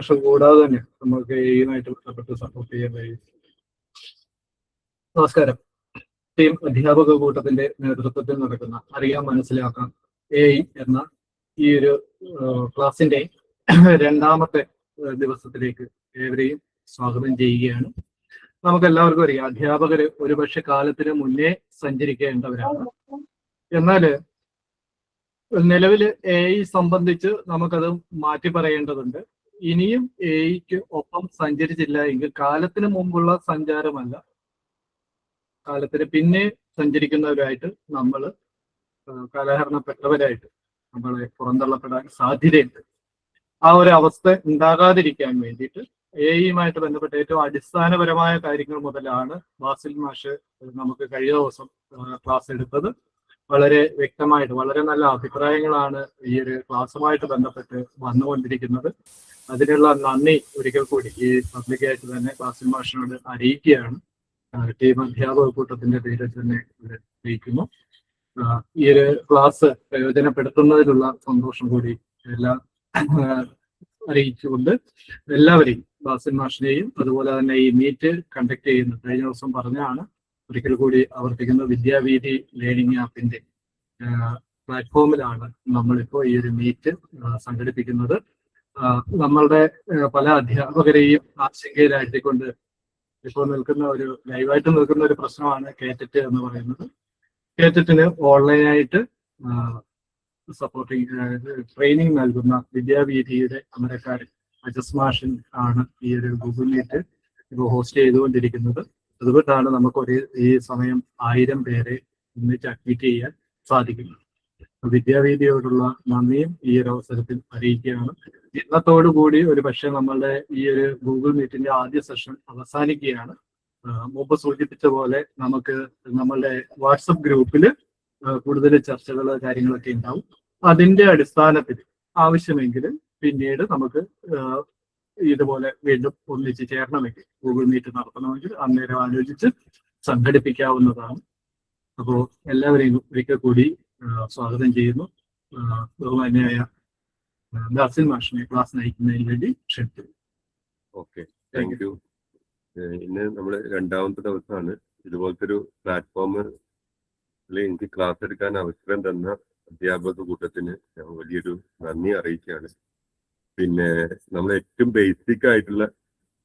മാഷ് കൂടാതെ തന്നെ നമുക്ക് എയുമായിട്ട് ബന്ധപ്പെട്ട് സപ്പോർട്ട് ചെയ്യാൻ കഴിയും. നമസ്കാരം. ടീം അധ്യാപക കൂട്ടത്തിന്റെ നേതൃത്വത്തിൽ നടക്കുന്ന അറിയാൻ മനസ്സിലാക്കാം AI എന്ന ഈ ഒരു ക്ലാസിന്റെ രണ്ടാമത്തെ ദിവസത്തിലേക്ക് ഏവരെയും സ്വാഗതം ചെയ്യുകയാണ്. നമുക്ക് എല്ലാവർക്കും അറിയാം, അധ്യാപകര് ഒരുപക്ഷെ കാലത്തിന് മുന്നേ സഞ്ചരിക്കേണ്ടവരാണ്. എന്നാൽ നിലവിൽ AI സംബന്ധിച്ച് നമുക്കത് മാറ്റി പറയേണ്ടതുണ്ട്. ഇനിയും AIക്ക് ഒപ്പം സഞ്ചരിച്ചില്ല എങ്കിൽ കാലത്തിന് മുമ്പുള്ള സഞ്ചാരമല്ല, കാലത്തിന് പിന്നെ സഞ്ചരിക്കുന്നവരായിട്ട് നമ്മൾ കാലഹരണപ്പെട്ടവരായിട്ട് നമ്മളെ പുറന്തള്ളപ്പെടാൻ സാധ്യതയുണ്ട്. ആ ഒരു അവസ്ഥ ഉണ്ടാകാതിരിക്കാൻ വേണ്ടിയിട്ട് AI-യുമായിട്ട് ബന്ധപ്പെട്ട ഏറ്റവും അടിസ്ഥാനപരമായ കാര്യങ്ങൾ മുതലാണ് ബാസിൽ മാഷ് നമുക്ക് കഴിഞ്ഞ ദിവസം ക്ലാസ് എടുത്തത്. വളരെ വ്യക്തമായിട്ട് വളരെ നല്ല അഭിപ്രായങ്ങളാണ് ഈ ഒരു ക്ലാസ്സുമായിട്ട് ബന്ധപ്പെട്ട് വന്നുകൊണ്ടിരിക്കുന്നത്. അതിനുള്ള നന്ദി ഒരിക്കൽ കൂടി ഈ പബ്ലിക്കായിട്ട് തന്നെ ബാസിൽ മാഷിനോട് അറിയിക്കുകയാണ്. ടീം അധ്യാപക കൂട്ടത്തിന്റെ പേരിൽ തന്നെ അറിയിക്കുന്നു. ഈ ഒരു ക്ലാസ് പ്രയോജനപ്പെടുത്തുന്നതിലുള്ള സന്തോഷം കൂടി എല്ലാം അറിയിച്ചുകൊണ്ട് എല്ലാവരെയും, ബാസിൽ മാഷിനെയും അതുപോലെ തന്നെ ഈ മീറ്റ് കണ്ടക്ട് ചെയ്യുന്ന കഴിഞ്ഞ ദിവസം പറഞ്ഞാണ്, ഒരിക്കൽ കൂടി ആവർത്തിക്കുന്ന വിദ്യാവീഥി ലേണിംഗ് ആപ്പിന്റെ പ്ലാറ്റ്ഫോമിലാണ് നമ്മളിപ്പോൾ ഈ ഒരു മീറ്റ് സംഘടിപ്പിക്കുന്നത്. നമ്മളുടെ പല അധ്യാപകരെയും ആശങ്കയിലാഴ്ത്തിക്കൊണ്ട് ഇപ്പോൾ നിൽക്കുന്ന ഒരു ലൈവായിട്ട് നിൽക്കുന്ന ഒരു പ്രശ്നമാണ് കേറ്ററ്റ് എന്ന് പറയുന്നത്. കേറ്ററ്റിന് ഓൺലൈനായിട്ട് സപ്പോർട്ടിങ് ട്രെയിനിങ് നൽകുന്ന വിദ്യാവീഥിയുടെ അമരക്കാരൻ അജസ് മാഷൻ ആണ് ഈ ഒരു ഗൂഗിൾ മീറ്റ് ഇപ്പോൾ ഹോസ്റ്റ് ചെയ്തുകൊണ്ടിരിക്കുന്നത്. അതുകൊണ്ടാണ് നമുക്ക് ഈ സമയം 1000 പേരെ ഒന്നിച്ച് അഡ്മിറ്റ് ചെയ്യാൻ സാധിക്കുന്നത്. വിദ്യാവീഥിയോടുള്ള നന്ദിയും ഈ ഒരു അവസരത്തിൽ അറിയിക്കുകയാണ്. ഇന്നത്തോടുകൂടി ഒരു പക്ഷേ നമ്മളുടെ ഈ ഒരു ഗൂഗിൾ മീറ്റിന്റെ ആദ്യ സെഷൻ അവസാനിക്കുകയാണ്. മുമ്പ് സൂചിപ്പിച്ച പോലെ നമുക്ക് നമ്മളുടെ വാട്സപ്പ് ഗ്രൂപ്പിൽ കൂടുതൽ ചർച്ചകൾ കാര്യങ്ങളൊക്കെ ഉണ്ടാവും. അതിന്റെ അടിസ്ഥാനത്തിൽ ആവശ്യമെങ്കിൽ പിന്നീട് നമുക്ക് ഇതുപോലെ വീണ്ടും ഒന്നിച്ച് ചേരണമെങ്കിൽ, ഗൂഗിൾ മീറ്റ് നടത്തണമെങ്കിൽ അന്നേരം ആലോചിച്ച് സംഘടിപ്പിക്കാവുന്നതാണ്. അപ്പോൾ എല്ലാവരെയും ഒരിക്കൽ കൂടി സ്വാഗതം ചെയ്യുന്നു. ബഹുമാന്യായ ബാസിൽ മാഷിനെ ക്ലാസ് നയിക്കുന്നതിന് വേണ്ടി ക്ഷണിക്കുന്നു. Okay, thank you. ഇന്ന് നമ്മൾ രണ്ടാമത്തെ ദിവസമാണ് ഇതുപോലത്തെ ഒരു പ്ലാറ്റ്ഫോമിൽ എനിക്ക് ക്ലാസ് എടുക്കാൻ അവസരം തന്ന അധ്യാപക കൂട്ടത്തിന് ഞാൻ വലിയൊരു നന്ദി അറിയിക്കുകയാണ്. പിന്നെ നമ്മൾ ഏറ്റവും ബേസിക് ആയിട്ടുള്ള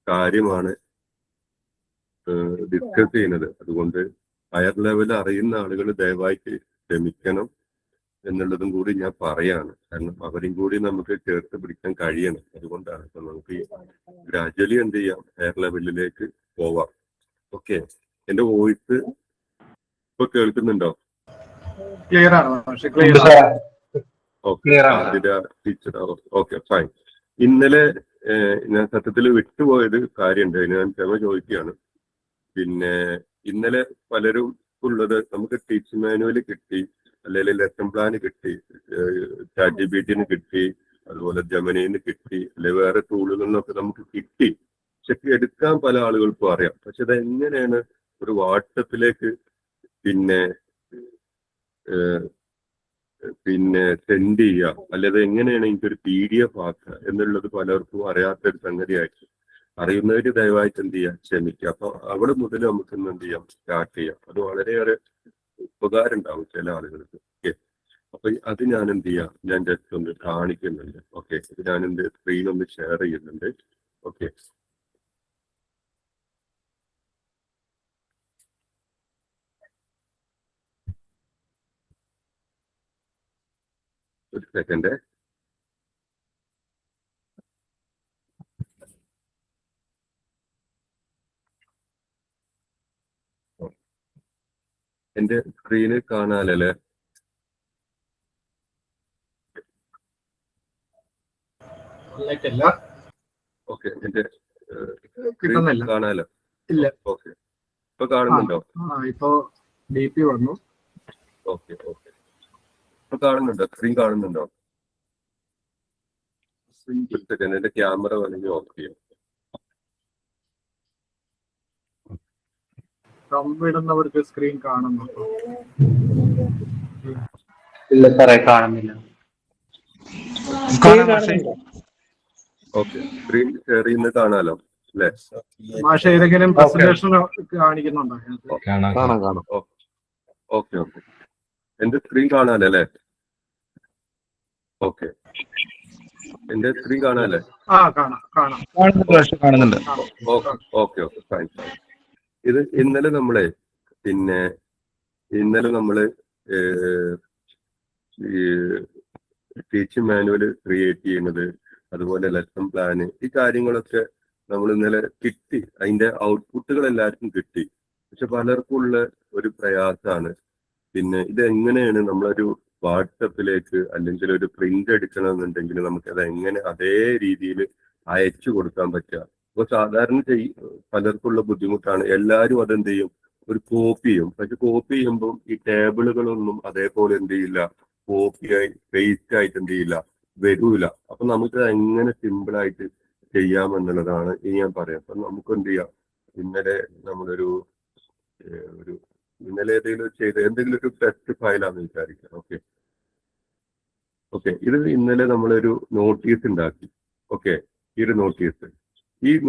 കാര്യമാണ് ഡിസ്കസ് ചെയ്യുന്നത്. അതുകൊണ്ട് ഹയർ ലെവൽ അറിയുന്ന ആളുകൾ ദയവായിട്ട് ക്ഷമിക്കണം എന്നുള്ളതും കൂടി ഞാൻ പറയാണ്. കാരണം അവരും കൂടി നമുക്ക് ചേർത്ത് പിടിക്കാൻ കഴിയണം. അതുകൊണ്ടാണ് ഇപ്പൊ നമുക്ക് ഗ്രാജുവലി എന്ത് ചെയ്യാം, ഹയർ ലെവലിലേക്ക് പോവാം. ഓക്കെ, എന്റെ വോയിസ് ഇപ്പൊ കേൾക്കുന്നുണ്ടോ? Okay, fine. ഇന്നലെ ഞാൻ സത്യത്തിൽ വിട്ടുപോയത് കാര്യമുണ്ട്, ഞാൻ ക്ഷമ ചോദിക്കുകയാണ്. പിന്നെ ഇന്നലെ പലരും ഉള്ളത് നമുക്ക് ടീച്ചിങ് മാനുവൽ കിട്ടി, അല്ലെങ്കിൽ ലെസൺ പ്ലാൻ കിട്ടി, ChatGPT കിട്ടി, അതുപോലെ ജെമിനിന്ന് കിട്ടി, അല്ലെങ്കിൽ വേറെ ടൂളുകളിൽ നിന്നൊക്കെ നമുക്ക് കിട്ടി. പക്ഷെ എടുക്കാൻ പല ആളുകൾക്കും അറിയാം. പക്ഷെ അത് എങ്ങനെയാണ് ഒരു വാട്സപ്പിലേക്ക് പിന്നെ സെൻഡ് ചെയ്യുക, അല്ലെങ്കിൽ എങ്ങനെയാണ് എനിക്കൊരു PDF ആക്കുക എന്നുള്ളത് പലർക്കും അറിയാത്തൊരു സംഗതിയായിട്ട്. അറിയുന്നവര് ദയവായിട്ട് എന്ത് ചെയ്യാം, ക്ഷമിക്കുക. അപ്പൊ അവിടെ മുതൽ നമുക്ക് എന്ത് ചെയ്യാം, സ്റ്റാർട്ട് ചെയ്യാം. അത് വളരെയേറെ ഉപകാരം ഉണ്ടാവും ചില ആളുകൾക്ക്. ഓക്കെ, അപ്പൊ അത് ഞാൻ എന്ത് ചെയ്യാം, ഞാൻ ജസ്റ്റ് ഒന്ന് കാണിക്കുന്നുണ്ട്. ഓക്കെ, ഞാൻ എന്റെ സ്ക്രീൻ ഒന്ന് ഷെയർ ചെയ്യുന്നുണ്ട്. ഓക്കെ, ഒരു സെക്കൻഡ്. എന്റെ സ്ക്രീന് കാണാനല്ലേ? ഓക്കെ, എന്റെ സ്ക്രീൻ കാണാലോ? ഇല്ല. ഓക്കെ, ഇപ്പൊ കാണുന്നുണ്ടോ? ഇപ്പൊ DP വന്നു. ഓക്കെ ഓക്കെ, ഇപ്പൊ കാണുന്നുണ്ടോ? സ്ക്രീൻ കാണുന്നുണ്ടോ? എന്റെ ക്യാമറ വേണമെങ്കിൽ ഓഫ് ചെയ്യാം. കമ്പിടുന്നവർക്ക് സ്ക്രീൻ കാണുന്നുണ്ടോ? ഇല്ല സാറേ, കാണുന്നില്ല. ഓക്കെ, സ്ക്രീൻ ഷെയർ ചെയ്യുന്നത് കാണാലോ അല്ലേ? മാഷ് ഏതെങ്കിലും പ്രസന്റേഷൻ കാണിക്കുന്നുണ്ടോ? കാണാം. ഓക്കെ ഓക്കെ, എന്റെ സ്ക്രീൻ കാണാലോ അല്ലേ? ഓക്കെ, എന്റെ സ്ക്രീൻ കാണാല്ലേ? കാണുന്നുണ്ട്. Okay okay, fine. ഇത് ഇന്നലെ നമ്മള് ഈ ടീച്ചിങ് മാനുവല് ക്രിയേറ്റ് ചെയ്യുന്നത്, അതുപോലെ ലെസൺ പ്ലാന്, ഈ കാര്യങ്ങളൊക്കെ നമ്മൾ ഇന്നലെ കിട്ടി. അതിന്റെ ഔട്ട്പുട്ടുകൾ എല്ലാവർക്കും കിട്ടി. പക്ഷെ പലർക്കും ഉള്ള ഒരു പ്രയാസമാണ്, പിന്നെ ഇത് എങ്ങനെയാണ് നമ്മളൊരു വാട്സപ്പിലേക്ക് അല്ലെങ്കിൽ ഒരു പ്രിന്റ് എടുക്കണമെന്നുണ്ടെങ്കിൽ നമുക്ക് അത് എങ്ങനെ അതേ രീതിയിൽ അയച്ചു കൊടുക്കാൻ പറ്റുക. അപ്പൊ സാധാരണ പലർക്കുള്ള ബുദ്ധിമുട്ടാണ്. എല്ലാവരും അതെന്ത് ചെയ്യും, ഒരു കോപ്പി ചെയ്യും. പക്ഷെ കോപ്പി ചെയ്യുമ്പോൾ ഈ ടേബിളുകളൊന്നും അതേപോലെ എന്ത് ചെയ്യില്ല, കോപ്പിയായി പേസ്റ്റ് ആയിട്ട് എന്ത് ചെയ്യില്ല, വരൂല. അപ്പൊ നമുക്ക് എങ്ങനെ സിമ്പിൾ ആയിട്ട് ചെയ്യാമെന്നുള്ളതാണ് ഇനി ഞാൻ പറയാം. അപ്പൊ നമുക്ക് എന്ത് ചെയ്യാം, ഇന്നലെ നമ്മളൊരു ഇന്നലെ ഏതെങ്കിലും ചെയ്ത് എന്തെങ്കിലും ഒരു ടെസ്റ്റ് ഫയലാണെന്ന് വിചാരിക്കാം. ഓക്കെ, ഇത് ഇന്നലെ നമ്മളൊരു നോട്ടീസ് ഉണ്ടാക്കി. ഓക്കെ, ഈ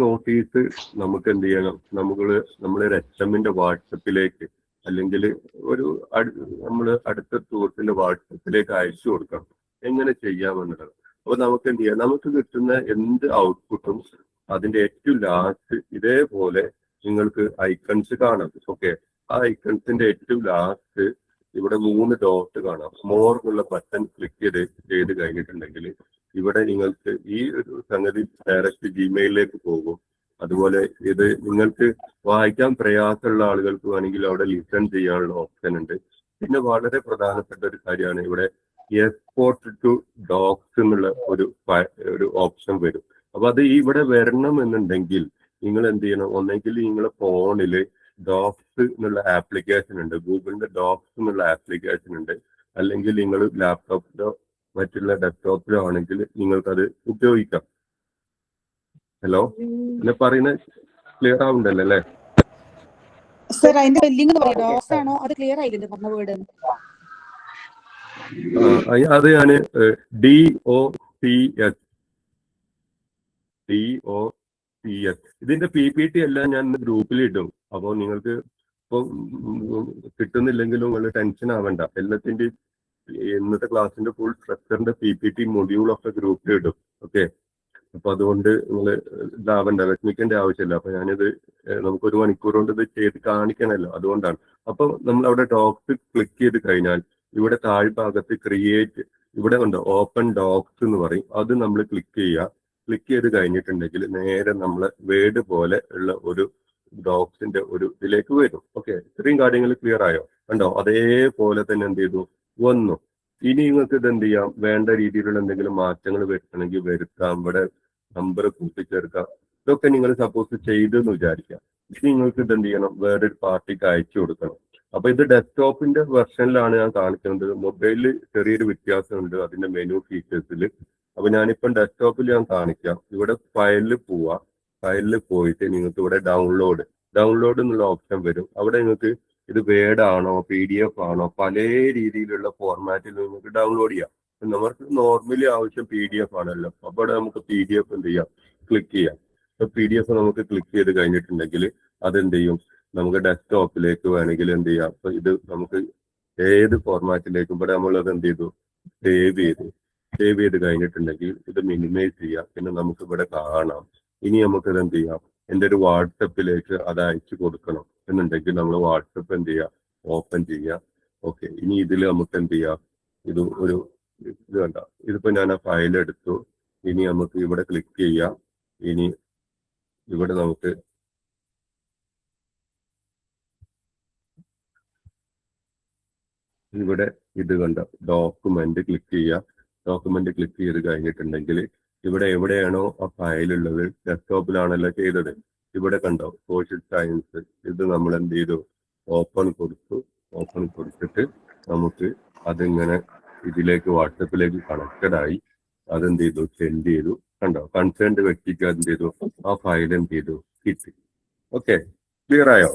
നോട്ടീസ് നമുക്ക് എന്ത് ചെയ്യണം, നമ്മളൊരു HMന്റെ വാട്സപ്പിലേക്ക് അല്ലെങ്കിൽ നമ്മള് അടുത്ത സുഹൃത്തിന്റെ വാട്സപ്പിലേക്ക് അയച്ചു കൊടുക്കണം. എങ്ങനെ ചെയ്യാമെന്നുള്ളത്. അപ്പൊ നമുക്ക് എന്ത് ചെയ്യാം, നമുക്ക് കിട്ടുന്ന എന്ത് ഔട്ട്പുട്ടും അതിന്റെ ഏറ്റവും ലാസ്റ്റ് ഇതേപോലെ നിങ്ങൾക്ക് ഐക്കൺസ് കാണാം. ഓക്കെ, ആ ഐക്കൺസിന്റെ ഏറ്റവും ലാസ്റ്റ് ഇവിടെ 3 ഡോട്ട് കാണാം. മോർ എന്നുള്ള ബട്ടൺ ക്ലിക്ക് ചെയ്ത് കഴിഞ്ഞിട്ടുണ്ടെങ്കിൽ ഇവിടെ നിങ്ങൾക്ക് ഈ ഒരു സംഗതി ഡയറക്റ്റ് ജിമെയിലിലേക്ക് പോകും. അതുപോലെ ഇത് നിങ്ങൾക്ക് വായിക്കാൻ പ്രയാസമുള്ള ആളുകൾക്ക് വേണമെങ്കിൽ അവിടെ ലിസൺ ചെയ്യാനുള്ള ഓപ്ഷൻ ഉണ്ട്. പിന്നെ വളരെ പ്രധാനപ്പെട്ട ഒരു കാര്യമാണ്, ഇവിടെ എക്സ്പോർട്ട് ടു ഡോക്സ് എന്നുള്ള ഒരു ഓപ്ഷൻ വരും. അപ്പൊ അത് ഇവിടെ വരണം എന്നുണ്ടെങ്കിൽ നിങ്ങൾ എന്ത് ചെയ്യണം, ഒന്നെങ്കിൽ നിങ്ങളുടെ ഫോണില് ഡോക്സ് എന്നുള്ള ആപ്ലിക്കേഷൻ ഉണ്ട്, ഗൂഗിളിന്റെ ഡോക്സ് എന്നുള്ള ആപ്ലിക്കേഷൻ ഉണ്ട്. അല്ലെങ്കിൽ നിങ്ങൾ ലാപ്ടോപ്പിലോ മറ്റുള്ള ഡെസ്ക്ടോപ്പിലോ ആണെങ്കിൽ നിങ്ങൾക്കത് ഉപയോഗിക്കാം. ഹലോ, എന്നെ പറയുന്നത് ക്ലിയർ ആവുന്നുണ്ടല്ലോ അല്ലേ? സർ, അതിന്റെ സ്പെല്ലിംഗ് ഡോക്സ് ആണോ? അത് ക്ലിയർ ആയില്ലേ പറഞ്ഞ വേർഡ്? അത് ഞാൻ DOCS ഇതിന്റെ PPT എല്ലാം ഞാൻ ഗ്രൂപ്പിൽ ഇടും. അപ്പോൾ നിങ്ങൾക്ക് ഇപ്പം കിട്ടുന്നില്ലെങ്കിലും നിങ്ങൾ ടെൻഷൻ ആവണ്ട. എല്ലാത്തിന്റെയും ഇന്നത്തെ ക്ലാസ്സിന്റെ ഫുൾ സ്ട്രക്ചറിന്റെ PPT മൊഡ്യൂളൊക്കെ ഗ്രൂപ്പിൽ ഇടും. ഓക്കെ, അപ്പൊ അതുകൊണ്ട് നിങ്ങൾ ഇതാവണ്ട, വിഷമിക്കേണ്ട ആവശ്യമില്ല. അപ്പൊ ഞാനിത് നമുക്കൊരു മണിക്കൂർ കൊണ്ട് ഇത് ചെയ്ത് കാണിക്കണമല്ലോ, അതുകൊണ്ടാണ്. അപ്പൊ നമ്മൾ അവിടെ ഡോക്സ് ക്ലിക്ക് ചെയ്ത് കഴിഞ്ഞാൽ ഇവിടെ താഴ്ഭാഗത്ത് ക്രിയേറ്റ്, ഇവിടെ ഉണ്ട് ഓപ്പൺ ഡോക്സ് എന്ന് പറയും. അത് നമ്മൾ ക്ലിക്ക് ചെയ്യുക. ക്ലിക്ക് ചെയ്ത് കഴിഞ്ഞിട്ടുണ്ടെങ്കിൽ നേരെ നമ്മൾ വേർഡ് പോലെ ഉള്ള ഒരു ഡോക്സിന്റെ ഒരു ഇതിലേക്ക് വരും. ഓക്കെ, ഇത്രയും കാര്യങ്ങൾ ക്ലിയർ ആയോ? കണ്ടോ, അതേപോലെ തന്നെ എന്ത് ചെയ്തു വന്നു. ഇനി നിങ്ങൾക്ക് ഇത് എന്ത് ചെയ്യാം, വേണ്ട രീതിയിലുള്ള എന്തെങ്കിലും മാറ്റങ്ങൾ വരുത്തണമെങ്കിൽ വരുത്താം. ഇവിടെ നമ്പർ കൂട്ടിച്ചേർക്കാം. ഇതൊക്കെ നിങ്ങൾ സപ്പോസ് ചെയ്തെന്ന് വിചാരിക്കാം. ഇനി നിങ്ങൾക്ക് ഇത് എന്ത് ചെയ്യണം, വേറൊരു പാർട്ടിക്ക് അയച്ചു കൊടുക്കണം. അപ്പൊ ഇത് ഡെസ്ക്ടോപ്പിന്റെ വെർഷനിലാണ് ഞാൻ കാണിക്കുന്നത്. മൊബൈലിൽ ചെറിയൊരു വ്യത്യാസമുണ്ട് അതിന്റെ മെനു ഫീച്ചേഴ്സിൽ. അപ്പൊ ഞാനിപ്പം ഡെസ്ക്ടോപ്പിൽ ഞാൻ കാണിക്കാം. ഇവിടെ ഫയലിൽ പോയിട്ട് നിങ്ങൾക്ക് ഇവിടെ ഡൗൺലോഡ് എന്നുള്ള ഓപ്ഷൻ വരും. അവിടെ നിങ്ങൾക്ക് ഇത് വേർഡ് ആണോ PDF ആണോ പല രീതിയിലുള്ള ഫോർമാറ്റിൽ നിങ്ങൾക്ക് ഡൗൺലോഡ് ചെയ്യാം. നമുക്ക് നോർമലി ആവശ്യം PDF ആണല്ലോ. അപ്പോൾ നമുക്ക് PDF എന്ത് ചെയ്യാം, ക്ലിക്ക് ചെയ്യാം. PDF നമുക്ക് ക്ലിക്ക് ചെയ്ത് കഴിഞ്ഞിട്ടുണ്ടെങ്കിൽ അതെന്ത് ചെയ്യും, നമുക്ക് ഡെസ്ക്ടോപ്പിലേക്ക് വേണമെങ്കിൽ എന്ത് ചെയ്യാം. അപ്പൊ ഇത് നമുക്ക് ഏത് ഫോർമാറ്റിലേക്കും ഇവിടെ നമ്മളത് എന്ത് ചെയ്തു, സേവ് ചെയ്ത് കഴിഞ്ഞിട്ടുണ്ടെങ്കിൽ ഇത് മിനിമൈസ് ചെയ്യാം. പിന്നെ നമുക്ക് ഇവിടെ കാണാം. ഇനി നമുക്ക് ഇത് എന്ത് ചെയ്യാം, എൻ്റെ ഒരു വാട്സപ്പിലേക്ക് അത് അയച്ചു കൊടുക്കണം എന്നുണ്ടെങ്കിൽ നമ്മൾ വാട്സപ്പ് എന്ത് ചെയ്യാം, ഓപ്പൺ ചെയ്യാം. ഓക്കെ, ഇനി ഇതിൽ നമുക്ക് എന്ത് ചെയ്യാം, ഇത് കണ്ട, ഇതിപ്പോ ഞാൻ ആ ഫയൽ എടുത്തു. ഇനി നമുക്ക് ഇവിടെ ക്ലിക്ക് ചെയ്യാം. ഇനി ഇവിടെ നമുക്ക് ഇവിടെ ഇത് കണ്ട ഡോക്യുമെന്റ് ക്ലിക്ക് ചെയ്യാം. ഡോക്യുമെന്റ് ക്ലിക്ക് ചെയ്ത് കഴിഞ്ഞിട്ടുണ്ടെങ്കിൽ ഇവിടെ എവിടെയാണോ ആ ഫയൽ ഉള്ളത്, ഡെസ്ക്ടോപ്പിലാണല്ലോ ചെയ്തത്, ഇവിടെ കണ്ടോ സോഷ്യൽ സയൻസ്. ഇത് നമ്മൾ എന്ത് ചെയ്തു, ഓപ്പൺ കൊടുത്തിട്ട് നമുക്ക് അതിങ്ങനെ ഇതിലേക്ക് വാട്സപ്പിലേക്ക് കണക്റ്റഡ് ആയി. അതെന്ത് ചെയ്തു, സെൻഡ് ചെയ്തു. കണ്ടോ, കൺസേൺഡ് വ്യക്തിക്ക് എന്ത് ചെയ്തു, ആ ഫയൽ എന്ത് ചെയ്തു, കിട്ടി. ഓക്കെ, ക്ലിയർ ആയോ?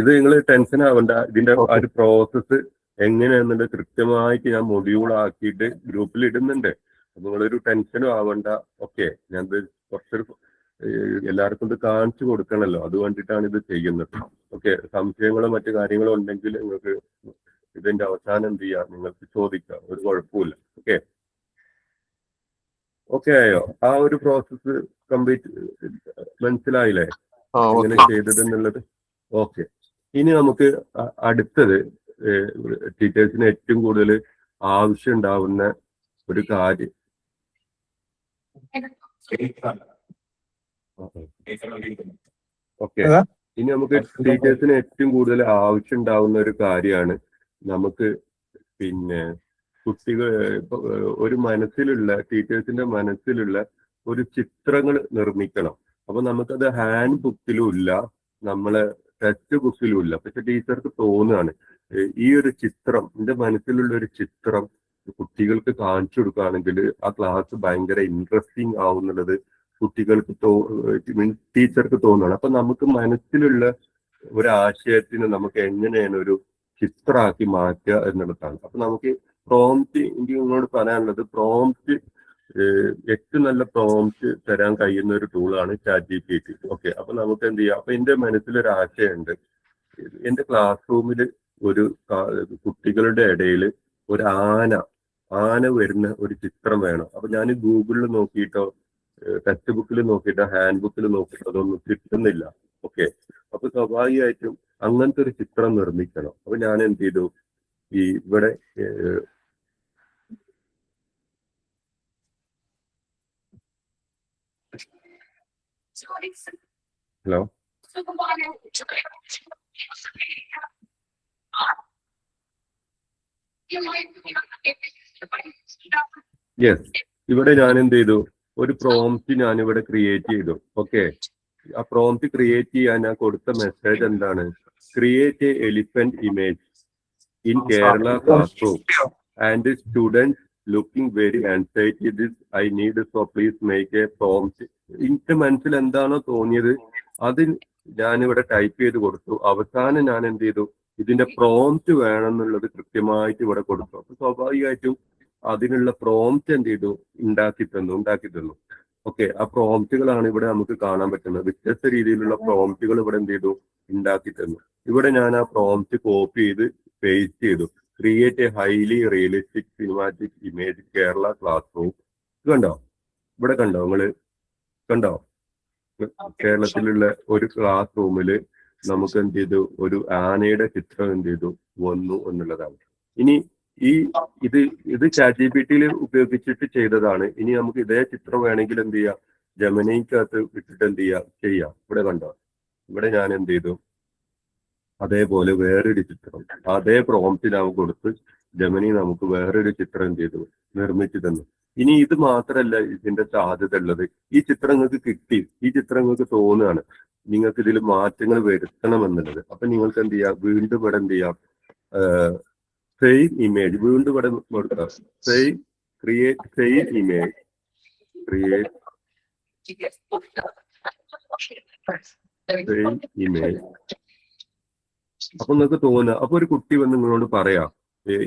ഇത് നിങ്ങൾ ടെൻഷൻ ആവണ്ട. ഇതിന്റെ ആ ഒരു പ്രോസസ്സ് എങ്ങനെയാണെന്നുള്ളത് കൃത്യമായിട്ട് ഞാൻ മൊഡ്യൂൾ ആക്കിയിട്ട് ഗ്രൂപ്പിൽ ഇടുന്നുണ്ട്. നിങ്ങളൊരു ടെൻഷനും ആവണ്ട. ഓക്കെ, ഞാനത് കുറച്ചൊരു എല്ലാവർക്കും ഇത് കാണിച്ചു കൊടുക്കണമല്ലോ, അത് വേണ്ടിയിട്ടാണ് ഇത് ചെയ്യുന്നത്. ഓക്കെ, സംശയങ്ങളോ മറ്റു കാര്യങ്ങളോ ഉണ്ടെങ്കിൽ നിങ്ങൾക്ക് ഇതിന്റെ അവസാനം എന്ത് ചെയ്യാം, നിങ്ങൾക്ക് ചോദിക്കാം, ഒരു കുഴപ്പമില്ല. ഓക്കെ, ഓക്കെ ആയോ? ആ ഒരു പ്രോസസ്സ് കംപ്ലീറ്റ് മനസ്സിലായില്ലേ എങ്ങനെ ചെയ്തതെന്നുള്ളത്? ഓക്കെ, ഇനി നമുക്ക് അടുത്തത് ടീച്ചേഴ്സിന് ഏറ്റവും കൂടുതൽ ആവശ്യം ഉണ്ടാവുന്ന ഒരു കാര്യം. ഓക്കെ, ഇനി നമുക്ക് ടീച്ചേഴ്സിന് ഏറ്റവും കൂടുതൽ ആവശ്യം ഉണ്ടാവുന്ന ഒരു കാര്യമാണ് നമുക്ക് പിന്നെ കുട്ടികൾ ഒരു മനസ്സിലുള്ള ടീച്ചേഴ്സിന്റെ മനസ്സിലുള്ള ഒരു ചിത്രങ്ങൾ നിർമ്മിക്കണം. അപ്പൊ നമുക്കത് ഹാൻഡ് ബുക്കിലും ഇല്ല, നമ്മളെ ടെക്സ്റ്റ് ബുക്കിലും ഇല്ല. പക്ഷെ ടീച്ചർക്ക് തോന്നുകയാണ് ഈ ഒരു ചിത്രം, എന്റെ മനസ്സിലുള്ള ഒരു ചിത്രം കുട്ടികൾക്ക് കാണിച്ചു കൊടുക്കുകയാണെങ്കിൽ ആ ക്ലാസ് ഭയങ്കര ഇൻട്രസ്റ്റിംഗ് ആവുന്നുള്ളത് കുട്ടികൾക്ക് ടീച്ചർക്ക് തോന്നുകയാണ്. അപ്പൊ നമുക്ക് മനസ്സിലുള്ള ഒരു ആശയത്തിന് നമുക്ക് എങ്ങനെയാണ് ഒരു ചിത്രമാക്കി മാറ്റുക എന്നുള്ളതാണ്. അപ്പൊ നമുക്ക് പ്രോംപ്റ്റ്, എനിക്ക് നിങ്ങളോട് പറയാനുള്ളത്, പ്രോംപ്റ്റ് ഏറ്റവും നല്ല പ്രോംപ്റ്റ് തരാൻ കഴിയുന്ന ഒരു ടൂളാണ് ChatGPT. ഓക്കെ, അപ്പൊ നമുക്ക് എന്ത് ചെയ്യാം, അപ്പൊ എന്റെ മനസ്സിലൊരു ആശയമുണ്ട്, എന്റെ ക്ലാസ് റൂമിൽ ഒരു കുട്ടികളുടെ ഇടയിൽ ഒരു ആന വരുന്ന ഒരു ചിത്രം വേണം. അപ്പൊ ഞാൻ ഗൂഗിളിൽ നോക്കിയിട്ടോ ടെക്സ്റ്റ് ബുക്കിൽ നോക്കിയിട്ടോ ഹാൻഡ് ബുക്കിൽ നോക്കിയിട്ടോ അതൊന്നും കിട്ടുന്നില്ല. ഓക്കെ, അപ്പൊ സ്വാഭാവികമായിട്ടും അങ്ങനത്തെ ഒരു ചിത്രം നിർമ്മിക്കണം. അപ്പൊ ഞാൻ എന്ത് ചെയ്തു, ഈ ഇവിടെ ഹലോ യെസ്, ഇവിടെ ഞാൻ എന്ത് ചെയ്തു, ഒരു പ്രോംപ്റ്റ് ഞാൻ ഇവിടെ ക്രിയേറ്റ് ചെയ്തു. ഓക്കെ, ആ പ്രോംപ്റ്റ് ക്രിയേറ്റ് ചെയ്യാൻ ഞാൻ കൊടുത്ത മെസ്സേജ് എന്താണ്, create A elephant image in Kerala class room and students looking very anxiety this I need, so please make A prompt. എനിക്ക് മനസ്സിൽ എന്താണോ തോന്നിയത് അത് ഞാനിവിടെ ടൈപ്പ് ചെയ്ത് കൊടുത്തു. അവസാനം ഞാൻ എന്ത് ചെയ്തു, ഇതിന്റെ പ്രോംപ്റ്റ് വേണമെന്നുള്ളത് കൃത്യമായിട്ട് ഇവിടെ കൊടുത്തു. അപ്പൊ സ്വാഭാവികമായിട്ടും അതിനുള്ള പ്രോംപ്റ്റ് എന്ത് ചെയ്തു, ഉണ്ടാക്കി തന്നു. ഓക്കെ, ആ പ്രോംപ്റ്റുകളാണ് ഇവിടെ നമുക്ക് കാണാൻ പറ്റുന്നത്. വ്യത്യസ്ത രീതിയിലുള്ള പ്രോംപ്റ്റുകൾ ഇവിടെ എന്ത് ചെയ്തു, ഉണ്ടാക്കി തന്നു. ഇവിടെ ഞാൻ ആ പ്രോംപ്റ്റ് കോപ്പി ചെയ്ത് പേസ്റ്റ് ചെയ്തു. Create A highly realistic cinematic image Kerala class room. കണ്ടോ, ഇവിടെ കണ്ടോ, നിങ്ങള് കണ്ടോ, കേരളത്തിലുള്ള ഒരു ക്ലാസ് റൂമില് നമുക്ക് എന്ത് ചെയ്തു, ഒരു ആനയുടെ ചിത്രം എന്ത് ചെയ്തു വന്നു എന്നുള്ളതാണ്. ഇനി ഇത് ChatGPT ഉപയോഗിച്ചിട്ട് ചെയ്തതാണ്. ഇനി നമുക്ക് ഇതേ ചിത്രം വേണമെങ്കിൽ എന്ത് ചെയ്യാം, ജെമിനിക്കകത്ത് വിട്ടിട്ട് എന്ത് ചെയ്യാം. ഇവിടെ കണ്ടോ, ഇവിടെ ഞാൻ എന്ത് ചെയ്തു, അതേപോലെ വേറൊരു ചിത്രം അതേ പ്രോംപ്റ്റ് നമുക്ക് കൊടുത്ത് ജെമിനി നമുക്ക് വേറൊരു ചിത്രം എന്ത് ചെയ്തു, നിർമ്മിച്ചു തന്നു. ഇനി ഇത് മാത്രമല്ല ഇതിന്റെ സാധ്യത ഉള്ളത്, ഈ ചിത്രം നിങ്ങൾക്ക് കിട്ടി, ഈ ചിത്രം നിങ്ങൾക്ക് തോന്നുകയാണ് നിങ്ങൾക്ക് ഇതിൽ മാറ്റങ്ങൾ വരുത്തണം എന്നുള്ളത്. അപ്പൊ നിങ്ങൾക്ക് എന്ത് ചെയ്യാം, വീണ്ടും ഇവിടെ എന്ത് ചെയ്യാം, സെയിം ഇമേജ് വീണ്ടും ഇവിടെ കൊടുക്കാം, create same image, same image. അപ്പൊ നിങ്ങൾക്ക് തോന്നുക, അപ്പൊ ഒരു കുട്ടി വന്ന് നിങ്ങളോട് പറയാം,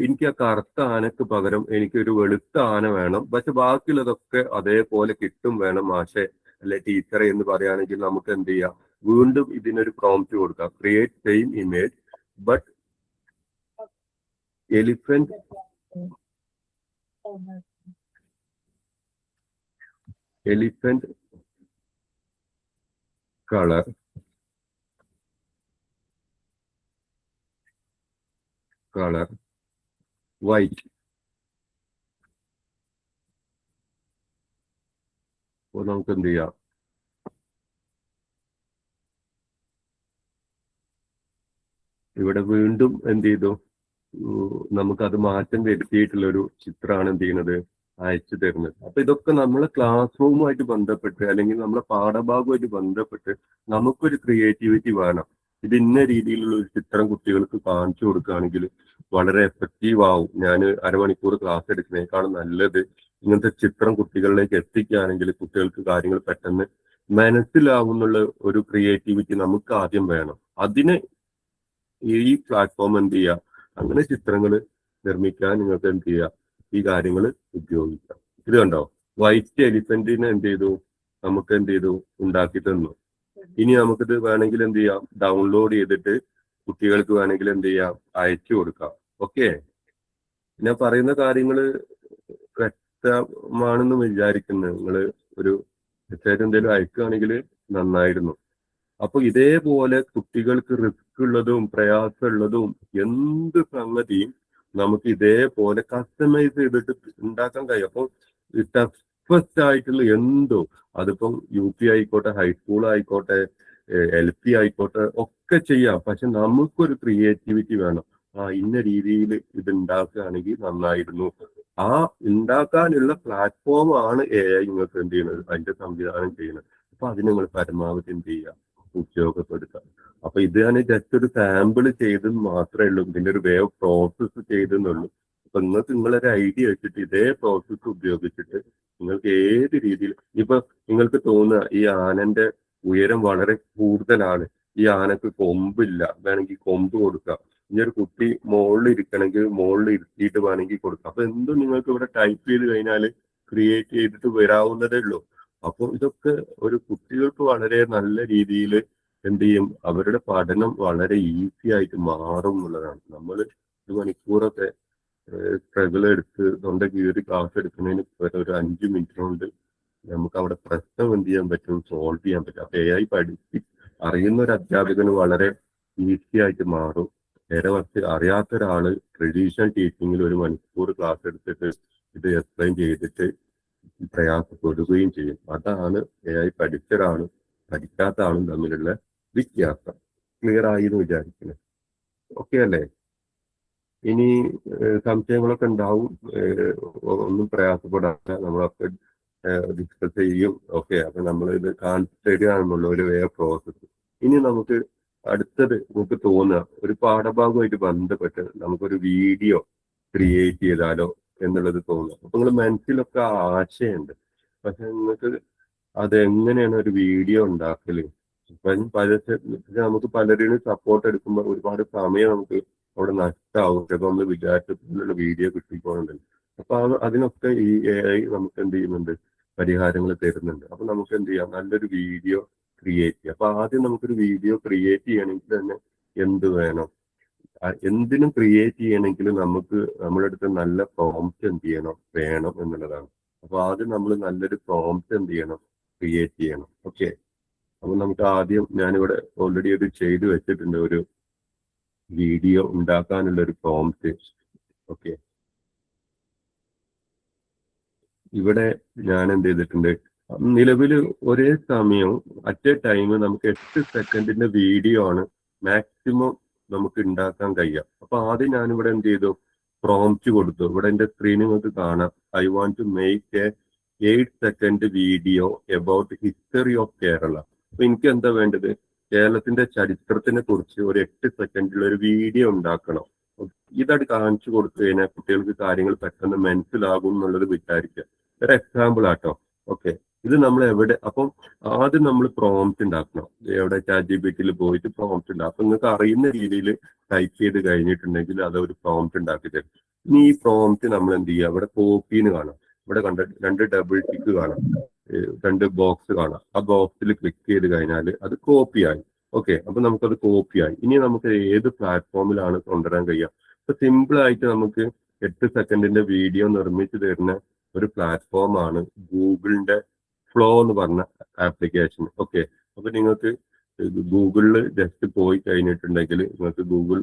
എനിക്ക് ആ കറുത്ത ആനക്ക് പകരം എനിക്കൊരു വെളുത്ത ആന വേണം, പക്ഷെ ബാക്കിയുള്ളതൊക്കെ അതേപോലെ കിട്ടും വേണം മാഷെ അല്ലെ ടീച്ചറെ എന്ന് പറയുകയാണെങ്കിൽ നമുക്ക് എന്ത് ചെയ്യാം, വീണ്ടും ഇതിനൊരു പ്രോംപ്റ്റ് കൊടുക്കാം, create same image but elephant colour white. അപ്പോൾ നമുക്ക് എന്ത് ചെയ്യാം, ഇവിടെ വീണ്ടും എന്ത് ചെയ്തു, നമുക്കത് മാറ്റം വരുത്തിയിട്ടുള്ള ഒരു ചിത്രമാണ് എന്ത് ചെയ്യുന്നത്, അയച്ചു തരുന്നത്. അപ്പൊ ഇതൊക്കെ നമ്മളെ ക്ലാസ് റൂമുമായിട്ട് ബന്ധപ്പെട്ട് അല്ലെങ്കിൽ നമ്മളെ പാഠഭാഗവുമായിട്ട് ബന്ധപ്പെട്ട് നമുക്കൊരു ക്രിയേറ്റിവിറ്റി വേണം. ഇത് ഇന്ന രീതിയിലുള്ള ഒരു ചിത്രം കുട്ടികൾക്ക് കാണിച്ചു കൊടുക്കുകയാണെങ്കിൽ വളരെ എഫക്റ്റീവ് ആവും. ഞാൻ അരമണിക്കൂർ ക്ലാസ് എടുക്കുന്നതിനേക്കാളും നല്ലത് ഇങ്ങനത്തെ ചിത്രം കുട്ടികളിലേക്ക് എത്തിക്കുകയാണെങ്കിൽ കുട്ടികൾക്ക് കാര്യങ്ങൾ പെട്ടെന്ന് മനസ്സിലാവുന്നുള്ള ഒരു ക്രിയേറ്റിവിറ്റി നമുക്ക് ആദ്യം വേണം. അതിന് ഈ പ്ലാറ്റ്ഫോം എന്ത് ചെയ്യുക, അങ്ങനെ ചിത്രങ്ങൾ നിർമ്മിക്കാൻ നിങ്ങൾക്ക് എന്ത് ചെയ്യുക, ഈ കാര്യങ്ങൾ ഉപയോഗിക്കാം. ഇത് കണ്ടോ, വൈറ്റ് എലിഫന്റിനെ എന്ത് ചെയ്തു, നമുക്ക് എന്ത് ചെയ്തു, ഉണ്ടാക്കി തന്നു. ഇനി നമുക്കിത് വേണമെങ്കിൽ എന്ത് ചെയ്യാം, ഡൗൺലോഡ് ചെയ്തിട്ട് കുട്ടികൾക്ക് വേണമെങ്കിൽ എന്ത് ചെയ്യാം, അയച്ചു കൊടുക്കാം. ഓക്കെ, ഞാൻ പറയുന്ന കാര്യങ്ങള് വ്യക്തമാണെന്ന് വിചാരിക്കുന്നു. നിങ്ങൾ ഒരു മെസ്സേജ് എന്തെങ്കിലും അയക്കുകയാണെങ്കിൽ നന്നായിരുന്നു. അപ്പൊ ഇതേപോലെ കുട്ടികൾക്ക് റിസ്ക് ഉള്ളതും പ്രയാസമുള്ളതും എന്ത് സംഗതിയും നമുക്ക് ഇതേപോലെ കസ്റ്റമൈസ് ചെയ്തിട്ട് ഉണ്ടാക്കാൻ കഴിയും. അപ്പോൾ ടഫസ്റ്റ് ആയിട്ടുള്ള എന്തോ, അതിപ്പം UP ആയിക്കോട്ടെ, ഹൈസ്കൂൾ ആയിക്കോട്ടെ, LP ആയിക്കോട്ടെ, ഒക്കെ ചെയ്യാം. പക്ഷെ നമുക്കൊരു ക്രിയേറ്റിവിറ്റി വേണം. ഇന്ന രീതിയിൽ ഇത് ഉണ്ടാക്കുകയാണെങ്കിൽ നന്നായിരുന്നു. ആ ഉണ്ടാക്കാനുള്ള പ്ലാറ്റ്ഫോമാണ് AI നിങ്ങൾക്ക് എന്ത് ചെയ്യുന്നത്, അതിന്റെ സംവിധാനം ചെയ്യുന്നത്. അപ്പൊ അതിന് നിങ്ങൾ പരമാവധി എന്ത് ചെയ്യുക, ഉപയോഗപ്പെടുത്താം. അപ്പൊ ഇത് ഞാൻ ജസ്റ്റ് ഒരു സാമ്പിൾ ചെയ്തെന്ന് മാത്രമേ ഉള്ളൂ. ഇതിന്റെ ഒരു വേ ഓഫ് പ്രോസസ്സ് ചെയ്തെന്നുള്ളൂ. അപ്പൊ നിങ്ങൾക്ക് നിങ്ങളൊരു ഐഡിയ വെച്ചിട്ട് ഇതേ പ്രോസസ്സ് ഉപയോഗിച്ചിട്ട് നിങ്ങൾക്ക് ഏത് രീതിയിൽ, ഇപ്പൊ നിങ്ങൾക്ക് തോന്നുക ഈ ആനന്റെ ഉയരം വളരെ കൂടുതലാണ്, ഈ ആനക്ക് കൊമ്പില്ല, വേണമെങ്കിൽ കൊമ്പ് കൊടുക്കാം. ഇനി ഒരു കുട്ടി മുകളിൽ ഇരിക്കണമെങ്കിൽ മുകളിൽ ഇരുത്തിയിട്ട് വേണമെങ്കിൽ കൊടുക്കാം. അപ്പൊ എന്തും നിങ്ങൾക്ക് ഇവിടെ ടൈപ്പ് ചെയ്ത് കഴിഞ്ഞാൽ ക്രിയേറ്റ് ചെയ്തിട്ട് വരാവുന്നതേ ഉള്ളൂ. അപ്പോൾ ഇതൊക്കെ ഒരു കുട്ടികൾക്ക് വളരെ നല്ല രീതിയിൽ എന്ത് ചെയ്യും, അവരുടെ പഠനം വളരെ ഈസി ആയിട്ട് മാറും എന്നുള്ളതാണ്. നമ്മൾ ഒരു മണിക്കൂറൊക്കെ സ്ട്രഗിൾ എടുത്ത് തൊണ്ട കീറി ക്ലാസ് എടുക്കുന്നതിന് ഒരു 5 മിനിറ്റ് കൊണ്ട് നമുക്ക് അവിടെ പ്രശ്നം എന്ത് ചെയ്യാൻ പറ്റും, സോൾവ് ചെയ്യാൻ പറ്റും. അപ്പൊ AI അറിയുന്ന ഒരു അധ്യാപകന് വളരെ ഈസി ആയിട്ട് മാറും. നേരെ മറിച്ച് അറിയാത്ത ഒരാള് ട്രഡീഷണൽ ടീച്ചിങ്ങിൽ ഒരു മണിക്കൂർ ക്ലാസ് എടുത്തിട്ട് ഇത് എക്സ്പ്ലെയിൻ ചെയ്തിട്ട് പ്രയാസപ്പെടുകയും ചെയ്യും. അതാണ് AI പഠിച്ച ഒരാളും പഠിക്കാത്ത ആളും തമ്മിലുള്ള വ്യത്യാസം. ക്ലിയർ ആയി എന്ന് വിചാരിക്കുന്നു. ഓക്കെ അല്ലേ? ഇനി സംശയങ്ങളൊക്കെ ഉണ്ടാവും, ഒന്നും പ്രയാസപ്പെടാതെ നമ്മളൊക്കെ ഡിസ്കസ് ചെയ്യും. ഓക്കെ, അപ്പൊ നമ്മൾ ഇത് കാണിച്ചു തരികയാണെന്നുള്ള ഒരു വേ പ്രോസസ്. ഇനി നമുക്ക് അടുത്തത് നമുക്ക് തോന്നുക, ഒരു പാഠഭാഗമായിട്ട് ബന്ധപ്പെട്ട് നമുക്കൊരു വീഡിയോ ക്രിയേറ്റ് ചെയ്താലോ എന്നുള്ളത് തോന്നുക. അപ്പൊ നിങ്ങൾ മനസ്സിലൊക്കെ ആശയമുണ്ട്, പക്ഷെ നിങ്ങൾക്ക് അതെങ്ങനെയാണ് ഒരു വീഡിയോ ഉണ്ടാക്കല്. നമുക്ക് പലരും സപ്പോർട്ട് എടുക്കുമ്പോൾ ഒരുപാട് സമയം നമുക്ക് അവിടെ നഷ്ടമാവും. ചിലപ്പോൾ നമ്മൾ വിചാരിച്ചപ്പോലുള്ള വീഡിയോ കിട്ടിപ്പോകുന്നുണ്ട്. അപ്പൊ അതിനൊക്കെ ഈ AI നമുക്ക് എന്ത് ചെയ്യുന്നുണ്ട്, പരിഹാരങ്ങൾ തരുന്നുണ്ട്. അപ്പൊ നമുക്ക് എന്ത് ചെയ്യാം, നല്ലൊരു വീഡിയോ ക്രിയേറ്റ് ചെയ്യാം. അപ്പൊ ആദ്യം നമുക്കൊരു വീഡിയോ ക്രിയേറ്റ് ചെയ്യണമെങ്കിൽ തന്നെ എന്ത് വേണം, എന്തിനും ക്രിയേറ്റ് ചെയ്യണമെങ്കിൽ നമുക്ക് നമ്മുടെ അടുത്ത് നല്ല പ്രോംപ്റ്റ് എന്ത് ചെയ്യണം, വേണം എന്നുള്ളതാണ്. അപ്പൊ ആദ്യം നമ്മൾ നല്ലൊരു പ്രോംപ്റ്റ് എന്ത് ചെയ്യണം, ക്രിയേറ്റ് ചെയ്യണം. ഓക്കെ, അപ്പൊ നമുക്ക് ആദ്യം ഞാനിവിടെ ഓൾറെഡി ഒരു ചെയ്തു വെച്ചിട്ടുണ്ട്, ഒരു വീഡിയോ ഉണ്ടാക്കാനുള്ള ഒരു പ്രോംപ്റ്റ്. ഓക്കെ, ഇവിടെ ഞാൻ എന്ത് ചെയ്തിട്ടുണ്ട്, നിലവിൽ ഒരേ സമയം അറ്റ് എ ടൈം നമുക്ക് 8 സെക്കൻഡിന്റെ വീഡിയോ ആണ് മാക്സിമം നമുക്ക് ഉണ്ടാക്കാൻ കഴിയുക. അപ്പൊ ആദ്യം ഞാനിവിടെ എന്ത് ചെയ്തു, പ്രോംപ്റ്റ് കൊടുത്തു. ഇവിടെ എന്റെ സ്ക്രീൻ നിങ്ങൾക്ക് കാണാം. I want to make a 8 second video about history of Kerala. അപ്പൊ എനിക്ക് എന്താ വേണ്ടത്, കേരളത്തിന്റെ ചരിത്രത്തിനെ കുറിച്ച് ഒരു 8 സെക്കൻഡിൽ ഒരു വീഡിയോ ഉണ്ടാക്കണം. ഇതായിട്ട് കാണിച്ചു കൊടുത്തു കഴിഞ്ഞാൽ കുട്ടികൾക്ക് കാര്യങ്ങൾ പെട്ടെന്ന് മനസ്സിലാകും എന്നുള്ളത് വിചാരിക്കുക. ഒരു എക്സാമ്പിൾ ആട്ടോ. ഓക്കെ, ഇത് നമ്മൾ എവിടെ, അപ്പം ആദ്യം നമ്മൾ പ്രോംപ്റ്റ് ഉണ്ടാക്കണം. എവിടെ ChatGPT പോയിട്ട് പ്രോംപ്റ്റ് ഉണ്ടാക്കും. അപ്പൊ നിങ്ങൾക്ക് അറിയുന്ന രീതിയിൽ ടൈപ്പ് ചെയ്ത് കഴിഞ്ഞിട്ടുണ്ടെങ്കിൽ അതൊരു പ്രോംപ്റ്റ് ഉണ്ടാക്കി തരും. ഇനി ഈ പ്രോംപ്റ്റ് നമ്മൾ എന്ത് ചെയ്യുക, ഇവിടെ കോപ്പിന്ന് കാണാം. ഇവിടെ രണ്ട് ഡബിൾ ടിക്ക് കാണാം, 2 ബോക്സ് കാണാം. ആ ബോക്സിൽ ക്ലിക്ക് ചെയ്ത് കഴിഞ്ഞാൽ അത് കോപ്പിയായി. ഓക്കെ, അപ്പൊ നമുക്കത് കോപ്പിയായി. ഇനി നമുക്ക് ഏത് പ്ലാറ്റ്ഫോമിലാണ് കൊണ്ടുവരാൻ കഴിയുക. അപ്പൊ സിമ്പിൾ ആയിട്ട് നമുക്ക് 8 സെക്കൻഡിന്റെ വീഡിയോ നിർമ്മിച്ചു തരുന്ന ഒരു പ്ലാറ്റ്ഫോമാണ് ഗൂഗിളിന്റെ ഫ്ലോ എന്ന് പറഞ്ഞ ആപ്ലിക്കേഷൻ. ഓക്കെ, അപ്പൊ നിങ്ങൾക്ക് ഗൂഗിളിൽ ജസ്റ്റ് പോയി കഴിഞ്ഞിട്ടുണ്ടെങ്കിൽ നിങ്ങൾക്ക് ഗൂഗിൾ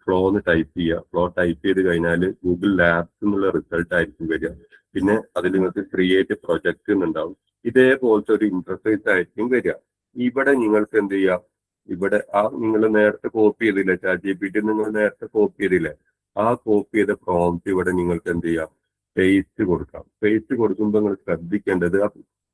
ഫ്ലോ എന്ന് ടൈപ്പ് ചെയ്യുക. ഫ്ലോ ടൈപ്പ് ചെയ്ത് കഴിഞ്ഞാൽ ഗൂഗിൾ ലാബ്സ് എന്നുള്ള റിസൾട്ട് ആയിരിക്കും വരിക. പിന്നെ അതിൽ നിങ്ങൾക്ക് ക്രിയേറ്റ് പ്രൊജക്ട് എന്നുണ്ടാവും. ഇതേപോലത്തെ ഒരു ഇന്റർഫേസ് ആയിരിക്കും വരിക. ഇവിടെ നിങ്ങൾക്ക് എന്ത് ചെയ്യാം, ഇവിടെ നിങ്ങൾ നേരത്തെ കോപ്പി ചെയ്തില്ലേ, ChatGPT നിങ്ങൾ നേരത്തെ കോപ്പി ചെയ്തില്ലേ, ആ കോപ്പി ചെയ്ത പ്രോംപ്റ്റ് ഇവിടെ നിങ്ങൾക്ക് എന്ത് ചെയ്യാം, പേസ്റ്റ് കൊടുക്കാം. പേസ്റ്റ് കൊടുക്കുമ്പോൾ നിങ്ങൾ ശ്രദ്ധിക്കേണ്ടത്, ആ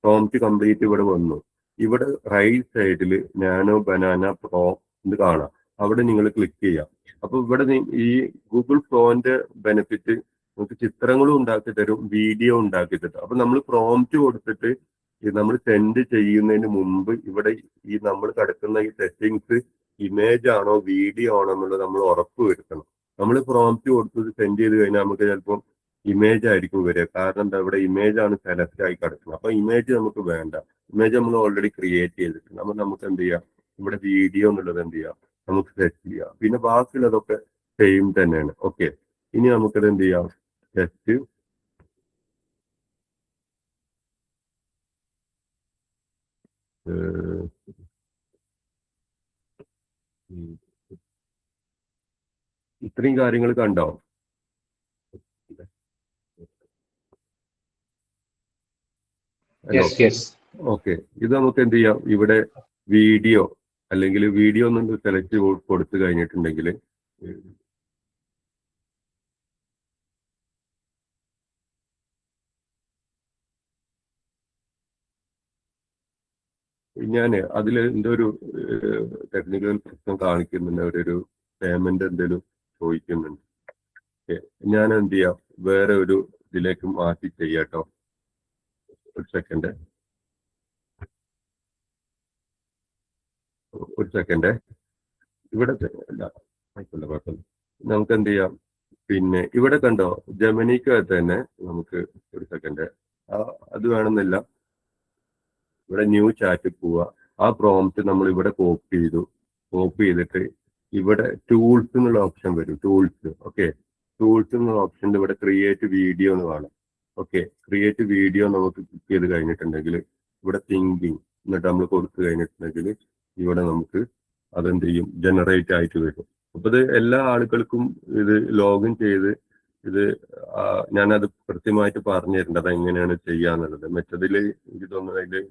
പ്രോംപ്റ്റ് കംപ്ലീറ്റ് ഇവിടെ വന്നു. ഇവിടെ റൈറ്റ് സൈഡിൽ നാനോ ബനാന പ്രോ എന്ന് കാണാം. അവിടെ നിങ്ങൾ ക്ലിക്ക് ചെയ്യാം. അപ്പൊ ഇവിടെ ഈ ഗൂഗിൾ ഫ്ലോന്റെ ബെനിഫിറ്റ് നമുക്ക് ചിത്രങ്ങളും ഉണ്ടാക്കി തരും, വീഡിയോ ഉണ്ടാക്കി തരും. അപ്പൊ നമ്മൾ പ്രോംപ്റ്റ് കൊടുത്തിട്ട് നമ്മൾ സെൻഡ് ചെയ്യുന്നതിന് മുമ്പ് ഇവിടെ ഈ നമ്മൾ കിടക്കുന്ന ഈ സെറ്റിങ്സ് ഇമേജ് ആണോ വീഡിയോ ആണോ എന്നുള്ളത് നമ്മൾ ഉറപ്പ് വരുത്തണം. നമ്മൾ പ്രോംപ്റ്റ് കൊടുത്തത് സെൻഡ് ചെയ്ത് കഴിഞ്ഞാൽ നമുക്ക് ചിലപ്പോൾ ഇമേജ് ആയിരിക്കും വരിക. കാരണം എന്താ, ഇവിടെ ഇമേജ് ആണ് സെലക്ട് ആയി കിടക്കുന്നത്. അപ്പൊ ഇമേജ് നമുക്ക് വേണ്ട. ഇമേജ് നമ്മൾ ഓൾറെഡി ക്രിയേറ്റ് ചെയ്തിട്ടുണ്ട്. അപ്പൊ നമുക്ക് എന്ത് ചെയ്യാം, ഇവിടെ വീഡിയോ എന്നുള്ളത് എന്ത് ചെയ്യാം, നമുക്ക് സെറ്റ് ചെയ്യാം. പിന്നെ ബാക്കിയുള്ളതൊക്കെ സെയിം തന്നെയാണ്. ഓക്കെ, ഇനി നമുക്കത് എന്ത് ചെയ്യാം, ജസ്റ്റ് ഇത്രയും കാര്യങ്ങൾ കണ്ടോ? ഓക്കെ, ഇത് നമുക്ക് എന്ത് ചെയ്യാം, ഇവിടെ വീഡിയോ അല്ലെങ്കിൽ വീഡിയോ ഒന്ന് സെലക്ട് കൊടുത്തു കഴിഞ്ഞിട്ടുണ്ടെങ്കിൽ ഞാൻ അതിൽ എന്തോ ഒരു ടെക്നിക്കൽ പ്രശ്നം കാണിക്കുന്നുണ്ട്. അവരൊരു പേയ്മെന്റ് എന്തെങ്കിലും ചോദിക്കുന്നുണ്ട്. ഞാൻ എന്ത് ചെയ്യാം, വേറെ ഒരു ഇതിലേക്ക് മാറ്റി ചെയ്യാട്ടോ. ഒരു സെക്കൻഡ് ഇവിടെ കുഴപ്പമില്ല. നമുക്ക് എന്ത് ചെയ്യാം, പിന്നെ ഇവിടെ കണ്ടോ, ജെമിനിക്കകത്ത് തന്നെ നമുക്ക് ഒരു സെക്കൻഡ് അത് വേണമെന്നില്ല. ഇവിടെ ന്യൂ ചാറ്റ് പോവുക. ആ പ്രോംപ്റ്റ് നമ്മൾ ഇവിടെ കോപ്പി ചെയ്തിട്ട് ഇവിടെ ടൂൾസ് എന്നുള്ള ഓപ്ഷൻ വരും. ടൂൾസ്, ഓക്കെ, ടൂൾസ് എന്നുള്ള ഓപ്ഷനിൽ ഇവിടെ ക്രിയേറ്റ് വീഡിയോ എന്ന് കാണാം. ഓക്കെ, ക്രിയേറ്റ് വീഡിയോ നമുക്ക് ക്ലിക്ക് ചെയ്ത് കഴിഞ്ഞിട്ടുണ്ടെങ്കിൽ ഇവിടെ തിങ്കിങ് എന്നിട്ട് നമ്മൾ കൊടുത്തു കഴിഞ്ഞിട്ടുണ്ടെങ്കിൽ ഇവിടെ നമുക്ക് അതെന്ത് ചെയ്യും, ജനറേറ്റ് ആയിട്ട് വരും. അപ്പൊ ഇത് എല്ലാ ആളുകൾക്കും ഇത് ലോഗിൻ ചെയ്ത് ഇത് ഞാനത് കൃത്യമായിട്ട് പറഞ്ഞു തരുന്നുണ്ട് അത് എങ്ങനെയാണ് ചെയ്യാന്നുള്ളത്. മറ്റതിൽ എനിക്ക് തോന്നുന്നത് അതിൽ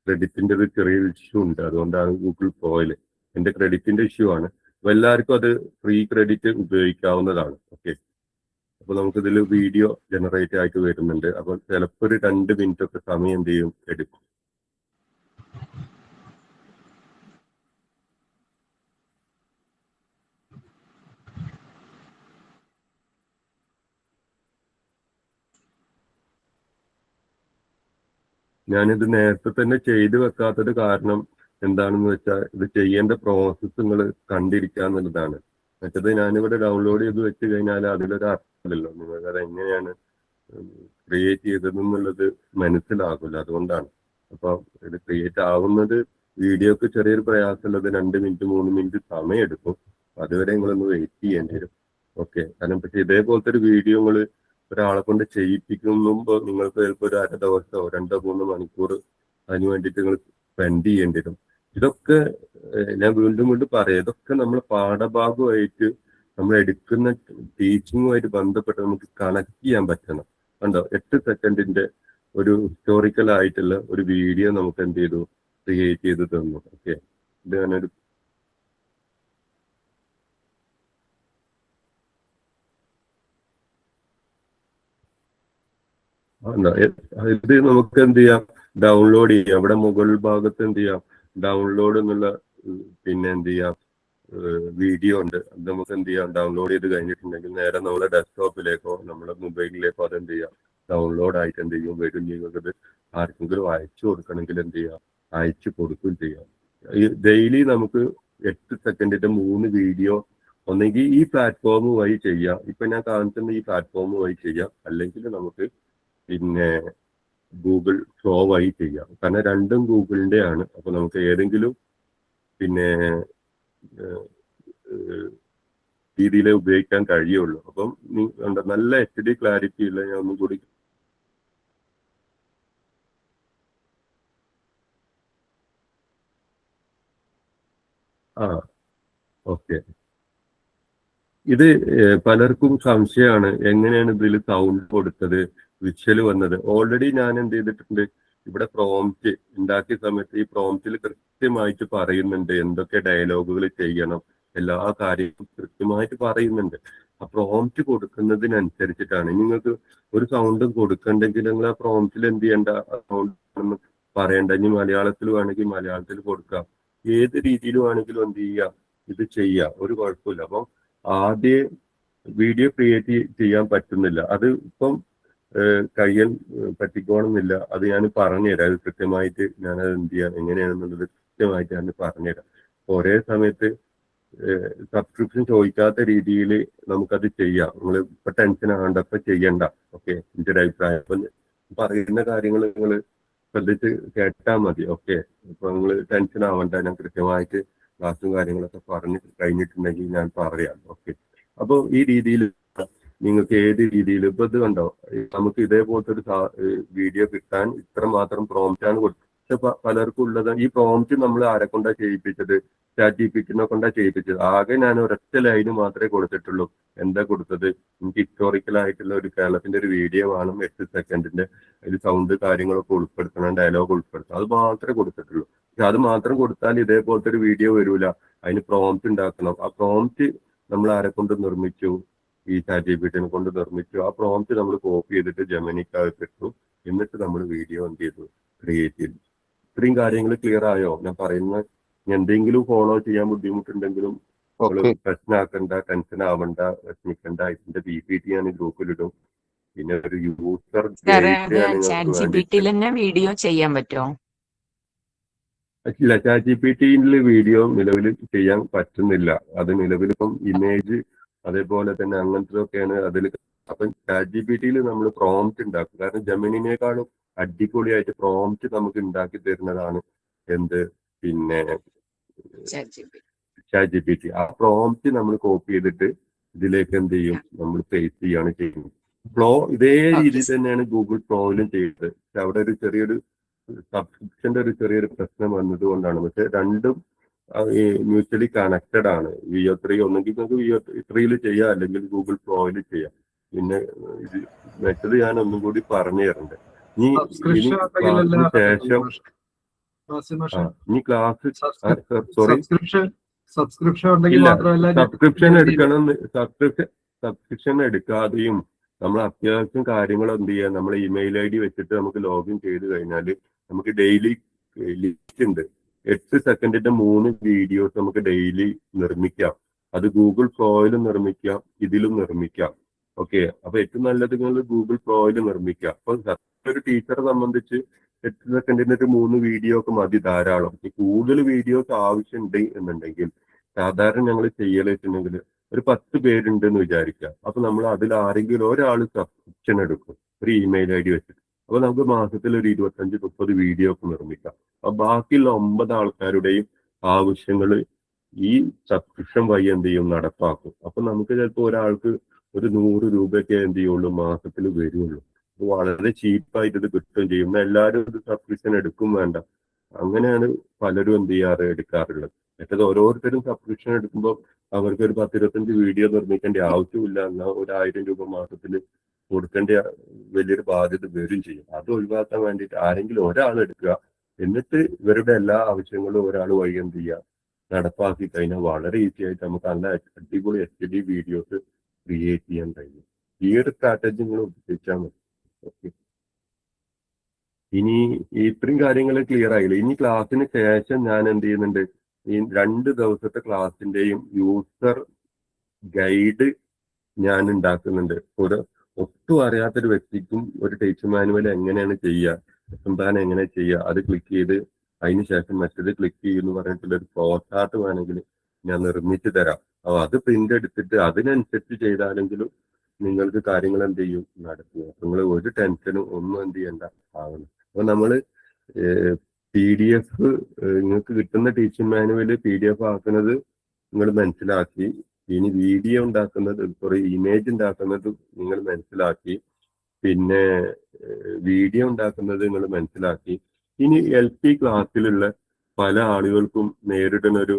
ക്രെഡിറ്റിന്റെ ഒരു ചെറിയൊരു ഇഷ്യൂ ഉണ്ട്. അതുകൊണ്ടാണ് ഗൂഗിൾ പ്രോയില് എന്റെ ക്രെഡിറ്റിന്റെ ഇഷ്യൂ ആണ്. അപ്പൊ എല്ലാവർക്കും അത് ഫ്രീ ക്രെഡിറ്റ് ഉപയോഗിക്കാവുന്നതാണ്. ഓക്കെ, അപ്പൊ നമുക്കിതിൽ വീഡിയോ ജനറേറ്റ് ആയിട്ട് വരുന്നുണ്ട്. അപ്പൊ ചിലപ്പോൾ ഒരു 2 മിനിറ്റ് ഒക്കെ സമയം എന്ത് ചെയ്യും, എടുക്കും. ഞാനിത് നേരത്തെ തന്നെ ചെയ്തു വെക്കാത്തത് കാരണം എന്താണെന്ന് വെച്ചാൽ ഇത് ചെയ്യേണ്ട പ്രോസസ്സ് നിങ്ങൾ കണ്ടിരിക്കുക എന്നുള്ളതാണ്. മറ്റത് ഞാനിവിടെ ഡൗൺലോഡ് ചെയ്ത് വെച്ച് കഴിഞ്ഞാൽ അതിലൊരു അർത്ഥമില്ലല്ലോ, നിങ്ങൾക്ക് അത് എങ്ങനെയാണ് ക്രിയേറ്റ് ചെയ്തതെന്നുള്ളത് മനസ്സിലാകില്ല. അതുകൊണ്ടാണ്. അപ്പൊ ഇത് ക്രിയേറ്റ് ആവുന്നത് വീഡിയോക്ക് ചെറിയൊരു പ്രയാസമുള്ളത് 2 മിനിറ്റ് 3 മിനിറ്റ് സമയം എടുക്കും. അതുവരെ നിങ്ങളൊന്ന് വെയിറ്റ് ചെയ്യേണ്ടി വരും. ഓക്കെ, കാരണം പക്ഷെ ഇതേപോലത്തെ ഒരു വീഡിയോ നിങ്ങൾ ഒരാളെ കൊണ്ട് ചെയ്യിപ്പിക്കുമ്പോൾ നിങ്ങൾക്ക് ചിലപ്പോൾ ഒരു 1/2 ദിവസമോ 2-3 മണിക്കൂർ അതിന് വേണ്ടിയിട്ട് നിങ്ങൾ സ്പെൻഡ് ചെയ്യേണ്ടി വരും. ഇതൊക്കെ ഞാൻ വീണ്ടും പറയാം, ഇതൊക്കെ നമ്മൾ പാഠഭാഗമായിട്ട് നമ്മൾ എടുക്കുന്ന ടീച്ചിങ്ങുമായിട്ട് ബന്ധപ്പെട്ട് നമുക്ക് കണക്ട് ചെയ്യാൻ പറ്റണം. കണ്ടോ, 8 സെക്കൻഡിന്റെ ഒരു ഹിസ്റ്റോറിക്കൽ ആയിട്ടുള്ള ഒരു വീഡിയോ നമുക്ക് എന്ത് ചെയ്തു, ക്രിയേറ്റ് ചെയ്ത് തന്നു. ഓക്കെ, ഇത് ഞാനൊരു ഇത് നമുക്ക് എന്ത് ചെയ്യാം, ഡൗൺലോഡ് ചെയ്യാം. ഇവിടെ മുകൾ ഭാഗത്ത് എന്ത് ചെയ്യാം, ഡൗൺലോഡ് എന്നുള്ള പിന്നെ എന്ത് ചെയ്യാം വീഡിയോ ഉണ്ട്. അത് നമുക്ക് എന്ത് ചെയ്യാം, ഡൗൺലോഡ് ചെയ്ത് കഴിഞ്ഞിട്ടുണ്ടെങ്കിൽ നേരെ നമ്മുടെ ഡെസ്ക്ടോപ്പിലേക്കോ നമ്മുടെ മൊബൈലിലേക്കോ അത് എന്ത് ചെയ്യാം, ഡൗൺലോഡ് ആയിട്ട് എന്ത് ചെയ്യും, വരും ചെയ്യും. അത് ആർക്കെങ്കിലും അയച്ചു കൊടുക്കണമെങ്കിൽ എന്ത് ചെയ്യാം, അയച്ചു കൊടുക്കുകയും ചെയ്യാം. ഈ ഡെയിലി നമുക്ക് 8 സെക്കൻഡിന്റെ 3 വീഡിയോ ഒന്നെങ്കിൽ ഈ പ്ലാറ്റ്ഫോം വഴി ചെയ്യാം. ഇപ്പൊ ഞാൻ കാണിക്കുന്ന ഈ പ്ലാറ്റ്ഫോം വഴി ചെയ്യാം, അല്ലെങ്കിൽ നമുക്ക് പിന്നെ ഗൂഗിൾ ഫ്ലോ വഴി ചെയ്യാം. കാരണം രണ്ടും ഗൂഗിളിന്റെ ആണ്. അപ്പൊ നമുക്ക് ഏതെങ്കിലും പിന്നെ രീതിയിലേ ഉപയോഗിക്കാൻ കഴിയുള്ളൂ. അപ്പം നല്ല HD ക്ലാരിറ്റി ഉള്ള ഞാൻ ഒന്നും കൂടി ഓക്കെ. ഇത് പലർക്കും സംശയമാണ്, എങ്ങനെയാണ് ഇതിൽ സൗണ്ട് കൊടുത്തത്, വിഷ്വൽ വന്നത്. ഓൾറെഡി ഞാൻ എന്ത് ചെയ്തിട്ടുണ്ട്, ഇവിടെ പ്രോംപ്റ്റ് ഉണ്ടാക്കിയ സമയത്ത് ഈ പ്രോംപ്റ്റിൽ കൃത്യമായിട്ട് പറയുന്നുണ്ട് എന്തൊക്കെ ഡയലോഗുകൾ ചെയ്യണം, എല്ലാ കാര്യങ്ങളും കൃത്യമായിട്ട് പറയുന്നുണ്ട്. ആ പ്രോംപ്റ്റ് കൊടുക്കുന്നതിനനുസരിച്ചിട്ടാണ്. നിങ്ങൾക്ക് ഒരു സൗണ്ടും കൊടുക്കണ്ടെങ്കിൽ നിങ്ങൾ ആ പ്രോംപ്റ്റിൽ എന്ത് ചെയ്യേണ്ട, സൗണ്ട് പറയണ്ട. ഇനി മലയാളത്തിൽ വേണമെങ്കിൽ മലയാളത്തിൽ കൊടുക്കാം, ഏത് രീതിയിലും ആണെങ്കിലും എന്ത് ചെയ്യാം, ഇത് ചെയ്യാം, ഒരു കുഴപ്പമില്ല. അപ്പം ആദ്യം വീഡിയോ ക്രിയേറ്റ് ചെയ്യാൻ പറ്റുന്നില്ല, അത് ഇപ്പം കഴിയാൻ പറ്റിക്കോണമെന്നില്ല. അത് ഞാൻ പറഞ്ഞുതരാം. അത് കൃത്യമായിട്ട് ഞാനത് എന്ത് ചെയ്യാം, എങ്ങനെയാണെന്നുള്ളത് കൃത്യമായിട്ട് ഞാൻ പറഞ്ഞുതരാം. ഒരേ സമയത്ത് സബ്സ്ക്രിപ്ഷൻ ചോദിക്കാത്ത രീതിയിൽ നമുക്കത് ചെയ്യാം. നിങ്ങൾ ഇപ്പൊ ടെൻഷൻ ആകണ്ടപ്പോ ചെയ്യണ്ട. ഓക്കെ, എന്റെ ഒരു അഭിപ്രായം. അപ്പൊ പറയുന്ന കാര്യങ്ങൾ നിങ്ങൾ ശ്രദ്ധിച്ച് കേട്ടാൽ മതി. ഓക്കെ, അപ്പൊ നിങ്ങൾ ടെൻഷൻ ആവണ്ട. ഞാൻ കൃത്യമായിട്ട് ക്ലാസ്സും കാര്യങ്ങളൊക്കെ പറഞ്ഞ് കഴിഞ്ഞിട്ടുണ്ടെങ്കിൽ ഞാൻ പറയാം. ഓക്കെ, അപ്പൊ ഈ രീതിയിൽ നിങ്ങൾക്ക് ഏത് രീതിയിൽ ഇപ്പൊ ഇത് കണ്ടോ, നമുക്ക് ഇതേപോലത്തെ ഒരു വീഡിയോ കിട്ടാൻ ഇത്ര മാത്രം പ്രോംപ്റ്റാണ് കൊടുത്തത്. പലർക്കും ഉള്ളത് ഈ പ്രോംപ്റ്റ് നമ്മൾ ആരെ കൊണ്ടാ ചെയ്യിപ്പിച്ചത്? ChatGPT കൊണ്ടാ ചെയ്യിപ്പിച്ചത്. ആകെ ഞാൻ ഒരൊറ്റ ലൈന് മാത്രമേ കൊടുത്തിട്ടുള്ളൂ. എന്താ കൊടുത്തത്? എനിക്ക് ഹിസ്റ്റോറിക്കൽ ആയിട്ടുള്ള ഒരു കേരളത്തിന്റെ ഒരു വീഡിയോ വേണം, 8 സെക്കൻഡിന്റെ. അതിൽ സൗണ്ട് കാര്യങ്ങളൊക്കെ ഉൾപ്പെടുത്തണം, ഡയലോഗ് ഉൾപ്പെടുത്തണം. അത് മാത്രമേ കൊടുത്തിട്ടുള്ളൂ. പക്ഷെ അത് മാത്രം കൊടുത്താൽ ഇതേപോലത്തെ ഒരു വീഡിയോ വരൂല. അതിന് പ്രോംപ്റ്റ് ഉണ്ടാക്കണം. ആ പ്രോംപ്റ്റ് നമ്മൾ ആരെ കൊണ്ട് നിർമ്മിച്ചു? ഈ ChatGPT കൊണ്ട് നിർമ്മിച്ചു. ആ പ്രോംപ്റ്റ് നമ്മൾ കോപ്പി ചെയ്തിട്ട് ജെമിനിക്ക് ഇട്ടു. എന്നിട്ട് നമ്മൾ വീഡിയോ എന്ത് ചെയ്തു? ക്രിയേറ്റ് ചെയ്തു. ഇത്രയും കാര്യങ്ങൾ ക്ലിയർ ആയോ? ഞാൻ പറയുന്ന എന്തെങ്കിലും ഫോളോ ചെയ്യാൻ ബുദ്ധിമുട്ടുണ്ടെങ്കിലും പ്രശ്നമാക്കണ്ട, ടെൻഷൻ ആവണ്ട, വിഷമിക്കണ്ട. ഇതിന്റെ PPT ഞാൻ ഗ്രൂപ്പിലിടും. പിന്നെ ഒരു യൂസർ ഗൈഡ് ഞാൻ നിങ്ങൾക്ക് വേണ്ടി. വീഡിയോ ചെയ്യാൻ പറ്റുമോ? ഇല്ല, ChatGPT-യിൽ വീഡിയോ നിലവിൽ ചെയ്യാൻ പറ്റുന്നില്ല. അത് നിലവിലിപ്പം ഇമേജ് അതേപോലെ തന്നെ അങ്ങനത്തെയൊക്കെയാണ് അതിൽ. അപ്പം ChatGPT-യിൽ നമ്മൾ പ്രോംപ്റ്റ് ഉണ്ടാക്കും. കാരണം ജെമിനിനേക്കാളും അടിപൊളിയായിട്ട് പ്രോംപ്റ്റ് നമുക്ക് ഉണ്ടാക്കി തരുന്നതാണ് എന്ത്, പിന്നെ ChatGPT. ആ പ്രോംപ്റ്റ് നമ്മൾ കോപ്പി ചെയ്തിട്ട് ഇതിലേക്ക് എന്ത് ചെയ്യും? നമ്മൾ പേസ്റ്റ് ചെയ്യാണ് ചെയ്യുന്നത്. ഇതേ രീതിയിൽ തന്നെയാണ് ഗൂഗിൾ ഫ്ലോയിലും ചെയ്തത്. പക്ഷെ അവിടെ ഒരു ചെറിയൊരു സബ്സ്ക്രിപ്ഷന്റെ ഒരു ചെറിയൊരു പ്രശ്നം വന്നതുകൊണ്ടാണ്. പക്ഷെ രണ്ടും മ്യൂച്വലി കണക്റ്റഡ് ആണ്. VO3 ഒന്നെങ്കിൽ നമുക്ക് VO3 ചെയ്യാം, അല്ലെങ്കിൽ ഗൂഗിൾ ഫ്ലോയിൽ ചെയ്യാം. പിന്നെ ഇത് മറ്റത് ഞാൻ ഒന്നും കൂടി പറഞ്ഞു തരണ്ട്. ഇനി ക്ലാസ്സിന് ശേഷം ഇനി ക്ലാസ് സോറി സബ്സ്ക്രിപ്ഷൻ എടുക്കണം. സബ്സ്ക്രിപ്ഷൻ എടുക്കാതെയും നമ്മൾ അത്യാവശ്യം കാര്യങ്ങൾ എന്ത് ചെയ്യാം, നമ്മളെ ഇമെയിൽ ID വെച്ചിട്ട് നമുക്ക് ലോഗിൻ ചെയ്ത് കഴിഞ്ഞാൽ നമുക്ക് ഡെയിലി ലിസ്റ്റ് ഉണ്ട്. 8 സെക്കൻഡിന്റെ 3 വീഡിയോസ് നമുക്ക് ഡെയിലി നിർമ്മിക്കാം. അത് ഗൂഗിൾ ഫ്ലോയിലും നിർമ്മിക്കാം, ഇതിലും നിർമ്മിക്കാം. ഓക്കെ, അപ്പൊ ഏറ്റവും നല്ലത് നിങ്ങൾ ഗൂഗിൾ ഫ്ലോയിൽ നിർമ്മിക്കാം. അപ്പൊ ഒരു ടീച്ചറെ സംബന്ധിച്ച് 8 സെക്കൻഡിന്റെ ഒരു 3 വീഡിയോ ഒക്കെ മതി, ധാരാളം. കൂടുതൽ വീഡിയോസ് ആവശ്യമുണ്ട് എന്നുണ്ടെങ്കിൽ സാധാരണ ഞങ്ങൾ ചെയ്യലെന്നുണ്ടെങ്കിൽ ഒരു 10 പേരുണ്ട് എന്ന് വിചാരിക്കുക. അപ്പൊ നമ്മൾ അതിൽ ആരെങ്കിലും ഒരാൾ സബ്സ്ക്രിപ്ഷൻ എടുക്കും, ഒരു ഇമെയിൽ ID വെച്ചിട്ട്. അപ്പൊ നമുക്ക് മാസത്തിൽ ഒരു 25-30 വീഡിയോ ഒക്കെ നിർമ്മിക്കാം. അപ്പൊ ബാക്കിയുള്ള 9 ആൾക്കാരുടെയും ആവശ്യങ്ങൾ ഈ സബ്സ്ക്രിപ്ഷൻ വഴി എന്ത് ചെയ്യും? നടപ്പാക്കും. അപ്പൊ നമുക്ക് ചിലപ്പോൾ ഒരാൾക്ക് ഒരു 100 രൂപയൊക്കെ എന്ത് ചെയ്യുള്ളൂ മാസത്തിൽ വരുള്ളൂ. വളരെ ചീപ്പായിട്ട് ഇത് കിട്ടുകയും ചെയ്യും. എല്ലാവരും ഇത് സബ്സ്ക്രിപ്ഷൻ എടുക്കും വേണ്ട. അങ്ങനെയാണ് പലരും എന്ത് ചെയ്യാറ്, എടുക്കാറുള്ളത്. മറ്റേത് ഓരോരുത്തരും സബ്സ്ക്രിപ്ഷൻ എടുക്കുമ്പോൾ അവർക്ക് ഒരു 10-25 വീഡിയോ നിർമ്മിക്കേണ്ട ആവശ്യമില്ല. എന്നാൽ ഒരു 1000 രൂപ മാസത്തിൽ കൊടുക്കേണ്ട വലിയൊരു ബാധ്യത വരും ചെയ്യും. അത് ഒഴിവാക്കാൻ വേണ്ടിയിട്ട് ആരെങ്കിലും ഒരാൾ എടുക്കുക, എന്നിട്ട് ഇവരുടെ എല്ലാ ആവശ്യങ്ങളും ഒരാൾ വഴി എന്ത് ചെയ്യുക, നടപ്പാക്കി കഴിഞ്ഞാൽ വളരെ ഈസി ആയിട്ട് നമുക്ക് നല്ല അടിപൊളി HD വീഡിയോസ് ക്രിയേറ്റ് ചെയ്യാൻ കഴിയും. ഈ ഒരു സ്ട്രാറ്റജി നിങ്ങൾ ഉപയോഗിച്ചാൽ മതി. ഓക്കെ, ഇനി ഇത്രയും കാര്യങ്ങൾ ക്ലിയർ ആയില്ല. ഇനി ക്ലാസ്സിന് ശേഷം ഞാൻ എന്ത് ചെയ്യുന്നുണ്ട്, ഈ 2 ദിവസത്തെ ക്ലാസ്സിന്റെയും യൂസർ ഗൈഡ് ഞാൻ ഉണ്ടാക്കുന്നുണ്ട്. ഒട്ടും അറിയാത്തൊരു വ്യക്തിക്കും ഒരു ടീച്ചർ മാനുവൽ എങ്ങനെയാണ് ചെയ്യുക, സംവിധാനം എങ്ങനെ ചെയ്യുക, അത് ക്ലിക്ക് ചെയ്ത് അതിന് ശേഷം മറ്റേത് ക്ലിക്ക് ചെയ്യുമെന്ന് പറഞ്ഞിട്ടുള്ള ഒരു ഫ്ലോ ചാർട്ട് വേണമെങ്കിൽ ഞാൻ നിർമ്മിച്ചു തരാം. അപ്പൊ അത് പ്രിന്റ് എടുത്തിട്ട് അതിനനുസരിച്ച് ചെയ്താലെങ്കിലും നിങ്ങൾക്ക് കാര്യങ്ങൾ എന്ത് ചെയ്യും, നടക്കുക. നിങ്ങൾ ഒരു ടെൻഷനും ഒന്നും എന്ത് ചെയ്യണ്ട ആവണം. അപ്പൊ നമ്മള് PDF നിങ്ങൾക്ക് കിട്ടുന്ന ടീച്ചിങ് മാനുവല് PDF ആക്കുന്നത് നിങ്ങൾ മനസ്സിലാക്കി. ഇനി വീഡിയോ ഉണ്ടാക്കുന്നത്, ഇമേജ് ഉണ്ടാക്കുന്നത് നിങ്ങൾ മനസ്സിലാക്കി. പിന്നെ വീഡിയോ ഉണ്ടാക്കുന്നത് നിങ്ങൾ മനസ്സിലാക്കി. ഇനി LP ക്ലാസ്സിലുള്ള പല ആളുകൾക്കും നേരിടുന്ന ഒരു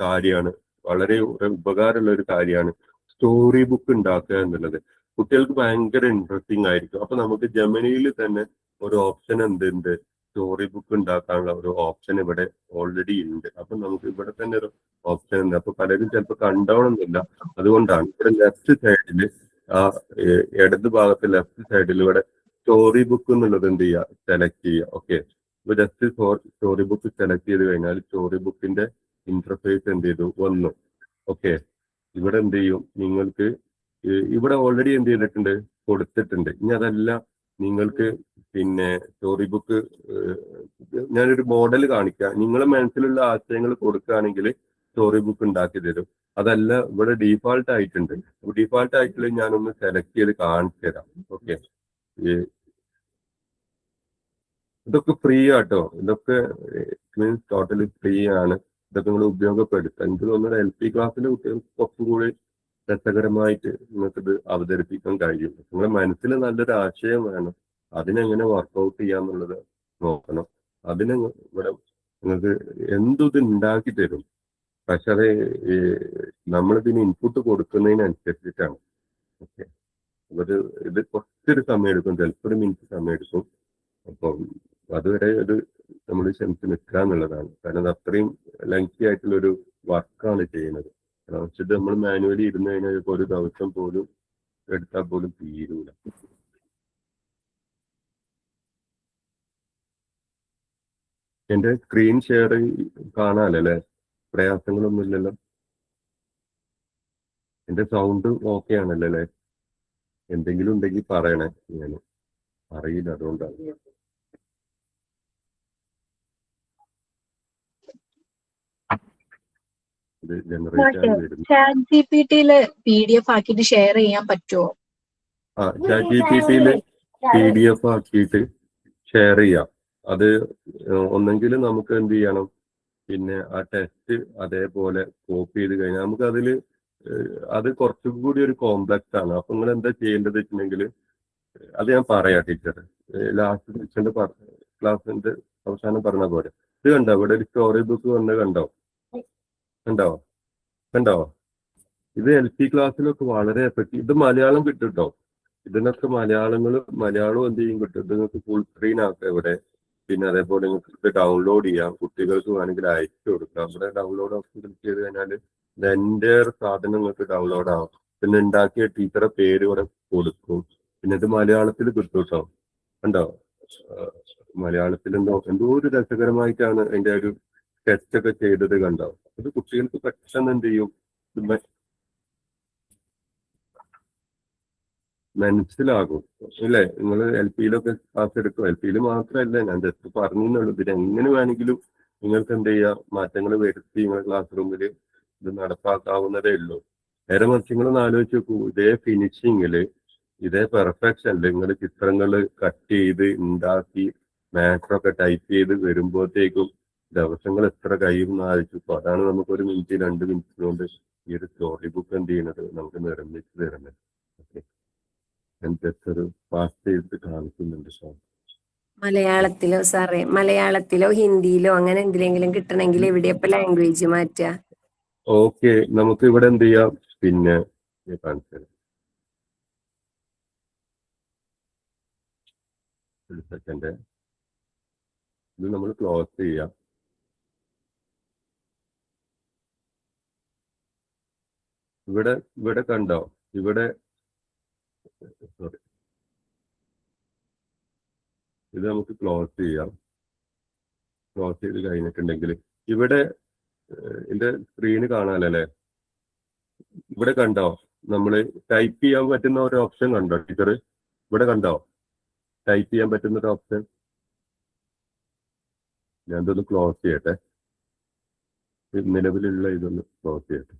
കാര്യമാണ്, വളരെ ഉപകാരമുള്ള ഒരു കാര്യമാണ് സ്റ്റോറി ബുക്ക് ഉണ്ടാക്കുക എന്നുള്ളത്. കുട്ടികൾക്ക് ഭയങ്കര ഇൻട്രസ്റ്റിംഗ് ആയിരിക്കും. അപ്പൊ നമുക്ക് ജെമിനിയിൽ തന്നെ ഒരു ഓപ്ഷൻ എന്തുണ്ട്, സ്റ്റോറി ബുക്ക് ഉണ്ടാക്കാനുള്ള ഒരു ഓപ്ഷൻ ഇവിടെ ഓൾറെഡി ഉണ്ട്. അപ്പൊ നമുക്ക് ഇവിടെ തന്നെ ഒരു ഓപ്ഷൻ ഉണ്ട്. അപ്പൊ പലരും ചിലപ്പോൾ കണ്ടോണമെന്നില്ല. അതുകൊണ്ടാണ് ഇവിടെ ലെഫ്റ്റ് സൈഡിൽ, ആ ഇടത് ഭാഗത്ത് ലെഫ്റ്റ് സൈഡിൽ ഇവിടെ സ്റ്റോറി ബുക്ക് എന്നുള്ളത് എന്ത് ചെയ്യുക, സെലക്ട് ചെയ്യുക. ഓക്കെ, ഇപ്പൊ ജസ്റ്റ് സ്റ്റോറി ബുക്ക് സെലക്ട് ചെയ്ത് കഴിഞ്ഞാൽ സ്റ്റോറി ബുക്കിന്റെ ഇന്റർഫേസ് എന്ത് ചെയ്തു വന്നു. ഓക്കെ, ഇവിടെ എന്ത് ചെയ്യും, നിങ്ങൾക്ക് ഇവിടെ ഓൾറെഡി എന്ത് ചെയ്തിട്ടുണ്ട്, കൊടുത്തിട്ടുണ്ട്. ഇനി അതല്ല നിങ്ങൾക്ക് പിന്നെ സ്റ്റോറി ബുക്ക് ഞാനൊരു മോഡൽ കാണിക്കാം. നിങ്ങളെ മനസ്സിലുള്ള ആശയങ്ങൾ കൊടുക്കുകയാണെങ്കിൽ സ്റ്റോറി ബുക്ക് ഉണ്ടാക്കി തരും. അതല്ല ഇവിടെ ഡീഫാൾട്ട് ആയിട്ടുണ്ട്. ഡീഫാൾട്ട് ആയിട്ടുള്ള ഞാനൊന്ന് സെലക്ട് ചെയ്ത് കാണിച്ചു തരാം. ഓക്കെ, ഇതൊക്കെ ഫ്രീ ആട്ടോ. ഇതൊക്കെ മീൻസ് ടോട്ടലി ഫ്രീ ആണ്. ഇതൊക്കെ നിങ്ങൾ ഉപയോഗപ്പെടുത്താം. എനിക്ക് തോന്നുന്നത് LP ക്ലാസ്സിലെ കുട്ടികൾക്ക് കുറച്ചും കൂടി രസകരമായിട്ട് നിങ്ങൾക്കിത് അവതരിപ്പിക്കാൻ കഴിയും. നിങ്ങളുടെ മനസ്സിൽ നല്ലൊരു ആശയം വേണം, അതിനെങ്ങനെ വർക്കൗട്ട് ചെയ്യാന്നുള്ളത് നോക്കണം. അതിന് ഇവിടെ നിങ്ങൾക്ക് എന്തും ഇത് ഉണ്ടാക്കി തരും. പക്ഷെ അത് നമ്മളിതിന് ഇൻപുട്ട് കൊടുക്കുന്നതിനനുസരിച്ചിട്ടാണ്. ഓക്കെ, ഇത് കുറച്ചൊരു സമയം എടുക്കും, ചിലപ്പോൾ 1 മിനിറ്റ് സമയം എടുക്കും. അപ്പം അതുവരെ ഒരു നമ്മൾ ക്ഷമിച്ച് നിൽക്കുക എന്നുള്ളതാണ്. കാരണം അത് അത്രയും ലെങ്തി ആയിട്ടുള്ളൊരു വർക്കാണ് ചെയ്യുന്നത്. വെച്ചിട്ട് നമ്മൾ മാനുവലി ഇരുന്ന് കഴിഞ്ഞാൽ ഇപ്പോൾ ഒരു ദിവസം പോലും എടുത്താൽ പോലും തീരൂല. എന്റെ സ്ക്രീൻ ഷെയർ കാണാനല്ലേ? പ്രയാസങ്ങളൊന്നും ഇല്ലല്ലോ? എന്റെ സൗണ്ട് ഓക്കെ ആണല്ലോ അല്ലേ? എന്തെങ്കിലും ഉണ്ടെങ്കിൽ പറയണേ, ഞാൻ അറിയില്ല, അതുകൊണ്ടാണ്. ഇത് ജനറേറ്റ് ആയി വരുന്നു. ChatGPT-യില് PDF ആക്കിയിട്ട് ഷെയർ ചെയ്യാൻ പറ്റുമോ? ChatGPT-യില് PDF ആക്കിയിട്ട് ഷെയർ ചെയ്യാം. അത് ഒന്നെങ്കിൽ നമുക്ക് എന്ത് ചെയ്യണം, പിന്നെ ആ ടെസ്റ്റ് അതേപോലെ കോപ്പി ചെയ്ത് കഴിഞ്ഞാൽ നമുക്ക് അതില് അത് കുറച്ചും കൂടി ഒരു കോംപ്ലക്സ് ആണ്. അപ്പൊ നിങ്ങൾ എന്താ ചെയ്യേണ്ടത് വെച്ചിട്ടുണ്ടെങ്കിൽ അത് ഞാൻ പറയാം ടീച്ചർ. ലാസ്റ്റ് ടീച്ചറിന്റെ ക്ലാസ്സിന്റെ അവസാനം പറഞ്ഞ പോലെ ഇത് കണ്ടോ, ഇവിടെ ഒരു സ്റ്റോറി ബുക്ക് വന്ന് കണ്ടോ? കണ്ടോ? ഇത് LP ക്ലാസ്സിലൊക്കെ വളരെ എഫക്റ്റീവ്. ഇത് മലയാളം കിട്ടും കേട്ടോ. ഇതിനൊക്കെ മലയാളവും എന്ത് ചെയ്യും കിട്ടും. ഇത് നിങ്ങൾക്ക് ഫുൾ സ്ക്രീൻ ആക്കാം ഇവിടെ. പിന്നെ അതേപോലെ നിങ്ങൾക്ക് ഇത് ഡൗൺലോഡ് ചെയ്യാം. കുട്ടികൾക്ക് വേണമെങ്കിൽ അയച്ചു കൊടുക്കാം. ഇവിടെ ഡൗൺലോഡ് ഓപ്ഷൻ ക്ലിക്ക് ചെയ്ത് കഴിഞ്ഞാൽ എൻ്റെ സാധനം നിങ്ങൾക്ക് ഡൗൺലോഡ് ആവും. പിന്നെ ഉണ്ടാക്കിയ ടീച്ചറെ പേര് ഇവിടെ കൊടുക്കും. പിന്നെ ഇത് മലയാളത്തിൽ കിട്ടും കേട്ടോ. കണ്ടോ? മലയാളത്തിൽ എന്തോ ഒരു രസകരമായിട്ടാണ് അതിന്റെ ഒരു സ്കെച്ചൊക്കെ ചെയ്തത്. കണ്ടോ? അത് കുട്ടികൾക്ക് പെട്ടെന്ന് എന്ത് ചെയ്യും, മനസ്സിലാകും അല്ലേ? നിങ്ങൾ LP-യിലൊക്കെ ക്ലാസ് എടുക്കും. LP-യിൽ മാത്രമല്ല, ഞാൻ ജസ്റ്റ് പറഞ്ഞുള്ളൂ. ഇതിന് എങ്ങനെ വേണമെങ്കിലും നിങ്ങൾക്ക് എന്ത് ചെയ്യാം, മാറ്റങ്ങൾ വരുത്തി നിങ്ങളുടെ ക്ലാസ് റൂമിൽ ഇത് നടപ്പാക്കാവുന്നതേ ഉള്ളൂ. നേരെ മറിച്ച് നിങ്ങളൊന്ന് ആലോചിച്ച് നോക്കൂ, ഇതേ ഫിനിഷിങ്ങില് ഇതേ പെർഫെക്ഷനിൽ നിങ്ങൾ ചിത്രങ്ങൾ കട്ട് ചെയ്ത് ഉണ്ടാക്കി മാറ്ററൊക്കെ ടൈപ്പ് ചെയ്ത് വരുമ്പോഴത്തേക്കും ദിവസങ്ങൾ എത്ര കഴിയുമെന്ന് ആലോചിച്ചു. അതാണ് നമുക്ക് 1 മിനിറ്റ് 2 മിനിറ്റിനുകൊണ്ട് ഈ ഒരു സ്റ്റോറി ബുക്ക് എന്ത് ചെയ്യുന്നത് നമുക്ക് നിർമ്മിച്ചു തരുന്നത്. ഓക്കെ, ഞാൻ ജസ്റ്റ് ഒരു പാസ് ചെയ്ത് കാണിക്കുന്നുണ്ട് സാർ. മലയാളത്തിലോ സാറേ, മലയാളത്തിലോ ഹിന്ദിയിലോ അങ്ങനെ എന്തിലെങ്കിലും കിട്ടണമെങ്കിൽ എവിടെയപ്പോ ലാംഗ്വേജ് മാറ്റുക? ഓക്കെ, നമുക്ക് ഇവിടെ എന്ത് ചെയ്യാം, പിന്നെ കാണിച്ചു തരാം. ഒരു സെക്കൻഡ്, ഇത് നമ്മൾ ക്ലോസ് ചെയ്യാം. ഇവിടെ കണ്ടോ? ഇവിടെ സോറി, ഇത് നമുക്ക് ക്ലോസ് ചെയ്യാം. ക്ലോസ് ചെയ്ത് കഴിഞ്ഞിട്ടുണ്ടെങ്കിൽ ഇവിടെ ഇതിന്റെ സ്ക്രീന് കാണാനല്ലേ? ഇവിടെ കണ്ടോ, നമ്മൾ ടൈപ്പ് ചെയ്യാൻ പറ്റുന്ന ഒരു ഓപ്ഷൻ കണ്ടോ ടീച്ചർ? ഇവിടെ കണ്ടോ ടൈപ്പ് ചെയ്യാൻ പറ്റുന്ന ഒരു ഓപ്ഷൻ? ഞാൻ ഇതൊന്ന് ക്ലോസ് ചെയ്യട്ടെ. നിലവിലുള്ള ഇതൊന്ന് ക്ലോസ് ചെയ്യട്ടെ.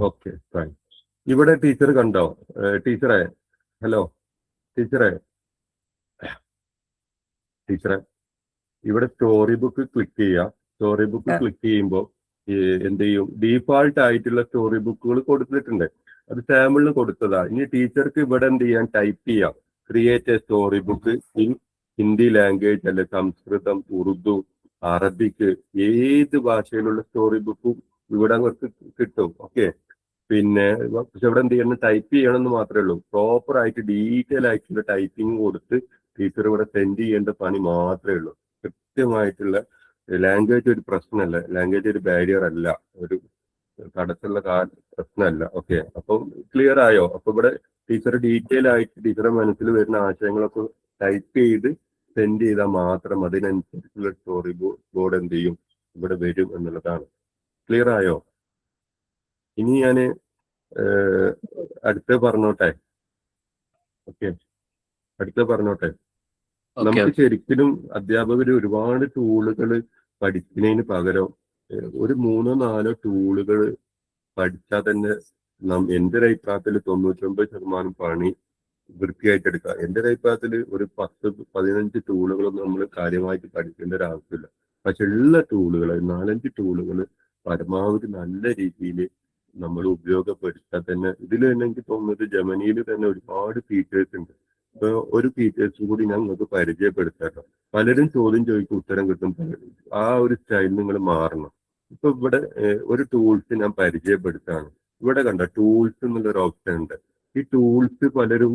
Okay, fine. ഇവിടെ ടീച്ചർ കണ്ടോ? ടീച്ചറെ, ഹലോ ടീച്ചറെ, ഇവിടെ സ്റ്റോറി ബുക്ക് ക്ലിക്ക് ചെയ്യാം. സ്റ്റോറി ബുക്ക് ക്ലിക്ക് ചെയ്യുമ്പോൾ എന്ത് ചെയ്യും, ഡീഫാൾട്ട് ആയിട്ടുള്ള സ്റ്റോറി ബുക്കുകൾ കൊടുത്തിട്ടുണ്ട്. അത് സാമ്പിളിന് കൊടുത്തതാ. ഇനി ടീച്ചർക്ക് ഇവിടെ എന്ത് ചെയ്യാൻ, ടൈപ്പ് ചെയ്യാം, create A story book in Hindi language, അല്ലെ സംസ്കൃതം, ഉറുദു, അറബിക്ക്, ഏത് ഭാഷയിലുള്ള സ്റ്റോറി ബുക്കും ഇവിടെ അവർക്ക് കിട്ടും. ഓക്കെ, പിന്നെ പക്ഷെ ഇവിടെ എന്ത് ചെയ്യണം, ടൈപ്പ് ചെയ്യണമെന്ന് മാത്രമേ ഉള്ളൂ. പ്രോപ്പർ ആയിട്ട് ഡീറ്റെയിൽ ആയിട്ടുള്ള ടൈപ്പിംഗ് കൊടുത്ത് ടീച്ചർ ഇവിടെ സെൻഡ് ചെയ്യേണ്ട പണി മാത്രമേ ഉള്ളൂ. കൃത്യമായിട്ടുള്ള ലാംഗ്വേജ് ഒരു പ്രശ്നമല്ല, ലാംഗ്വേജ് ഒരു ബാരിയർ അല്ല, ഒരു തടസ്സമുള്ള പ്രശ്നമല്ല. ഓക്കെ, അപ്പം ക്ലിയർ ആയോ? അപ്പൊ ഇവിടെ ടീച്ചർ ഡീറ്റെയിൽ ആയിട്ട് ടീച്ചറുടെ മനസ്സിൽ വരുന്ന ആശയങ്ങളൊക്കെ ടൈപ്പ് ചെയ്ത് സെൻഡ് ചെയ്താൽ മാത്രം അതിനനുസരിച്ചുള്ള സ്റ്റോറി ബോർഡ് എന്ത് ചെയ്യും, ഇവിടെ വരും എന്നുള്ളതാണ്. ക്ലിയർ ആയോ? ഇനി ഞാന് അടുത്ത് പറഞ്ഞോട്ടെ? ഓക്കെ, അടുത്ത് പറഞ്ഞോട്ടെ? നമുക്ക് ശരിക്കും അധ്യാപകർ ഒരുപാട് ടൂളുകൾ പഠിക്കുന്നതിന് പകരം ഒരു 3-4 ടൂളുകൾ പഠിച്ചാൽ തന്നെ എന്റെ ഒരു അഭിപ്രായത്തിൽ 99% പണി വൃത്തിയായിട്ട് എടുക്കുക. എന്റെ ഒരു അഭിപ്രായത്തിൽ ഒരു 10-15 ടൂളുകളൊന്നും നമ്മൾ കാര്യമായിട്ട് പഠിക്കേണ്ട ഒരു ആവശ്യമില്ല. പക്ഷെ ഉള്ള ടൂളുകൾ 4-5 ടൂളുകൾ പരമാവധി നല്ല രീതിയിൽ നമ്മൾ ഉപയോഗപ്പെടുത്താൻ തന്നെ ഇതിൽ തന്നെ എനിക്ക് തോന്നുന്നത് ജെമിനിയിൽ തന്നെ ഒരുപാട് ഫീച്ചേഴ്സ് ഉണ്ട്. ഇപ്പൊ ഒരു ഫീച്ചേഴ്സും കൂടി ഞാൻ നിങ്ങൾക്ക് പരിചയപ്പെടുത്താം. പലരും ചോദ്യം ചോദിക്കും, ഉത്തരം കിട്ടും. ആ ഒരു സ്റ്റൈൽ നിങ്ങൾ മാറണം. ഇപ്പൊ ഇവിടെ ഒരു ടൂൾസ് ഞാൻ പരിചയപ്പെടുത്താണ്. ഇവിടെ കണ്ട ടൂൾസ് എന്നുള്ളൊരു ഓപ്ഷൻ ഉണ്ട്. ഈ ടൂൾസ് പലരും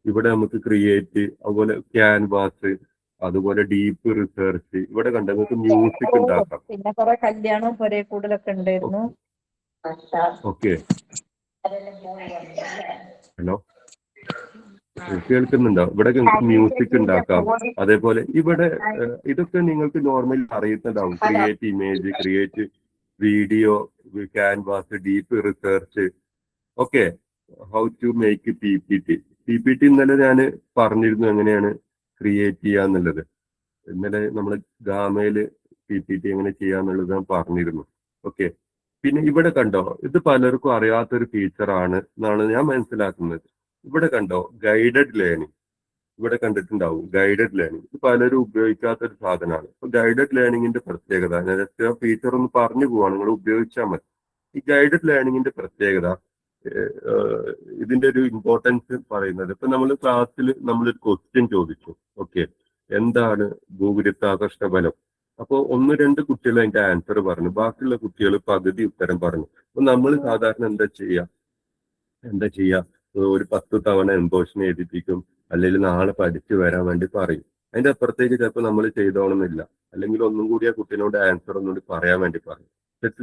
ഇവിടെ നമുക്ക് ക്രിയേറ്റ്, അതുപോലെ ക്യാൻവാസ്, അതുപോലെ ഡീപ്പ് റിസർച്ച്, ഇവിടെ കണ്ട നമുക്ക് മ്യൂസിക് ഉണ്ടാക്കാം. പിന്നെ കുറെ കല്യാണവും പൊരേ കൂടലൊക്കെ ഉണ്ടായിരുന്നു. ഓക്കെ, ഹലോ കേൾക്കുന്നുണ്ടോ? ഇവിടെ നിങ്ങൾക്ക് മ്യൂസിക് ഉണ്ടാക്കാം. അതേപോലെ ഇവിടെ ഇതൊക്കെ നിങ്ങൾക്ക് നോർമലി അറിയുന്നതാവും. Create image, create video, canvas, deep research. Okay, how to make PPT ഇന്നലെ ഞാൻ പറഞ്ഞിരുന്നു എങ്ങനെയാണ് ക്രിയേറ്റ് ചെയ്യാന്നുള്ളത്. ഇന്നലെ നമ്മൾ ഗാമയില് PPT എങ്ങനെ ചെയ്യാന്നുള്ളത് ഞാൻ പറഞ്ഞിരുന്നു. ഓക്കെ, പിന്നെ ഇവിടെ കണ്ടോ, ഇത് പലർക്കും അറിയാത്തൊരു ഫീച്ചർ ആണ് എന്നാണ് ഞാൻ മനസ്സിലാക്കുന്നത്. ഇവിടെ കണ്ടോ ഗൈഡഡ് ലേണിംഗ്, ഇവിടെ കണ്ടിട്ടുണ്ടാവും ഗൈഡഡ് ലേണിംഗ്. ഇത് പലരും ഉപയോഗിക്കാത്തൊരു സാധനമാണ്. ഇപ്പൊ ഗൈഡഡ് ലേണിംഗിന്റെ പ്രത്യേകത ഞാൻ ജസ്റ്റ് ആ ഫീച്ചർ ഒന്ന് പറഞ്ഞു പോവാണ്, നിങ്ങൾ ഉപയോഗിച്ചാൽ മതി. ഈ ഗൈഡഡ് ലേണിംഗിന്റെ പ്രത്യേകത, ഇതിന്റെ ഒരു ഇമ്പോർട്ടൻസ് പറയുന്നത്, ഇപ്പൊ നമ്മൾ ക്ലാസ്സിൽ നമ്മളൊരു ക്വസ്റ്റ്യൻ ചോദിച്ചു. ഓക്കെ, എന്താണ് ഭൂഗുരുത്വാകർഷണ ബലം? അപ്പോൾ 1-2 കുട്ടികൾ അതിന്റെ ആൻസർ പറഞ്ഞു, ബാക്കിയുള്ള കുട്ടികൾ പകുതി ഉത്തരം പറഞ്ഞു. അപ്പൊ നമ്മൾ സാധാരണ എന്താ ചെയ്യാ ഒരു 10 തവണ എംബോഷൻ എഴുതിപ്പിക്കും, അല്ലെങ്കിൽ നാളെ പഠിച്ചു വരാൻ വേണ്ടി പറയും. അതിന്റെ അപ്പുറത്തേക്ക് ചിലപ്പോൾ നമ്മൾ ചെയ്തോണമെന്നില്ല, അല്ലെങ്കിൽ ഒന്നും കൂടി ആ കുട്ടീനോട് ആൻസർ ഒന്നുകൂടി പറയാൻ വേണ്ടി പറയും.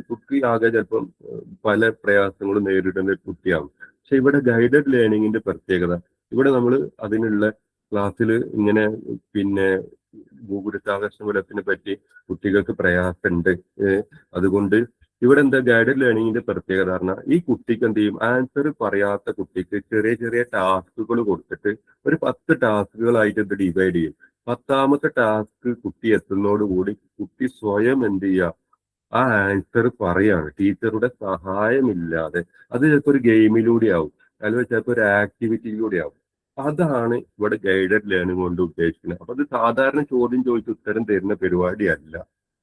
കുട്ടി ആകെ ചിലപ്പം പല പ്രയാസങ്ങളും നേരിടുന്ന ഒരു കുട്ടിയാവും. പക്ഷെ ഇവിടെ ഗൈഡഡ് ലേണിംഗിന്റെ പ്രത്യേകത, ഇവിടെ നമ്മൾ അതിനുള്ള ക്ലാസ്സിൽ ഇങ്ങനെ പിന്നെ ഭൂഗുരുത്വാകർഷണ ബലത്തിനെ പറ്റി കുട്ടികൾക്ക് പ്രയാസമുണ്ട്. അതുകൊണ്ട് ഇവിടെ എന്താ ഗൈഡഡ് ലേണിംഗിന്റെ പ്രത്യേകത പറഞ്ഞാൽ, ഈ കുട്ടിക്ക് എന്ത് ചെയ്യും, ആൻസർ പറയാത്ത കുട്ടിക്ക് ചെറിയ ചെറിയ ടാസ്കുകൾ കൊടുത്തിട്ട് ഒരു 10 ടാസ്കുകളായിട്ട് ഇത് ഡിവൈഡ് ചെയ്യും. 10ാമത്തെ ടാസ്ക് കുട്ടി എത്തുന്നതോടുകൂടി കുട്ടി സ്വയം എന്ത് ചെയ്യുക, ആ ആൻസർ പറയാണ് ടീച്ചറുടെ സഹായമില്ലാതെ. അത് ചിലപ്പോൾ ഒരു ഗെയിമിലൂടെ ആവും, അല്ലെങ്കിൽ ചിലപ്പോൾ ഒരു ആക്ടിവിറ്റിയിലൂടെ ആവും. അതാണ് ഇവിടെ ഗൈഡഡ് ലേണിംഗ് കൊണ്ട് ഉദ്ദേശിക്കുന്നത്. അപ്പൊ അത് സാധാരണ ചോദ്യം ചോദിച്ച് ഉത്തരം തരുന്ന പരിപാടിയല്ല.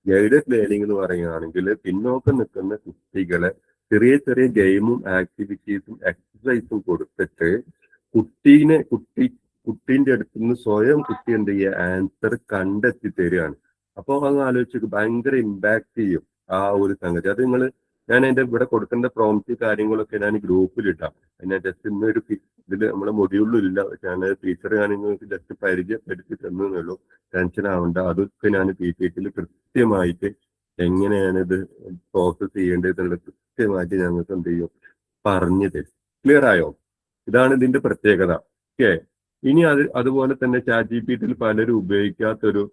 ഗൈഡഡ് ലേണിംഗ് എന്ന് പറയുകയാണെങ്കിൽ പിന്നോക്കം നിൽക്കുന്ന കുട്ടികളെ ചെറിയ ചെറിയ ഗെയിമും ആക്ടിവിറ്റീസും എക്സസൈസും കൊടുത്തിട്ട് കുട്ടീന്റെ അടുത്ത് നിന്ന് സ്വയം കുട്ടി എന്ത് ചെയ്യുക, ആൻസർ കണ്ടെത്തി തരികയാണ്. അപ്പോൾ അത് ആലോചിച്ച് ഭയങ്കര ഇമ്പാക്ട് ചെയ്യും ആ ഒരു സംഗതി. അത് ഞാൻ എൻ്റെ ഇവിടെ കൊടുക്കേണ്ട പ്രോംപ്റ്റ് കാര്യങ്ങളൊക്കെ ഞാൻ ഗ്രൂപ്പിലിട്ടാം. അതിനെ ജസ്റ്റ് ഇന്നൊരു ഇതിൽ നമ്മുടെ മൊഡ്യൂളിലില്ല, ഞാൻ ടീച്ചർ ഞാൻ നിങ്ങൾക്ക് ജസ്റ്റ് പരിചയപ്പെടുത്തി തന്നുള്ളൂ. ടെൻഷൻ ആവണ്ട, അതൊക്കെ ഞാൻ PPTയിൽ കൃത്യമായിട്ട് എങ്ങനെയാണ് ഇത് പ്രോസസ് ചെയ്യേണ്ടത് എന്നുള്ളത് കൃത്യമായിട്ട് ഞങ്ങൾക്ക് എന്ത് ചെയ്യും, പറഞ്ഞു തരും. ക്ലിയർ ആയോ? ഇതാണ് ഇതിന്റെ പ്രത്യേകത. ഓക്കെ, ഇനി അതുപോലെ തന്നെ ChatGPTയിൽ പലരും ഉപയോഗിക്കാത്തൊരു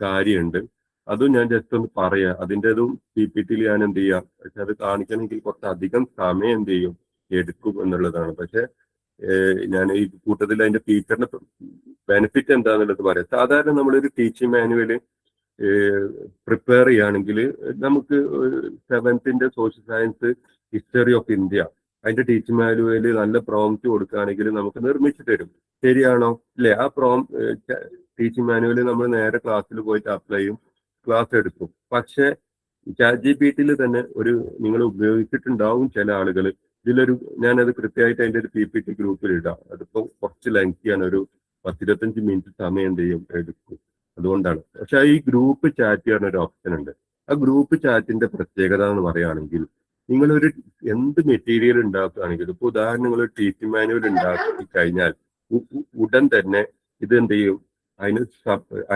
കാര്യമുണ്ട്. അതും ഞാൻ ജസ്റ്റ് ഒന്ന് പറയാം. അതിൻ്റെതും PPTയിൽ ഞാൻ എന്ത് ചെയ്യാം, പക്ഷെ അത് കാണിക്കണമെങ്കിൽ കുറച്ചധികം സമയം എന്ത് ചെയ്യും, എടുക്കും എന്നുള്ളതാണ്. പക്ഷെ ഞാൻ ഈ കൂട്ടത്തിൽ അതിന്റെ ടീച്ചറിന്റെ ബെനിഫിറ്റ് എന്താന്നുള്ളത് പറയാം. സാധാരണ നമ്മളൊരു ടീച്ചിങ് മാനുവല് പ്രിപ്പയർ ചെയ്യുകയാണെങ്കിൽ നമുക്ക് 7th social science history of India അതിന്റെ ടീച്ചിങ് മാനുവല് നല്ല പ്രോംപ്റ്റ് കൊടുക്കുകയാണെങ്കിൽ നമുക്ക് നിർമ്മിച്ചു തരും. ശരിയാണോ? ഇല്ലേ? ആ ടീച്ചിങ് മാനുവല് നമ്മൾ നേരെ ക്ലാസ്സിൽ പോയിട്ട് അപ്ലൈ ചെയ്യും, ക്ലാസ് എടുക്കും. പക്ഷെ ChatGPTയിൽ തന്നെ നിങ്ങൾ ഉപയോഗിച്ചിട്ടുണ്ടാവും ചില ആളുകൾ. ഞാനത് കൃത്യമായിട്ട് അതിന്റെ ഒരു PPT ഗ്രൂപ്പിൽ ഇടാം. അതിപ്പോ കുറച്ച് ലെങ്തിയാണ്, ഒരു 10-25 മിനിറ്റ് സമയം എന്ത് ചെയ്യും, എടുക്കും. അതുകൊണ്ടാണ്. പക്ഷെ ഈ ഗ്രൂപ്പ് ചാറ്റ് ചെയ്യുന്ന ഒരു ഓപ്ഷൻ ഉണ്ട്. ആ ഗ്രൂപ്പ് ചാറ്റിന്റെ പ്രത്യേകത എന്ന് പറയുകയാണെങ്കിൽ, നിങ്ങളൊരു എന്ത് മെറ്റീരിയൽ ഉണ്ടാക്കുകയാണെങ്കിൽ, ഇപ്പൊ ഉദാഹരണം നിങ്ങൾ ടീച്ചിങ് മാനുവൽ ഉണ്ടാക്കി കഴിഞ്ഞാൽ ഉടൻ തന്നെ ഇത് എന്ത് ചെയ്യും, അതിന്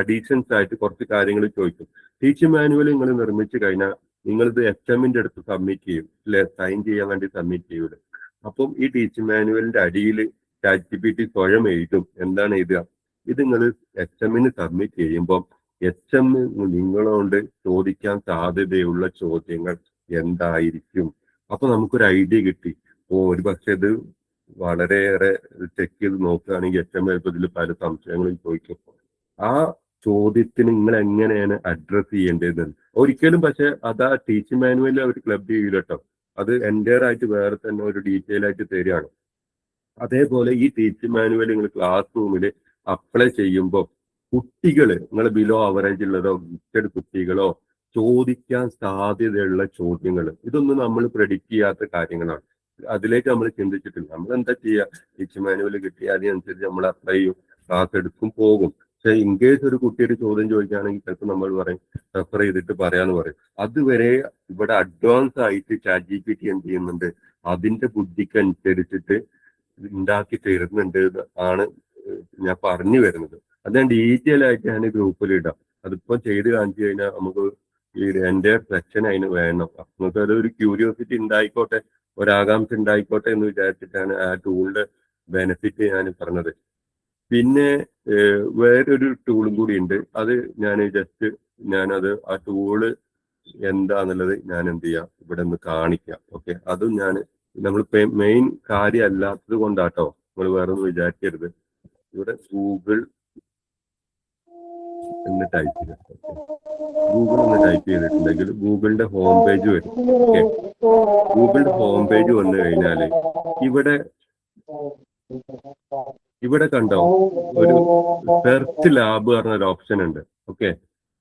അഡീഷൻസ് ആയിട്ട് കുറച്ച് കാര്യങ്ങൾ ചോദിക്കും. ടീച്ചിങ് മാനുവൽ നിങ്ങൾ നിർമ്മിച്ചു കഴിഞ്ഞാൽ നിങ്ങളിത് HMന്റെ അടുത്ത് സബ്മിറ്റ് ചെയ്യും, അല്ലെ? സൈൻ ചെയ്യാൻ വേണ്ടി സബ്മിറ്റ് ചെയ്യൂല. അപ്പം ഈ ടീച്ചിങ് മാനുവലിന്റെ അടിയിൽ ChatGPT സ്വയം എഴുതും. എന്താണ് എഴുതുക? ഇത് നിങ്ങൾ HMന് സബ്മിറ്റ് ചെയ്യുമ്പോൾ HM നിങ്ങളോട് ചോദിക്കാൻ സാധ്യതയുള്ള ചോദ്യങ്ങൾ എന്തായിരിക്കും. അപ്പൊ നമുക്കൊരു ഐഡിയ കിട്ടി. ഒരു പക്ഷെ ഇത് വളരെയേറെ ചെക്ക് ചെയ്ത് നോക്കുകയാണെങ്കിൽ HM ഇതിൽ പല സംശയങ്ങളും ചോദിക്കും. ആ ചോദ്യത്തിന് നിങ്ങൾ എങ്ങനെയാണ് അഡ്രസ് ചെയ്യേണ്ടത്. ഒരിക്കലും പക്ഷെ അത് ആ ടീച്ചിങ് മാനുവലിൽ അവർ ക്ലബ് ചെയ്യൂല കേട്ടോ. അത് എൻ്റയർ ആയിട്ട് വേറെ തന്നെ ഒരു ഡീറ്റെയിൽ ആയിട്ട് തരികയാണ്. അതേപോലെ ഈ ടീച്ചിങ് മാനുവൽ നിങ്ങൾ ക്ലാസ് റൂമിൽ അപ്ലൈ ചെയ്യുമ്പോൾ കുട്ടികൾ നിങ്ങൾ ബിലോ അവറേജ് ഉള്ളതോ ഗിഫ്റ്റഡ് കുട്ടികളോ ചോദിക്കാൻ സാധ്യതയുള്ള ചോദ്യങ്ങൾ, ഇതൊന്നും നമ്മൾ പ്രെഡിക്റ്റ് ചെയ്യാത്ത കാര്യങ്ങളാണ്. അതിലേക്ക് നമ്മൾ ചിന്തിച്ചിട്ടില്ല. നമ്മൾ എന്താ ചെയ്യുക, ടീച്ചിങ് മാനുവൽ കിട്ടിയ അതിനനുസരിച്ച് നമ്മൾ അപ്ലൈ ചെയ്യും, ക്ലാസ് എടുക്കും, പോകും. പക്ഷെ ഇൻ കേസ് ഒരു കുട്ടി ഒരു ചോദ്യം ചോദിക്കുകയാണെങ്കിൽ ചിലപ്പോൾ നമ്മൾ പറയും റെഫർ ചെയ്തിട്ട് പറയാന്ന് പറയും. അതുവരെ ഇവിടെ അഡ്വാൻസ് ആയിട്ട് ChatGPT എന്ത് ചെയ്യുന്നുണ്ട്, അതിന്റെ ബുദ്ധിക്ക് അനുസരിച്ചിട്ട് ഉണ്ടാക്കി തരുന്നുണ്ട് ആണ് ഞാൻ പറഞ്ഞു വരുന്നത്. അത് ഞാൻ ഡീറ്റെയിൽ ആയിട്ട് ഞാൻ ഗ്രൂപ്പിൽ ഇടാം. അതിപ്പോ ചെയ്ത് കാണിച്ചു കഴിഞ്ഞാൽ നമുക്ക് ഈ എൻ്റെ സെക്ഷൻ അതിന് വേണം. നമുക്ക് അതൊരു ക്യൂരിയോസിറ്റി ഉണ്ടായിക്കോട്ടെ, ഒരാകാംക്ഷ ഉണ്ടായിക്കോട്ടെ എന്ന് വിചാരിച്ചിട്ടാണ് ആ ടൂളിന്റെ ബെനിഫിറ്റ് ഞാൻ പറഞ്ഞത്. പിന്നെ വേറൊരു ടൂളും കൂടി ഉണ്ട്. അത് ഞാനത് ആ ടൂള് എന്താന്നുള്ളത് ഞാൻ എന്ത് ചെയ്യാം ഇവിടെ നിന്ന് കാണിക്കാം. ഓക്കെ, അതും നമ്മൾ മെയിൻ കാര്യം അല്ലാത്തത് കൊണ്ടാട്ടോ, നമ്മൾ വേറെ ഒന്നും വിചാരിക്കരുത്. ഇവിടെ ഗൂഗിൾ എന്ന് ടൈപ്പ് ചെയ്തിട്ട് ഗൂഗിൾ എന്ന് ടൈപ്പ് ചെയ്തിട്ടുണ്ടെങ്കിൽ ഗൂഗിളിന്റെ ഹോം പേജ് വരും. ഓക്കെ, ഗൂഗിളിന്റെ ഹോം പേജ് വന്നു കഴിഞ്ഞാല് ഇവിടെ കണ്ടോ ഒരു സെർച്ച് ലാബ് പറഞ്ഞ ഒരു ഓപ്ഷൻ ഉണ്ട്. ഓക്കെ,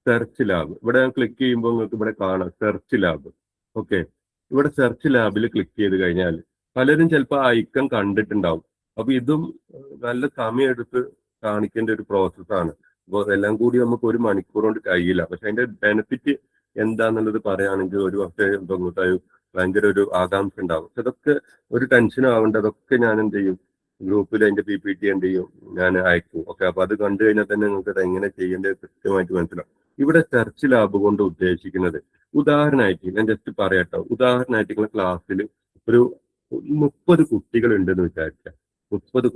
സെർച്ച് ലാബ് ഇവിടെ ക്ലിക്ക് ചെയ്യുമ്പോൾ നിങ്ങൾക്ക് ഇവിടെ കാണാം സെർച്ച് ലാബ്. ഓക്കെ, ഇവിടെ സെർച്ച് ലാബിൽ ക്ലിക്ക് ചെയ്ത് കഴിഞ്ഞാൽ പലരും ചിലപ്പോൾ ഐക്കൺ കണ്ടിട്ടുണ്ടാവും. അപ്പൊ ഇതും നല്ല സമയമെടുത്ത് കാണിക്കേണ്ട ഒരു പ്രോസസ്സാണ്. അപ്പോൾ എല്ലാം കൂടി നമുക്ക് ഒരു മണിക്കൂർ കൊണ്ട് കഴിയില്ല. പക്ഷെ അതിന്റെ ബെനിഫിറ്റ് എന്താന്നുള്ളത് പറയുകയാണെങ്കിൽ ഒരു പക്ഷേ ഭയങ്കര ഒരു ആകാംക്ഷ ഉണ്ടാവും. പക്ഷെ അതൊക്കെ ഒരു ടെൻഷൻ ആവേണ്ട, അതൊക്കെ ഞാൻ എന്ത് ചെയ്യും, ഗ്രൂപ്പിൽ അതിന്റെ PPT എന്ത് ചെയ്യും, ഞാൻ അയക്കും. ഓക്കെ, അപ്പൊ അത് കണ്ടു കഴിഞ്ഞാൽ തന്നെ നിങ്ങൾക്ക് അത് എങ്ങനെ ചെയ്യേണ്ടത് കൃത്യമായിട്ട് മനസ്സിലാവും. ഇവിടെ സെർച്ച് ലാബ് കൊണ്ട് ഉദ്ദേശിക്കുന്നത്, ഉദാഹരണമായിട്ട് ഞാൻ ജസ്റ്റ് പറയാട്ടോ, ഉദാഹരണമായിട്ട് നിങ്ങളുടെ ക്ലാസ്സിൽ ഒരു 30 കുട്ടികൾ ഉണ്ടെന്ന് വിചാരിക്കാം. 30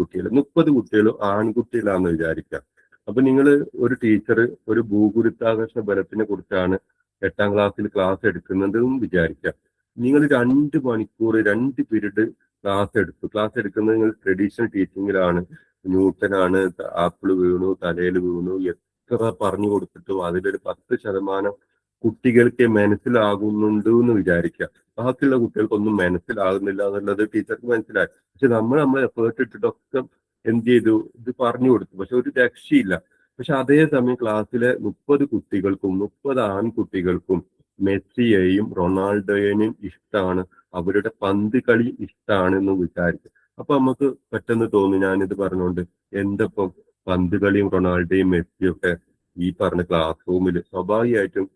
കുട്ടികളും ആൺകുട്ടികളാണെന്ന് വിചാരിക്കാം. അപ്പൊ നിങ്ങൾ ഒരു ടീച്ചർ ഒരു ഭൂഗുരുത്വാകർഷണ ബലത്തിനെ കുറിച്ചാണ് 8ാം ക്ലാസ്സിൽ ക്ലാസ് എടുക്കുന്നതെന്ന് വിചാരിക്കാം. നിങ്ങൾ 2 മണിക്കൂർ 2 പീരീഡ് ക്ലാസ് എടുക്കുന്നത് നിങ്ങൾ ട്രഡീഷണൽ ടീച്ചിങ്ങിലാണ്. ന്യൂട്ടനാണ്, ആപ്പിൾ വീണു, തലയിൽ വീണു, എത്ര പറഞ്ഞു കൊടുത്തിട്ടും അതിലൊരു 10% കുട്ടികൾക്ക് മനസ്സിലാകുന്നുണ്ട് എന്ന് വിചാരിക്കുക. ബാക്കിയുള്ള കുട്ടികൾക്കൊന്നും മനസ്സിലാകുന്നില്ല എന്നുള്ളത് ടീച്ചർക്ക് മനസ്സിലായി. പക്ഷെ നമ്മൾ എഫേർട്ട് ഇട്ടിട്ടൊക്കെ എന്ത് ചെയ്തു, ഇത് പറഞ്ഞു കൊടുത്തു. പക്ഷെ ഒരു രക്ഷയില്ല. പക്ഷെ അതേസമയം ക്ലാസ്സിലെ 30 കുട്ടികൾക്കും 30 ആൺകുട്ടികൾക്കും മെസ്സിയെയും റൊണാൾഡോയെയും ഇഷ്ടമാണ്, അവരുടെ പന്ത് കളി ഇഷ്ടമാണ് എന്ന് വിചാരിക്കും. അപ്പൊ നമുക്ക് പെട്ടെന്ന് തോന്നും, ഞാനിത് പറഞ്ഞുകൊണ്ട് എന്തപ്പം പന്ത് കളിയും റൊണാൾഡോയും മെസ്സിയും ഒക്കെ ഈ പറഞ്ഞ ക്ലാസ് റൂമിൽ സ്വാഭാവികമായിട്ടും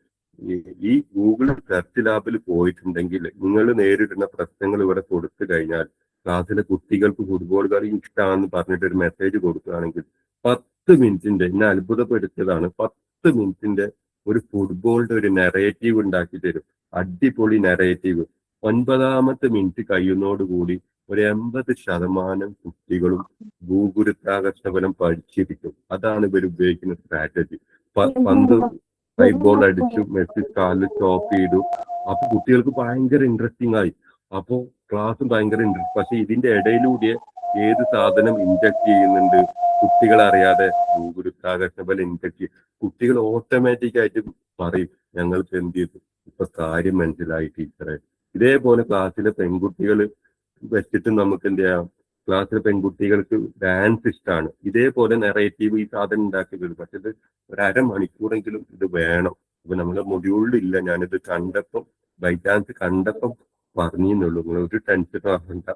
ഈ ഗൂഗിൾ സെർച്ച് ലാബിൽ പോയിട്ടുണ്ടെങ്കിൽ നിങ്ങൾ നേരിടുന്ന പ്രശ്നങ്ങൾ ഇവിടെ കൊടുത്തു കഴിഞ്ഞാൽ ക്ലാസ്സിലെ കുട്ടികൾക്ക് ഫുട്ബോൾ കളി ഇഷ്ടമാണെന്ന് പറഞ്ഞിട്ട് ഒരു മെസ്സേജ് കൊടുക്കുകയാണെങ്കിൽ 10 മിനിറ്റിന്റെ, എന്നെ അത്ഭുതപ്പെടുത്തിയതാണ്, 10 മിനിറ്റിന്റെ ഒരു ഫുട്ബോളിന്റെ ഒരു നെറേറ്റീവ് ഉണ്ടാക്കി തരും. അടിപൊളി നെറേറ്റീവ്. 9ാമത്തെ മിനിറ്റ് കഴിയുന്നതോടുകൂടി ഒരു 80% കുട്ടികളും ഭൂഗുരുത്വാകർഷണ ബലം പഠിച്ചിരിക്കും. അതാണ് ഇവർ ഉപയോഗിക്കുന്ന സ്ട്രാറ്റജി. പന്ത് ബോൾ അടിച്ചു, മെസ്സി കാലിൽ സ്റ്റോപ്പ് ചെയ്തു. അപ്പൊ കുട്ടികൾക്ക് ഭയങ്കര ഇൻട്രസ്റ്റിംഗ് ആയി. അപ്പോ ക്ലാസ്സും ഭയങ്കര ഇൻട്രസ്റ്റ്. പക്ഷെ ഇതിന്റെ ഇടയിലൂടെ ഏത് സാധനം ഇൻജക്ട് ചെയ്യുന്നുണ്ട്, കുട്ടികൾ അറിയാതെ ഭൂഗുരുത്വാകർഷണ ബലം ഇൻജക്ട് ചെയ്യും. കുട്ടികൾ ഓട്ടോമാറ്റിക് ആയിട്ട് പറയും, ഞങ്ങൾക്ക് എന്ത് ചെയ്തു, ഇപ്പൊ കാര്യം മനസ്സിലായി ടീച്ചറെ. ഇതേപോലെ ക്ലാസ്സിലെ പെൺകുട്ടികൾ വെച്ചിട്ട് നമുക്ക് എന്ത് ചെയ്യാം, ക്ലാസ്സിലെ പെൺകുട്ടികൾക്ക് ഡാൻസ് ഇഷ്ടമാണ്. ഇതേപോലെ നെറേറ്റീവ് ഈ സാധനം ഉണ്ടാക്കി തരും. പക്ഷെ ഇത് ഒരു അരമണിക്കൂറെങ്കിലും ഇത് വേണം. അപ്പൊ നമ്മുടെ മൊഡ്യൂളിലില്ല, ഞാനിത് കണ്ടപ്പം ബൈ ചാൻസ് കണ്ടപ്പം പറഞ്ഞുള്ളൂ. നിങ്ങൾ ഒരു ടെൻഷൻ ആകണ്ട,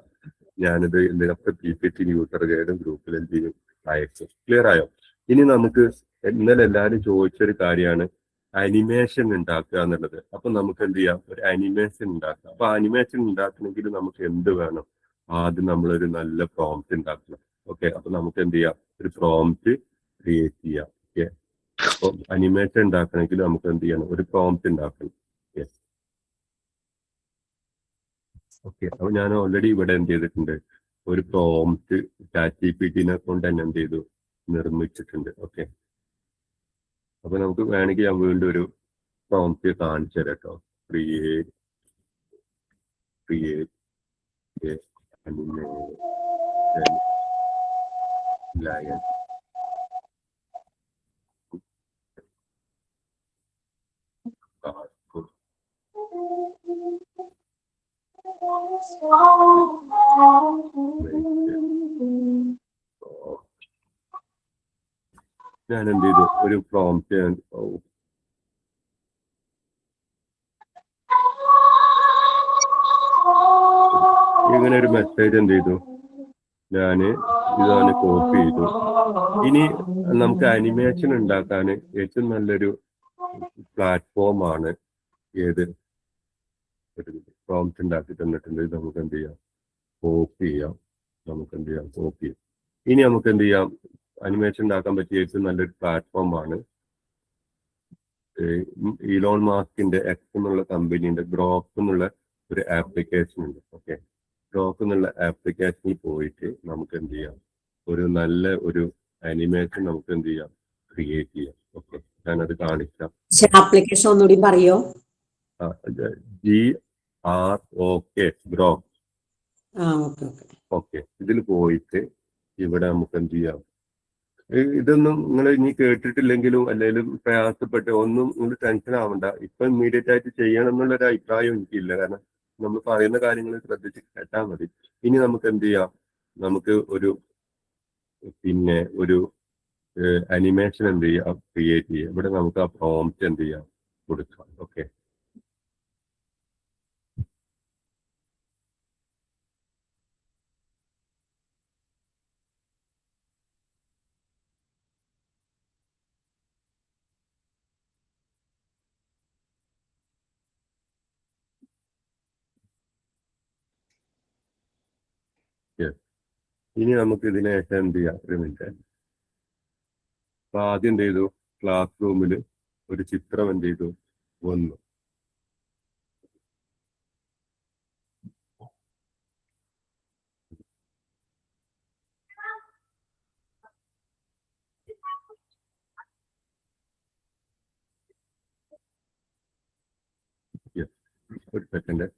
ഞാനിത് എന്തിനൊക്കെ PPT യൂസർ ഗൈഡും ഗ്രൂപ്പിൽ എന്ത് ചെയ്യും അയക്കും. ക്ലിയർ ആയോ? ഇനി നമുക്ക് ഇന്നലെ എല്ലാവരും ചോദിച്ചൊരു കാര്യമാണ് അനിമേഷൻ ഉണ്ടാക്കുക എന്നുള്ളത്. അപ്പൊ നമുക്ക് എന്ത് ചെയ്യാം, ഒരു അനിമേഷൻ ഉണ്ടാക്കാം. അപ്പൊ അനിമേഷൻ ഉണ്ടാക്കണമെങ്കിൽ നമുക്ക് എന്ത് വേണം, ആദ്യം നമ്മളൊരു നല്ല പ്രോംപ്റ്റ് ഉണ്ടാക്കണം. ഓക്കെ, അപ്പൊ നമുക്ക് എന്ത് ചെയ്യാം, ഒരു പ്രോംപ്റ്റ് ക്രിയേറ്റ് ചെയ്യാം. ഓക്കെ, അപ്പൊ അനിമേഷൻ ഉണ്ടാക്കണമെങ്കിൽ നമുക്ക് എന്ത് ചെയ്യണം, ഒരു പ്രോംപ്റ്റ് ഉണ്ടാക്കണം. ഓക്കെ, അപ്പൊ ഞാൻ ഓൾറെഡി ഇവിടെ എന്ത് ചെയ്തിട്ടുണ്ട്, ഒരു പ്രോംപ്റ്റ് ChatGPT-നെ കൊണ്ട് തന്നെ എന്ത് ചെയ്തു, നിർമ്മിച്ചിട്ടുണ്ട്. ഓക്കെ, അപ്പൊ നമുക്ക് വേണമെങ്കിൽ ഞാൻ വീണ്ടും ഒരു പ്രോംപ്റ്റ് കാണിച്ചു തരാം കേട്ടോ. Create animation lion. ഞാൻ എന്ത് ചെയ്തു, ഒരു പ്രോംപ്റ്റ് ഇങ്ങനെ ഒരു മെസ്സേജ് എന്ത് ചെയ്തു, ഞാന് ഇതാണ് കോപ്പി ചെയ്തു. ഇനി നമുക്ക് അനിമേഷൻ ഉണ്ടാക്കാൻ ഏറ്റവും നല്ലൊരു പ്ലാറ്റ്ഫോമാണ് ഏത്, പ്രോംപ്റ്റ് ഉണ്ടാക്കി തന്നിട്ടുണ്ട്. ഇത് നമുക്ക് എന്ത് ചെയ്യാം, കോപ്പി ചെയ്യാം. നമുക്ക് എന്ത് ചെയ്യാം, കോപ്പി ചെയ്യാം. ഇനി നമുക്ക് എന്ത് ചെയ്യാം, അനിമേഷൻ ഉണ്ടാക്കാൻ പറ്റിയ ഏറ്റവും നല്ലൊരു പ്ലാറ്റ്ഫോമാണ് ഇലോൺ മാസ്കിന്റെ എക്സ് എന്നുള്ള കമ്പനിയുടെ ഗ്രോക്ക് എന്നുള്ള ഒരു ആപ്ലിക്കേഷൻ ഉണ്ട്. ഓക്കെ, ഗ്രോക്ക് എന്നുള്ള ആപ്ലിക്കേഷനിൽ പോയിട്ട് നമുക്ക് എന്ത് ചെയ്യാം, ഒരു നല്ല ഒരു അനിമേഷൻ നമുക്ക് എന്ത് ചെയ്യാം, ക്രിയേറ്റ് ചെയ്യാം. ഓക്കെ, ഞാനത് കാണിക്കാം. ആപ്ലിക്കേഷൻ ഒന്നുകൂടി പറയോ? GROK, Grok. ഓക്കെ, ഇതിൽ പോയിട്ട് ഇവിടെ നമുക്ക് എന്ത് ചെയ്യാം, ഇതൊന്നും നിങ്ങൾ ഇനി കേട്ടിട്ടില്ലെങ്കിലും അല്ലെങ്കിൽ പ്രയാസപ്പെട്ട് ഒന്നും നിങ്ങൾ ടെൻഷൻ ആവണ്ട. ഇപ്പൊ ഇമ്മീഡിയറ്റ് ആയിട്ട് ചെയ്യണം എന്നുള്ളൊരു അഭിപ്രായം എനിക്കില്ല. കാരണം നമ്മൾ പറയുന്ന കാര്യങ്ങൾ ശ്രദ്ധിച്ച് കേട്ടാൽ മതി. ഇനി നമുക്ക് എന്ത് ചെയ്യാം, നമുക്ക് ഒരു അനിമേഷൻ എന്ത് ചെയ്യാം, ക്രിയേറ്റ് ചെയ്യാം. ഇവിടെ നമുക്ക് ആ പ്രോംപ്റ്റ് എന്ത് ചെയ്യാം, കൊടുക്കാം. ഓക്കെ, ഇനി നമുക്ക് ഇതിനേശം എന്ത് ചെയ്യാം, ഒരു മിനിറ്റ്. അപ്പൊ ആദ്യം എന്ത് ചെയ്തു, ക്ലാസ് റൂമിൽ ഒരു ചിത്രം എന്ത് ചെയ്തു, വന്നു. ഒരു സെക്കൻഡ്.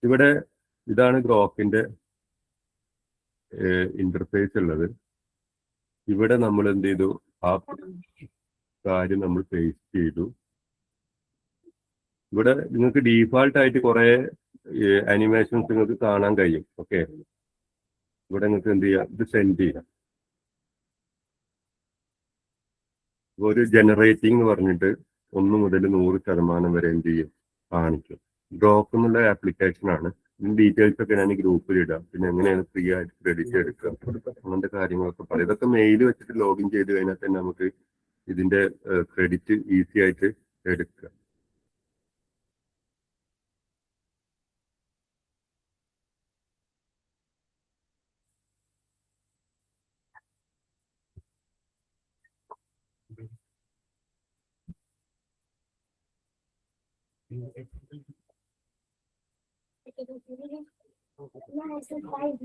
ഇവിടെ ഇതാണ് ഗ്രോക്കിന്റെ ഇന്റർഫേസ് ഉള്ളത്. ഇവിടെ നമ്മൾ എന്ത് ചെയ്തു, ആ കാര്യം നമ്മൾ പേസ്റ്റ് ചെയ്തു. ഇവിടെ നിങ്ങൾക്ക് ഡീഫാൾട്ട് ആയിട്ട് കുറെ അനിമേഷൻസ് നിങ്ങൾക്ക് കാണാൻ കഴിയും. ഓക്കെ, ഇവിടെ നിങ്ങൾക്ക് എന്ത് ചെയ്യാം, ഇത് സെൻഡ് ചെയ്യാം. ഒരു ജനറേറ്റിംഗ് എന്ന് പറഞ്ഞിട്ട് 1 മുതൽ 100% വരെ എന്ത് ചെയ്യും, കാണിക്കും. ഗ്രോക്ക് എന്നുള്ള ആപ്ലിക്കേഷൻ ആണ്. ഡീറ്റെയിൽസ് ഒക്കെ ഞാൻ ഗ്രൂപ്പിൽ ഇടാം. പിന്നെ എങ്ങനെയാണ് ഫ്രീ ആയിട്ട് ക്രെഡിറ്റ് എടുക്കുക, അങ്ങനത്തെ കാര്യങ്ങളൊക്കെ പറയും. ഇതൊക്കെ മെയിൽ വെച്ചിട്ട് ലോഗിൻ ചെയ്ത് കഴിഞ്ഞാൽ തന്നെ നമുക്ക് ഇതിന്റെ ക്രെഡിറ്റ് ഈസി ആയിട്ട് എടുക്കുക.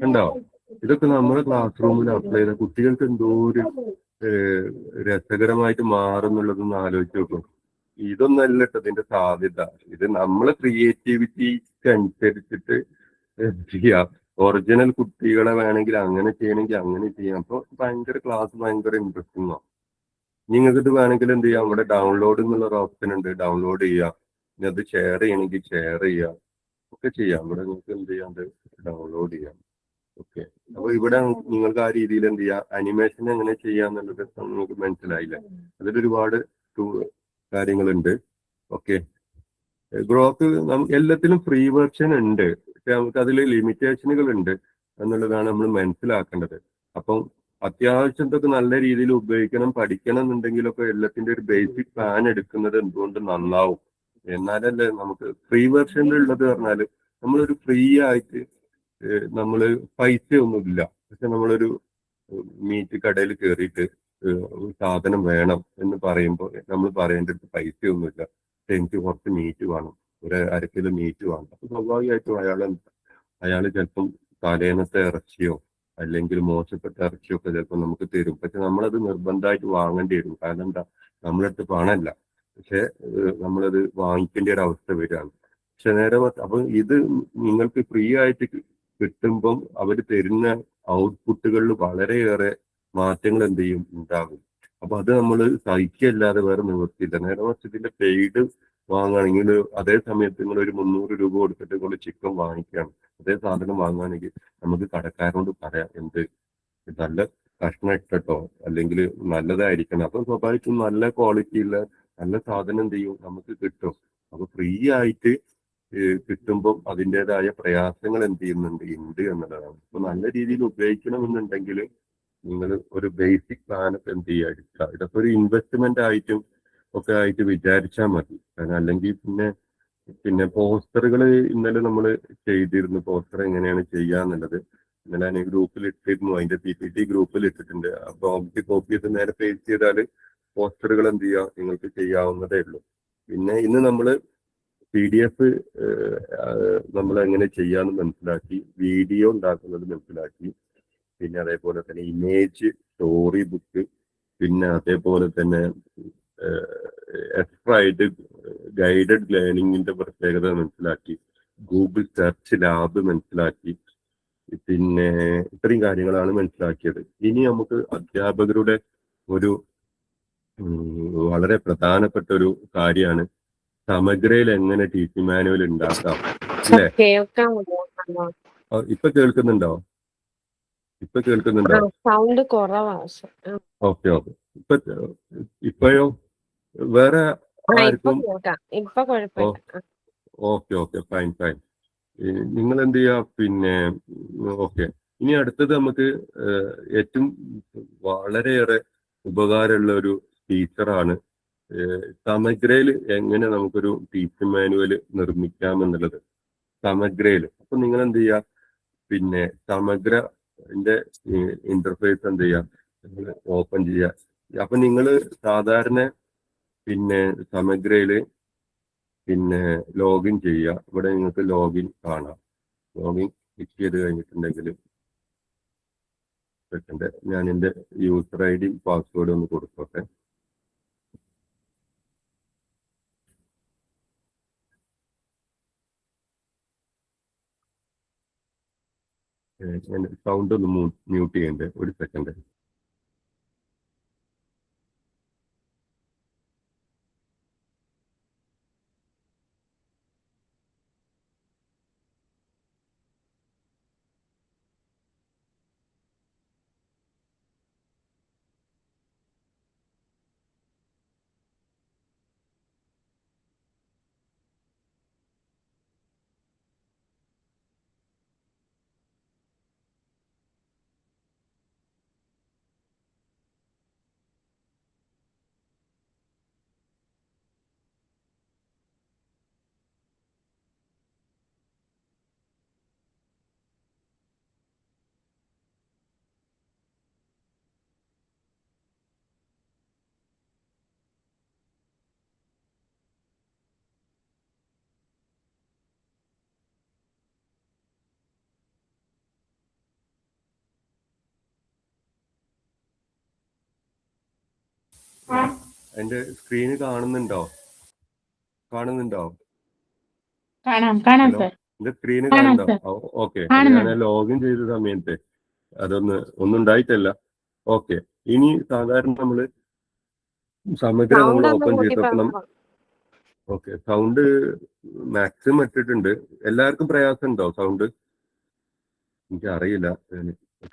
ഉണ്ടോ? ഇതൊക്കെ നമ്മുടെ ക്ലാസ് റൂമിൽ അപ്ലൈ ചെയ്ത കുട്ടികൾക്ക് എന്തോ ഒരു രസകരമായിട്ട് മാറുന്നുള്ളതൊന്ന് ആലോചിച്ച് നോക്കും. ഇതൊന്നല്ല കേട്ടോ ഇതിന്റെ സാധ്യത. ഇത് നമ്മളെ ക്രിയേറ്റിവിറ്റിക്ക് അനുസരിച്ചിട്ട് ചെയ്യാം. ഒറിജിനൽ കുട്ടികളെ വേണമെങ്കിൽ അങ്ങനെ ചെയ്യണമെങ്കിൽ അങ്ങനെ ചെയ്യാം. അപ്പൊ ഭയങ്കര ക്ലാസ് ഭയങ്കര ഇൻട്രസ്റ്റിംഗ് ആവും. നിങ്ങൾക്ക് ഇത് വേണമെങ്കിൽ എന്ത് ചെയ്യാം, ഇവിടെ ഡൗൺലോഡ് എന്നുള്ള ഒരു ഓപ്ഷൻ ഉണ്ട്, ഡൗൺലോഡ് ചെയ്യാം. ഇനി അത് ഷെയർ ചെയ്യണമെങ്കിൽ ഷെയർ ചെയ്യാം, ഒക്കെ ചെയ്യാം. ഇവിടെ നിങ്ങൾക്ക് എന്ത് ചെയ്യാം, ഡൗൺലോഡ് ചെയ്യാം. ഓക്കെ, അപ്പൊ ഇവിടെ നിങ്ങൾക്ക് ആ രീതിയിൽ എന്ത് ചെയ്യാം, അനിമേഷൻ എങ്ങനെ ചെയ്യാന്നുള്ളത് നിങ്ങൾക്ക് മനസ്സിലായില്ലേ? അതിൽ ഒരുപാട് കാര്യങ്ങളുണ്ട്. ഓക്കെ, ഗ്രോക്ക് എല്ലാത്തിലും ഫ്രീ വെർഷൻ ഉണ്ട്, പക്ഷെ നമുക്ക് അതിൽ ലിമിറ്റേഷനുകൾ ഉണ്ട് എന്നുള്ളതാണ് നമ്മൾ മനസ്സിലാക്കേണ്ടത്. അപ്പം അത്യാവശ്യം ഇതൊക്കെ നല്ല രീതിയിൽ ഉപയോഗിക്കണം, പഠിക്കണം എന്നുണ്ടെങ്കിലൊക്കെ എല്ലാത്തിന്റെ ഒരു ബേസിക് പ്ലാൻ എടുക്കുന്നത് എന്തുകൊണ്ട് നന്നാവും. എന്നാലല്ലേ നമുക്ക് ഫ്രീ വെർഷനിലുള്ളത് പറഞ്ഞാല് നമ്മളൊരു ഫ്രീ ആയിട്ട് നമ്മള് പൈസ ഒന്നുമില്ല, പക്ഷെ നമ്മളൊരു മീറ്റ് കടയിൽ കയറിയിട്ട് സാധനം വേണം എന്ന് പറയുമ്പോൾ നമ്മൾ പറയേണ്ടത് പൈസയൊന്നുമില്ല, എനിക്ക് കുറച്ച് മീറ്റ് വേണം, ഒരു 1/2 കിലോ മീറ്റ് വേണം. അപ്പൊ സ്വാഭാവികമായിട്ടും അയാൾ ചിലപ്പം തലേന്നത്തെ ഇറച്ചിയോ അല്ലെങ്കിൽ മോശപ്പെട്ട ഇറച്ചിയോ ഒക്കെ ചിലപ്പോൾ നമുക്ക് തരും. പക്ഷെ നമ്മളത് നിർബന്ധമായിട്ട് വാങ്ങേണ്ടി വരും. കാരണം എന്താ, നമ്മളടുത്ത് പണമല്ല, പക്ഷെ നമ്മളത് വാങ്ങിക്കേണ്ട ഒരു അവസ്ഥ വരികയാണ്. പക്ഷെ നേരെ അപ്പൊ ഇത് നിങ്ങൾക്ക് ഫ്രീ ആയിട്ട് കിട്ടുമ്പം അവർ തരുന്ന ഔട്ട്പുട്ടുകളിൽ വളരെയേറെ മാറ്റങ്ങൾ എന്ത് ചെയ്യും, ഉണ്ടാകും. അപ്പൊ അത് നമ്മൾ സഹിക്കല്ലാതെ വേറെ നിവൃത്തിയില്ല. നേരെ മറിച്ച് ഇതിന്റെ പെയ്ഡ് വാങ്ങുകയാണെങ്കിൽ അതേ സമയത്ത് നിങ്ങൾ ഒരു 300 രൂപ കൊടുത്തിട്ട് നിങ്ങൾ ചിക്കൻ വാങ്ങിക്കുകയാണ്, അതേ സാധനം വാങ്ങുകയാണെങ്കിൽ നമുക്ക് കടക്കാരോട് പറയാം എന്ത് നല്ല കഷ്ണം ഇട്ടോ അല്ലെങ്കിൽ നല്ലതായിരിക്കണം. അപ്പൊ സ്വാഭാവികം നല്ല ക്വാളിറ്റി ഉള്ള നല്ല സാധനം എന്ത് ചെയ്യും നമുക്ക് കിട്ടും. അപ്പൊ ഫ്രീ ആയിട്ട് കിട്ടുമ്പം അതിൻ്റെതായ പ്രയാസങ്ങൾ എന്ത് ചെയ്യുന്നുണ്ട് എന്നുള്ളതാണ്. അപ്പൊ നല്ല രീതിയിൽ ഉപയോഗിക്കണമെന്നുണ്ടെങ്കിൽ നിങ്ങൾ ഒരു ബേസിക് പ്ലാനൊക്കെ എന്ത് ചെയ്യുക എടുക്കുക. ഇതൊക്കെ ഒരു ഇൻവെസ്റ്റ്മെന്റ് ആയിട്ടും ഒക്കെ ആയിട്ട് വിചാരിച്ചാൽ മതി. കാരണം അല്ലെങ്കിൽ പിന്നെ പോസ്റ്ററുകൾ ഇന്നലെ നമ്മൾ ചെയ്തിരുന്നു. പോസ്റ്റർ എങ്ങനെയാണ് ചെയ്യാന്നുള്ളത് ഇന്നലെ ഞാൻ ഗ്രൂപ്പിൽ ഇട്ടിരുന്നു. അതിന്റെ PPT ഗ്രൂപ്പിൽ ഇട്ടിട്ടുണ്ട്. അപ്പൊ കോപ്പി ചെയ്ത് നേരെ പേസ്റ്റ് ചെയ്താൽ പോസ്റ്ററുകൾ എന്ത് ചെയ്യുക നിങ്ങൾക്ക് ചെയ്യാവുന്നതേ ഉള്ളൂ. പിന്നെ ഇന്ന് നമ്മൾ PDF നമ്മൾ എങ്ങനെ ചെയ്യാന്ന് മനസ്സിലാക്കി, വീഡിയോ ഉണ്ടാക്കുന്നത് മനസ്സിലാക്കി, പിന്നെ അതേപോലെ തന്നെ ഇമേജ് സ്റ്റോറി ബുക്ക്, പിന്നെ അതേപോലെ തന്നെ എക്സ്ട്രാ ആയിട്ട് ഗൈഡഡ് ലേണിംഗിന്റെ പ്രത്യേകത മനസ്സിലാക്കി, ഗൂഗിൾ സെർച്ച് ലാബ് മനസ്സിലാക്കി. പിന്നെ ഇത്രയും കാര്യങ്ങളാണ് മനസ്സിലാക്കിയത്. ഇനി നമുക്ക് അധ്യാപകരുടെ ഒരു വളരെ പ്രധാനപ്പെട്ട ഒരു കാര്യമാണ് സമഗ്രയിൽ എങ്ങനെ ടീച്ചിങ് മാനുവൽ ഉണ്ടാക്കാം അല്ലേ? ഇപ്പൊ കേൾക്കുന്നുണ്ടോ? സൗണ്ട് കുറവാണ്. ഓക്കെ. ഇപ്പോഴോ? വേറെ ആർക്കും? ഇപ്പൊ കുഴപ്പമില്ല. Okay fine. നിങ്ങൾ എന്ത് ചെയ്യാ പിന്നെ ഓക്കെ. ഇനി അടുത്തത് നമുക്ക് ഏറ്റവും വളരെയേറെ ഉപകാരമുള്ള ഒരു ടീച്ചറാണ് സമഗ്രയിൽ എങ്ങനെ നമുക്കൊരു ടീച്ചിങ് മാനുവൽ നിർമ്മിക്കാം എന്നുള്ളത്. സമഗ്രയിൽ അപ്പൊ നിങ്ങൾ എന്ത് ചെയ്യുക, പിന്നെ സമഗ്രന്റെ ഇന്റർഫേസ് എന്ത് ചെയ്യുക, ഓപ്പൺ ചെയ്യുക. അപ്പൊ നിങ്ങൾ സാധാരണ പിന്നെ സമഗ്രയില് പിന്നെ ലോഗിൻ ചെയ്യുക. ഇവിടെ നിങ്ങൾക്ക് ലോഗിൻ കാണാം. ലോഗിൻ ക്ലിക്ക് ചെയ്ത് കഴിഞ്ഞിട്ടുണ്ടെങ്കിൽ ഞാൻ എൻ്റെ യൂസർ ID പാസ്വേഡ് ഒന്ന് കൊടുത്തോട്ടെ. സൗണ്ട് ഒന്ന് മ്യൂട്ട് ചെയ്യണ്ടേ, ഒരു സെക്കൻഡ്. എന്റെ സ്ക്രീന് കാണുന്നുണ്ടോ? കാണാം ഹലോ, സർ. എന്റെ സ്ക്രീന് കാണുന്നുണ്ടോ? ഓക്കെ. ഞാൻ ലോഗിൻ ചെയ്ത സമയത്ത് ഒന്നും ഉണ്ടായിട്ടല്ല. ഓക്കെ. ഇനി സാധാരണ നമ്മള് സമഗ്ര നമ്മൾ ഓപ്പൺ ചെയ്തപ്പോൾ ഓക്കെ സൗണ്ട് മാക്സിമം ഇട്ടിട്ടുണ്ട്. എല്ലാവർക്കും പ്രയാസം ഉണ്ടോ സൗണ്ട്? എനിക്ക് അറിയില്ല.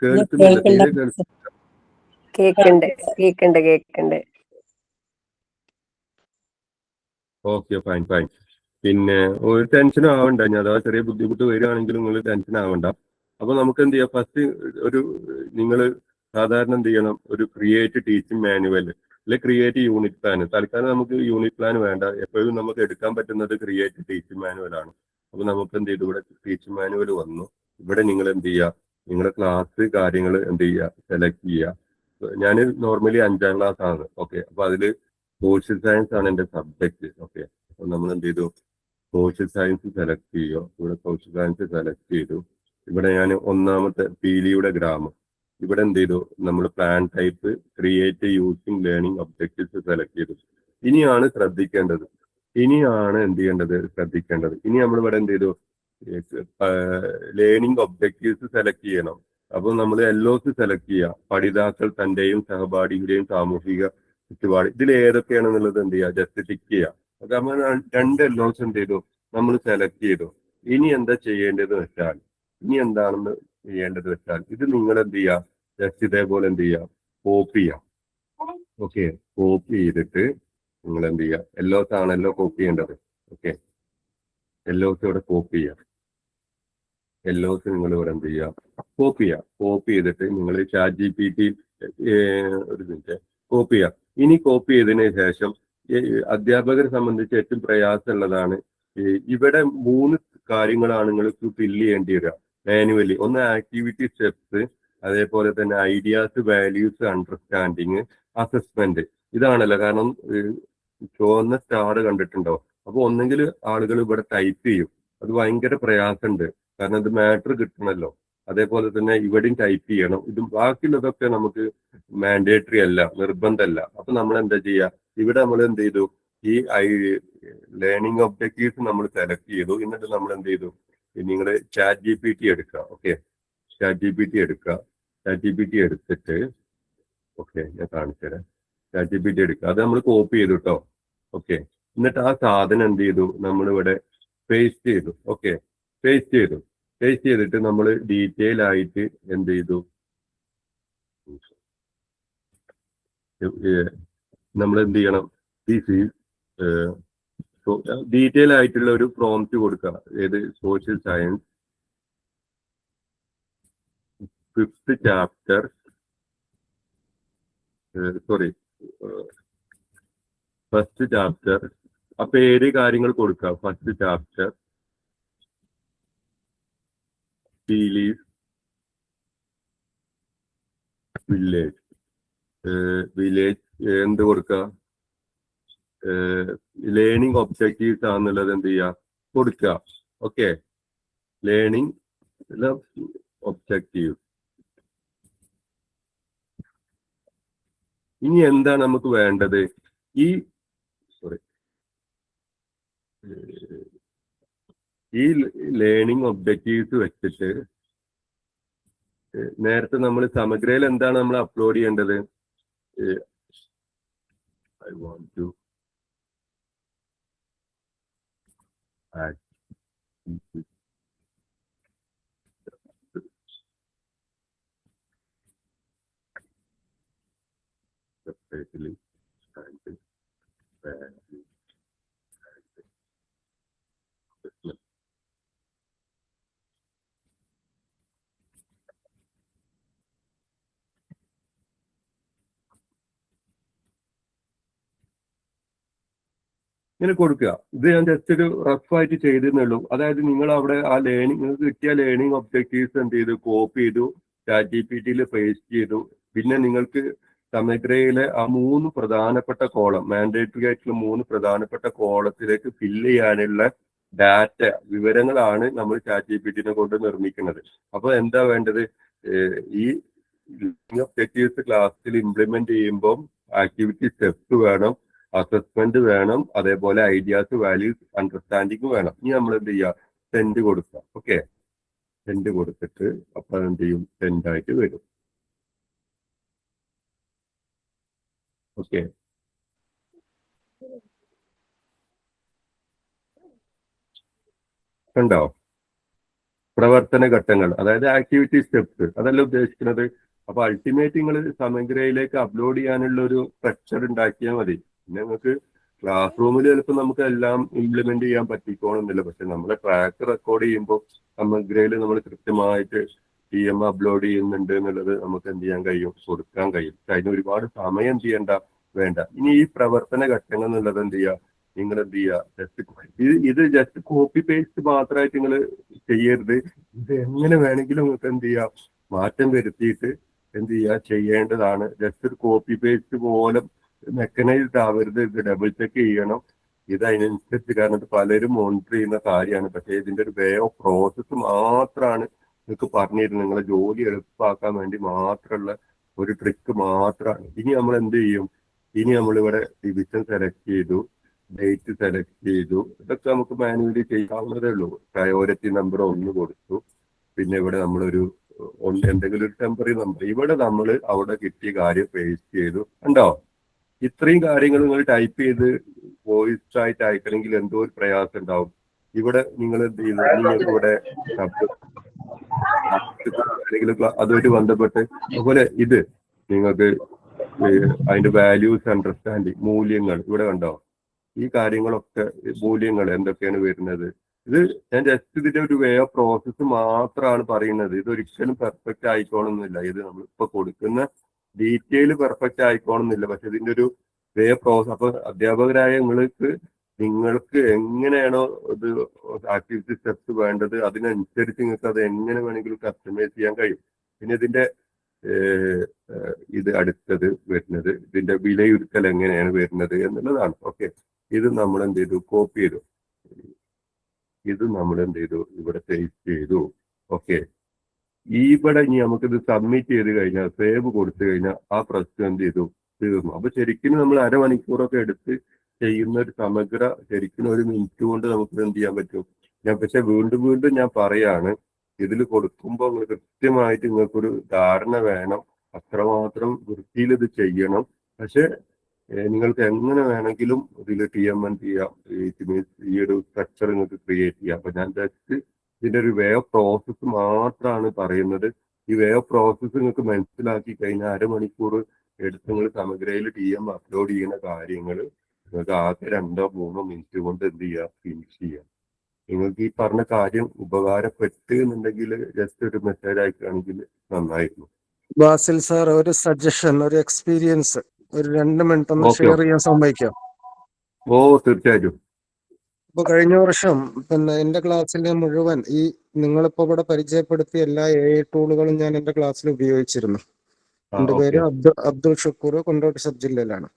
കേൾക്കുന്നില്ല, തീരെ കേക്കുണ്ട്. Okay fine. പിന്നെ ഒരു ടെൻഷനും ആവണ്ട. ഞാൻ അഥവാ ചെറിയ ബുദ്ധിമുട്ട് വരികയാണെങ്കിലും നിങ്ങൾ ടെൻഷൻ ആവണ്ട. അപ്പൊ നമുക്ക് എന്ത് ചെയ്യാം, ഫസ്റ്റ് നിങ്ങൾ സാധാരണ എന്ത് ചെയ്യണം, ഒരു ക്രിയേറ്റ് ടീച്ചിങ് മാനുവൽ അല്ലെ ക്രിയേറ്റ് യൂണിറ്റ് പ്ലാൻ. തൽക്കാലം നമുക്ക് യൂണിറ്റ് പ്ലാൻ വേണ്ട. എപ്പോഴും നമുക്ക് എടുക്കാൻ പറ്റുന്നത് ക്രിയേറ്റ് ടീച്ചിങ് മാനുവൽ ആണ്. അപ്പൊ നമുക്ക് എന്ത് ചെയ്തു, ഇവിടെ ടീച്ചിങ് മാനുവൽ വന്നു. ഇവിടെ നിങ്ങൾ എന്ത് ചെയ്യുക, നിങ്ങളുടെ ക്ലാസ് കാര്യങ്ങൾ എന്ത് ചെയ്യുക, സെലക്ട് ചെയ്യുക. ഞാൻ നോർമലി 5ാം ക്ലാസ് ആണ്. ഓക്കെ. അപ്പൊ അതിൽ സോഷ്യൽ സയൻസ് ആണ് എൻ്റെ സബ്ജക്ട്. ഓക്കെ. അപ്പൊ നമ്മൾ എന്ത് ചെയ്തു, സോഷ്യൽ സയൻസ് സെലക്ട് ചെയ്യുക. ഇവിടെ സോഷ്യൽ സയൻസ് സെലക്ട് ചെയ്തു. ഇവിടെ ഞാൻ ഒന്നാമത്തെ പീലിയുടെ ഗ്രാമം, ഇവിടെ എന്ത് ചെയ്തു, നമ്മൾ plan type create using learning objectives select ചെയ്തു. ഇനിയാണ് ശ്രദ്ധിക്കേണ്ടത്. ഇനി നമ്മൾ ഇവിടെ എന്ത് ചെയ്തു, ലേണിംഗ് ഒബ്ജക്റ്റീവ്സ് സെലക്ട് ചെയ്യണം. അപ്പൊ നമ്മൾ LOC സെലക്ട് ചെയ്യുക. പഠിതാക്കൾ തന്റെയും സഹപാഠിയുടെയും സാമൂഹിക ചുറ്റുപാട്, ഇതിൽ ഏതൊക്കെയാണെന്നുള്ളത് എന്ത് ചെയ്യുക, ജസ്റ്റ് ടിക്ക് ചെയ്യുക. അത് നമ്മൾ രണ്ട് എല്ലോസ് എന്ത് ചെയ്തു, നമ്മൾ സെലക്ട് ചെയ്തു. ഇനി എന്താ ചെയ്യേണ്ടത് വെച്ചാൽ, ഇത് നിങ്ങൾ എന്ത് ചെയ്യുക, ജസ്റ്റ് ഇതേപോലെ എന്ത് ചെയ്യുക, കോപ്പി ചെയ്യാം. ഓക്കെ, കോപ്പി ചെയ്തിട്ട് നിങ്ങൾ എന്ത് ചെയ്യുക, എല്ലോസ് ആണല്ലോ കോപ്പി ചെയ്യേണ്ടത്. ഓക്കെ, എല്ലോസ് ഇവിടെ കോപ്പി ചെയ്യാം. എല്ലോസ് നിങ്ങൾ ഇവിടെ എന്ത് ചെയ്യുക, കോപ്പി ചെയ്യുക. കോപ്പി ചെയ്തിട്ട് നിങ്ങൾ ChatGPT ഒരു മിനിറ്റ് കോപ്പി ചെയ്യാം. ഇനി കോപ്പി ചെയ്തതിന് ശേഷം അധ്യാപകരെ സംബന്ധിച്ച് ഏറ്റവും പ്രയാസമുള്ളതാണ് ഇവിടെ 3 കാര്യങ്ങളാണ് നിങ്ങൾക്ക് ഫില്ല് ചെയ്യേണ്ടി വരിക മാനുവലി. ഒന്ന് ആക്ടിവിറ്റി സ്റ്റെപ്സ്, അതേപോലെ തന്നെ ഐഡിയാസ്, വാല്യൂസ്, അണ്ടർസ്റ്റാൻഡിങ്, അസസ്മെന്റ്. ഇതാണല്ലോ, കാരണം ചുവന്ന സ്റ്റാർ കണ്ടിട്ടുണ്ടോ? അപ്പൊ ഒന്നെങ്കിൽ ആളുകൾ ഇവിടെ ടൈപ്പ് ചെയ്യും, അത് ഭയങ്കര പ്രയാസമുണ്ട്, കാരണം ഇത് മാറ്റർ കിട്ടണമല്ലോ. അതേപോലെ തന്നെ ഇവിടെയും ടൈപ്പ് ചെയ്യണം. ഇത് ബാക്കിയുള്ളതൊക്കെ നമുക്ക് മാൻഡേറ്ററി അല്ല, നിർബന്ധമല്ല. അപ്പൊ നമ്മൾ എന്താ ചെയ്യുക, ഇവിടെ നമ്മൾ എന്ത് ചെയ്തു, ഈ ലേണിംഗ് ഒബ്ജക്റ്റീവ്സ് നമ്മൾ സെലക്ട് ചെയ്തു. എന്നിട്ട് നമ്മൾ എന്ത് ചെയ്തു, നിങ്ങൾ ChatGPT എടുക്കുക. ഓക്കെ, ChatGPT എടുക്കുക. ChatGPT എടുത്തിട്ട്, ഓക്കെ ഞാൻ കാണിച്ചു തരാം. ChatGPT എടുക്കുക, അത് നമ്മൾ കോപ്പി ചെയ്തു കേട്ടോ. ഓക്കെ, എന്നിട്ട് ആ സാധനം എന്ത് ചെയ്തു, നമ്മളിവിടെ പേസ്റ്റ് ചെയ്തു. ഓക്കെ, പേസ്റ്റ് ചെയ്തിട്ട് നമ്മൾ ഡീറ്റെയിൽ ആയിട്ട് എന്ത് ചെയ്തു, നമ്മൾ എന്ത് ചെയ്യണം, ഡീറ്റെയിൽ ആയിട്ടുള്ള ഒരു പ്രോംപ്റ്റ് കൊടുക്കുക. ഏത്, social science 5th chapter, first chapter. ആ പേര് കാര്യങ്ങൾ കൊടുക്കുക. ഫസ്റ്റ് ചാപ്റ്റർ വില്ലേജ് എന്ത് കൊടുക്കുക, ലേണിംഗ് ഒബ്ജക്റ്റീവ്സ് ആണെന്നുള്ളത് എന്ത് ചെയ്യുക, കൊടുക്കുക. Okay, learning objective. ഇനി എന്താണ് നമുക്ക് വേണ്ടത്, ഈ ലേണിംഗ് ഒബ്ജക്റ്റീവ്സ് വെച്ചിട്ട് നേരത്തെ നമ്മൾ സമഗ്രയിൽ എന്താണ് നമ്മൾ അപ്ലോഡ് ചെയ്യേണ്ടത്, I want to add separately and value. ഇങ്ങനെ കൊടുക്കുക. ഇത് ഞാൻ ജസ്റ്റ് ഒരു റഫായിട്ട് ചെയ്തെന്നുള്ളൂ. അതായത് നിങ്ങൾ അവിടെ ആ നിങ്ങൾക്ക് കിട്ടിയ ലേണിംഗ് ഒബ്ജക്റ്റീവ്സ് എന്ത് ചെയ്തു, കോപ്പി ചെയ്തു, ChatGPTയിൽ പേസ്റ്റ് ചെയ്തു. പിന്നെ നിങ്ങൾക്ക് സമഗ്രയിലെ ആ 3 പ്രധാനപ്പെട്ട കോളം, മാൻഡേറ്ററി ആയിട്ടുള്ള 3 പ്രധാനപ്പെട്ട കോളത്തിലേക്ക് ഫില്ല് ചെയ്യാനുള്ള ഡാറ്റ, വിവരങ്ങളാണ് നമ്മൾ ChatGPTനെ കൊണ്ട് നിർമ്മിക്കുന്നത്. അപ്പൊ എന്താ വേണ്ടത്, ഈ ഒബ്ജക്റ്റീവ്സ് ക്ലാസ്സിൽ ഇംപ്ലിമെന്റ് ചെയ്യുമ്പോൾ ആക്ടിവിറ്റി സ്റ്റെപ്സ് വേണം, അസസ്മെന്റ് വേണം, അതേപോലെ ഐഡിയാസ്, വാല്യൂസ്, അണ്ടർസ്റ്റാൻഡിങ് വേണം. ഇനി നമ്മൾ എന്ത് ചെയ്യുക, സെൻഡ് കൊടുക്കുക. ഓക്കെ, സെൻഡ് കൊടുത്തിട്ട് അപ്പൊ എന്ത് ചെയ്യും, സെൻഡ് ആയിട്ട് വരും. ഓക്കെ, കണ്ടോ, പ്രവർത്തന ഘട്ടങ്ങൾ, അതായത് ആക്ടിവിറ്റി സ്റ്റെപ്സ്, അതല്ല ഉദ്ദേശിക്കുന്നത്. അപ്പൊ അൾട്ടിമേറ്റ് നിങ്ങൾ സമഗ്രയിലേക്ക് അപ്ലോഡ് ചെയ്യാനുള്ള ഒരു സ്ട്രക്ചർ ഉണ്ടാക്കിയാൽ മതി. പിന്നെ നിങ്ങൾക്ക് ക്ലാസ് റൂമിൽ ചിലപ്പോൾ നമുക്ക് എല്ലാം ഇംപ്ലിമെന്റ് ചെയ്യാൻ പറ്റിക്കോണമെന്നില്ല. പക്ഷെ നമ്മളെ ട്രാക്ക് റെക്കോർഡ് ചെയ്യുമ്പോൾ സമഗ്രയിൽ നമ്മൾ കൃത്യമായിട്ട് TM അപ്ലോഡ് ചെയ്യുന്നുണ്ട് എന്നുള്ളത് നമുക്ക് എന്ത് ചെയ്യാൻ കഴിയും, കൊടുക്കാൻ കഴിയും. പക്ഷെ അതിന് ഒരുപാട് സമയം ചെയ്യേണ്ട വേണ്ട. ഇനി ഈ പ്രവർത്തന ഘട്ടങ്ങൾ എന്നുള്ളത് എന്ത് ചെയ്യുക, നിങ്ങൾ എന്ത് ചെയ്യുക, ഇത് ജസ്റ്റ് കോപ്പി പേസ്റ്റ് മാത്രമായിട്ട് നിങ്ങൾ ചെയ്യരുത്. ഇത് എങ്ങനെ വേണമെങ്കിലും നിങ്ങൾക്ക് എന്ത് ചെയ്യുക, മാറ്റം വരുത്തിയിട്ട് എന്ത് ചെയ്യുക, ചെയ്യേണ്ടതാണ്. ജസ്റ്റ് ഒരു കോപ്പി പേസ്റ്റ് പോലെ മെക്കനൈസ്ഡ് ആവരുത്. ഇത് ഡബിൾ ചെക്ക് ചെയ്യണം. ഇത് അതിനനുസരിച്ച്, കാരണം ഇത് പലരും മോണിറ്റർ ചെയ്യുന്ന കാര്യമാണ്. പക്ഷേ ഇതിന്റെ ഒരു വേ ഓഫ് പ്രോസസ്സ് മാത്രമാണ് നിങ്ങൾക്ക് പറഞ്ഞിരുന്നത്, നിങ്ങളെ ജോലി എളുപ്പമാക്കാൻ വേണ്ടി മാത്രമുള്ള ഒരു ട്രിക്ക് മാത്രമാണ്. ഇനി നമ്മൾ എന്ത് ചെയ്യും, ഇനി നമ്മളിവിടെ ഡിവിഷൻ സെലക്ട് ചെയ്തു, ഡേറ്റ് സെലക്ട് ചെയ്തു. ഇതൊക്കെ നമുക്ക് മാനുവലി ചെയ്യാവുന്നതേ ഉള്ളൂ. പ്രയോറിറ്റി നമ്പർ 1 കൊടുത്തു. പിന്നെ ഇവിടെ നമ്മളൊരു എന്തെങ്കിലും ഒരു ടെമ്പററി നമ്പർ, ഇവിടെ നമ്മൾ അവിടെ കിട്ടിയ കാര്യം പേസ്റ്റ് ചെയ്തു. കണ്ടോ, ഇത്രയും കാര്യങ്ങൾ നിങ്ങൾ ടൈപ്പ് ചെയ്ത് വോയിസ് ആയിട്ട് അയക്കണമെങ്കിൽ എന്തോ ഒരു പ്രയാസം ഉണ്ടാവും. ഇവിടെ നിങ്ങൾ എന്ത് ചെയ്യുന്നു, നിങ്ങൾക്ക് ഇവിടെ ശബ്ദം അല്ലെങ്കിൽ അതുമായിട്ട് ബന്ധപ്പെട്ട് അതുപോലെ ഇത് നിങ്ങൾക്ക് അതിന്റെ വാല്യൂസ് അണ്ടർസ്റ്റാൻഡിങ്, മൂല്യങ്ങൾ ഇവിടെ കണ്ടോ, ഈ കാര്യങ്ങളൊക്കെ മൂല്യങ്ങൾ എന്തൊക്കെയാണ് വരുന്നത്. ഇത് ഞാൻ ജസ്റ്റ് ഇതിന്റെ ഒരു വേ ഓഫ് പ്രോസസ്സ് മാത്രമാണ് പറയുന്നത്. ഇതൊരിക്കലും പെർഫെക്റ്റ് ആയിക്കോണമെന്നില്ല. ഇത് നമ്മൾ ഇപ്പൊ കൊടുക്കുന്ന ഡീറ്റെയിൽ പെർഫെക്റ്റ് ആയിക്കോണമെന്നില്ല. പക്ഷെ ഇതിന്റെ ഒരു വേ ഓഫ് പ്രോസസ്, അപ്പൊ അധ്യാപകരായ നിങ്ങൾക്ക് എങ്ങനെയാണോ ഇത് ആക്ടിവിറ്റി സ്റ്റെപ്സ് വേണ്ടത് അതിനനുസരിച്ച് നിങ്ങൾക്ക് അത് എങ്ങനെ വേണമെങ്കിലും കസ്റ്റമൈസ് ചെയ്യാൻ കഴിയും. പിന്നെ ഇതിന്റെ ഇത് അടുത്തത് വരുന്നത് ഇതിന്റെ വിലയിരുത്തൽ എങ്ങനെയാണ് വരുന്നത് എന്നുള്ളതാണ്. ഓക്കെ, ഇത് നമ്മൾ എന്ത് ചെയ്തു, കോപ്പി ചെയ്തു. ഇത് നമ്മൾ എന്ത് ചെയ്തു, ഇവിടെ പേസ്റ്റ് ചെയ്തു. ഓക്കെ, ഇവിടെ ഇനി നമുക്കിത് സബ്മിറ്റ് ചെയ്ത് കഴിഞ്ഞാൽ, സേവ് കൊടുത്തു കഴിഞ്ഞാൽ ആ പ്രശ്നം എന്ത് ചെയ്തു, തീർന്നു. അപ്പൊ ശരിക്കും നമ്മൾ അരമണിക്കൂറൊക്കെ എടുത്ത് ചെയ്യുന്ന ഒരു സമഗ്ര, ശരിക്കും ഒരു മിനിറ്റ് കൊണ്ട് നമുക്ക് എന്ത് ചെയ്യാൻ പറ്റും. പക്ഷെ വീണ്ടും ഞാൻ പറയാണ്, ഇതിൽ കൊടുക്കുമ്പോൾ നിങ്ങൾ കൃത്യമായിട്ട് നിങ്ങൾക്കൊരു ധാരണ വേണം. അത്രമാത്രം വൃത്തിയിൽ ഇത് ചെയ്യണം. പക്ഷെ നിങ്ങൾക്ക് എങ്ങനെ വേണമെങ്കിലും ഇതിൽ TMN ചെയ്യാം. ഈ ഒരു സ്ട്രക്ചർ നിങ്ങൾക്ക് ക്രിയേറ്റ് ചെയ്യാം. അപ്പൊ ഞാൻ ജസ്റ്റ് ഇതിന്റെ ഒരു വേ ഓഫ് പ്രോസസ്സ് മാത്രമാണ് പറയുന്നത്. ഈ വേ ഓഫ് പ്രോസസ്സ് നിങ്ങൾക്ക് മനസ്സിലാക്കി കഴിഞ്ഞാൽ അരമണിക്കൂർ എടുത്ത് നിങ്ങൾ സമഗ്രയിൽ TM അപ്ലോഡ് ചെയ്യുന്ന കാര്യങ്ങൾ നിങ്ങൾക്ക് ആകെ 2-3 മിനിറ്റ് കൊണ്ട് എന്ത് ചെയ്യുക, ഫിനിഷ് ചെയ്യാം. നിങ്ങൾക്ക് ഈ പറഞ്ഞ കാര്യം ഉപകാരപ്പെട്ട് എന്നുണ്ടെങ്കിൽ ജസ്റ്റ് ഒരു മെസ്സേജ് അയക്കുകയാണെങ്കിൽ നന്നായിരുന്നു. ബാസിൽ സാർ, ഒരു സജഷൻ, ഒരു എക്സ്പീരിയൻസ് ഒരു 2 മിനിറ്റ് ഒന്ന് ഷെയർ ചെയ്യാൻ സമ്മതിക്കാം? ഓ, തീർച്ചയായിട്ടും. ഇപ്പൊ കഴിഞ്ഞ വർഷം പിന്നെ എന്റെ ക്ലാസ്സിലെ മുഴുവൻ ഈ നിങ്ങളിപ്പോ ഇവിടെ പരിചയപ്പെടുത്തിയ എല്ലാ AI ടൂളുകളും ഞാൻ എന്റെ ക്ലാസ്സിൽ ഉപയോഗിച്ചിരുന്നു. എന്റെ പേര് അബ്ദുൾ ഷുക്കൂർ, കൊണ്ടോട്ടി സബ് ജില്ലയിലാണ്.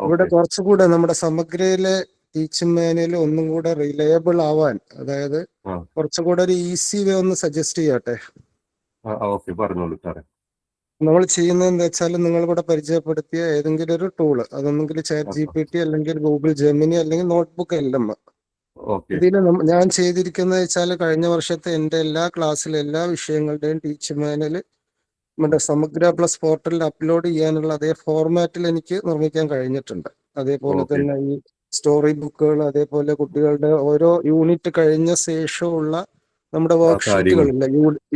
ഇവിടെ കുറച്ചുകൂടെ നമ്മുടെ സമഗ്രയിലെ ടീച്ചിങ് മാനുവൽ ഒന്നും കൂടെ റിലയബിൾ ആവാൻ, അതായത് കുറച്ചുകൂടെ ഒരു ഈസി വേ ഒന്ന് സജസ്റ്റ് ചെയ്യട്ടെ. പറഞ്ഞോളൂ സാറേ. നമ്മൾ ചെയ്യുന്നത് എന്താ വെച്ചാൽ, നിങ്ങളിവിടെ പരിചയപ്പെടുത്തിയ ഏതെങ്കിലും ഒരു ടൂള്, അതൊന്നെങ്കിൽ ChatGPT അല്ലെങ്കിൽ ഗൂഗിൾ ജെമിനി അല്ലെങ്കിൽ നോട്ട്ബുക്ക് LM. ഇതിൽ ഞാൻ ചെയ്തിരിക്കുന്നത് വെച്ചാൽ, കഴിഞ്ഞ വർഷത്തെ എന്റെ എല്ലാ ക്ലാസ്സിലെ എല്ലാ വിഷയങ്ങളുടെയും ടീച്ചിങ് മാനുവൽ നമ്മുടെ സമഗ്ര പ്ലസ് പോർട്ടലിൽ അപ്ലോഡ് ചെയ്യാനുള്ള അതേ ഫോർമാറ്റിൽ എനിക്ക് നിർമ്മിക്കാൻ കഴിഞ്ഞിട്ടുണ്ട്. അതേപോലെ തന്നെ ഈ സ്റ്റോറി ബുക്കുകൾ, അതേപോലെ കുട്ടികളുടെ ഓരോ യൂണിറ്റ് കഴിഞ്ഞ ശേഷമുള്ള നമ്മുടെ വർക്ക്ഷീറ്റുകളില്ല,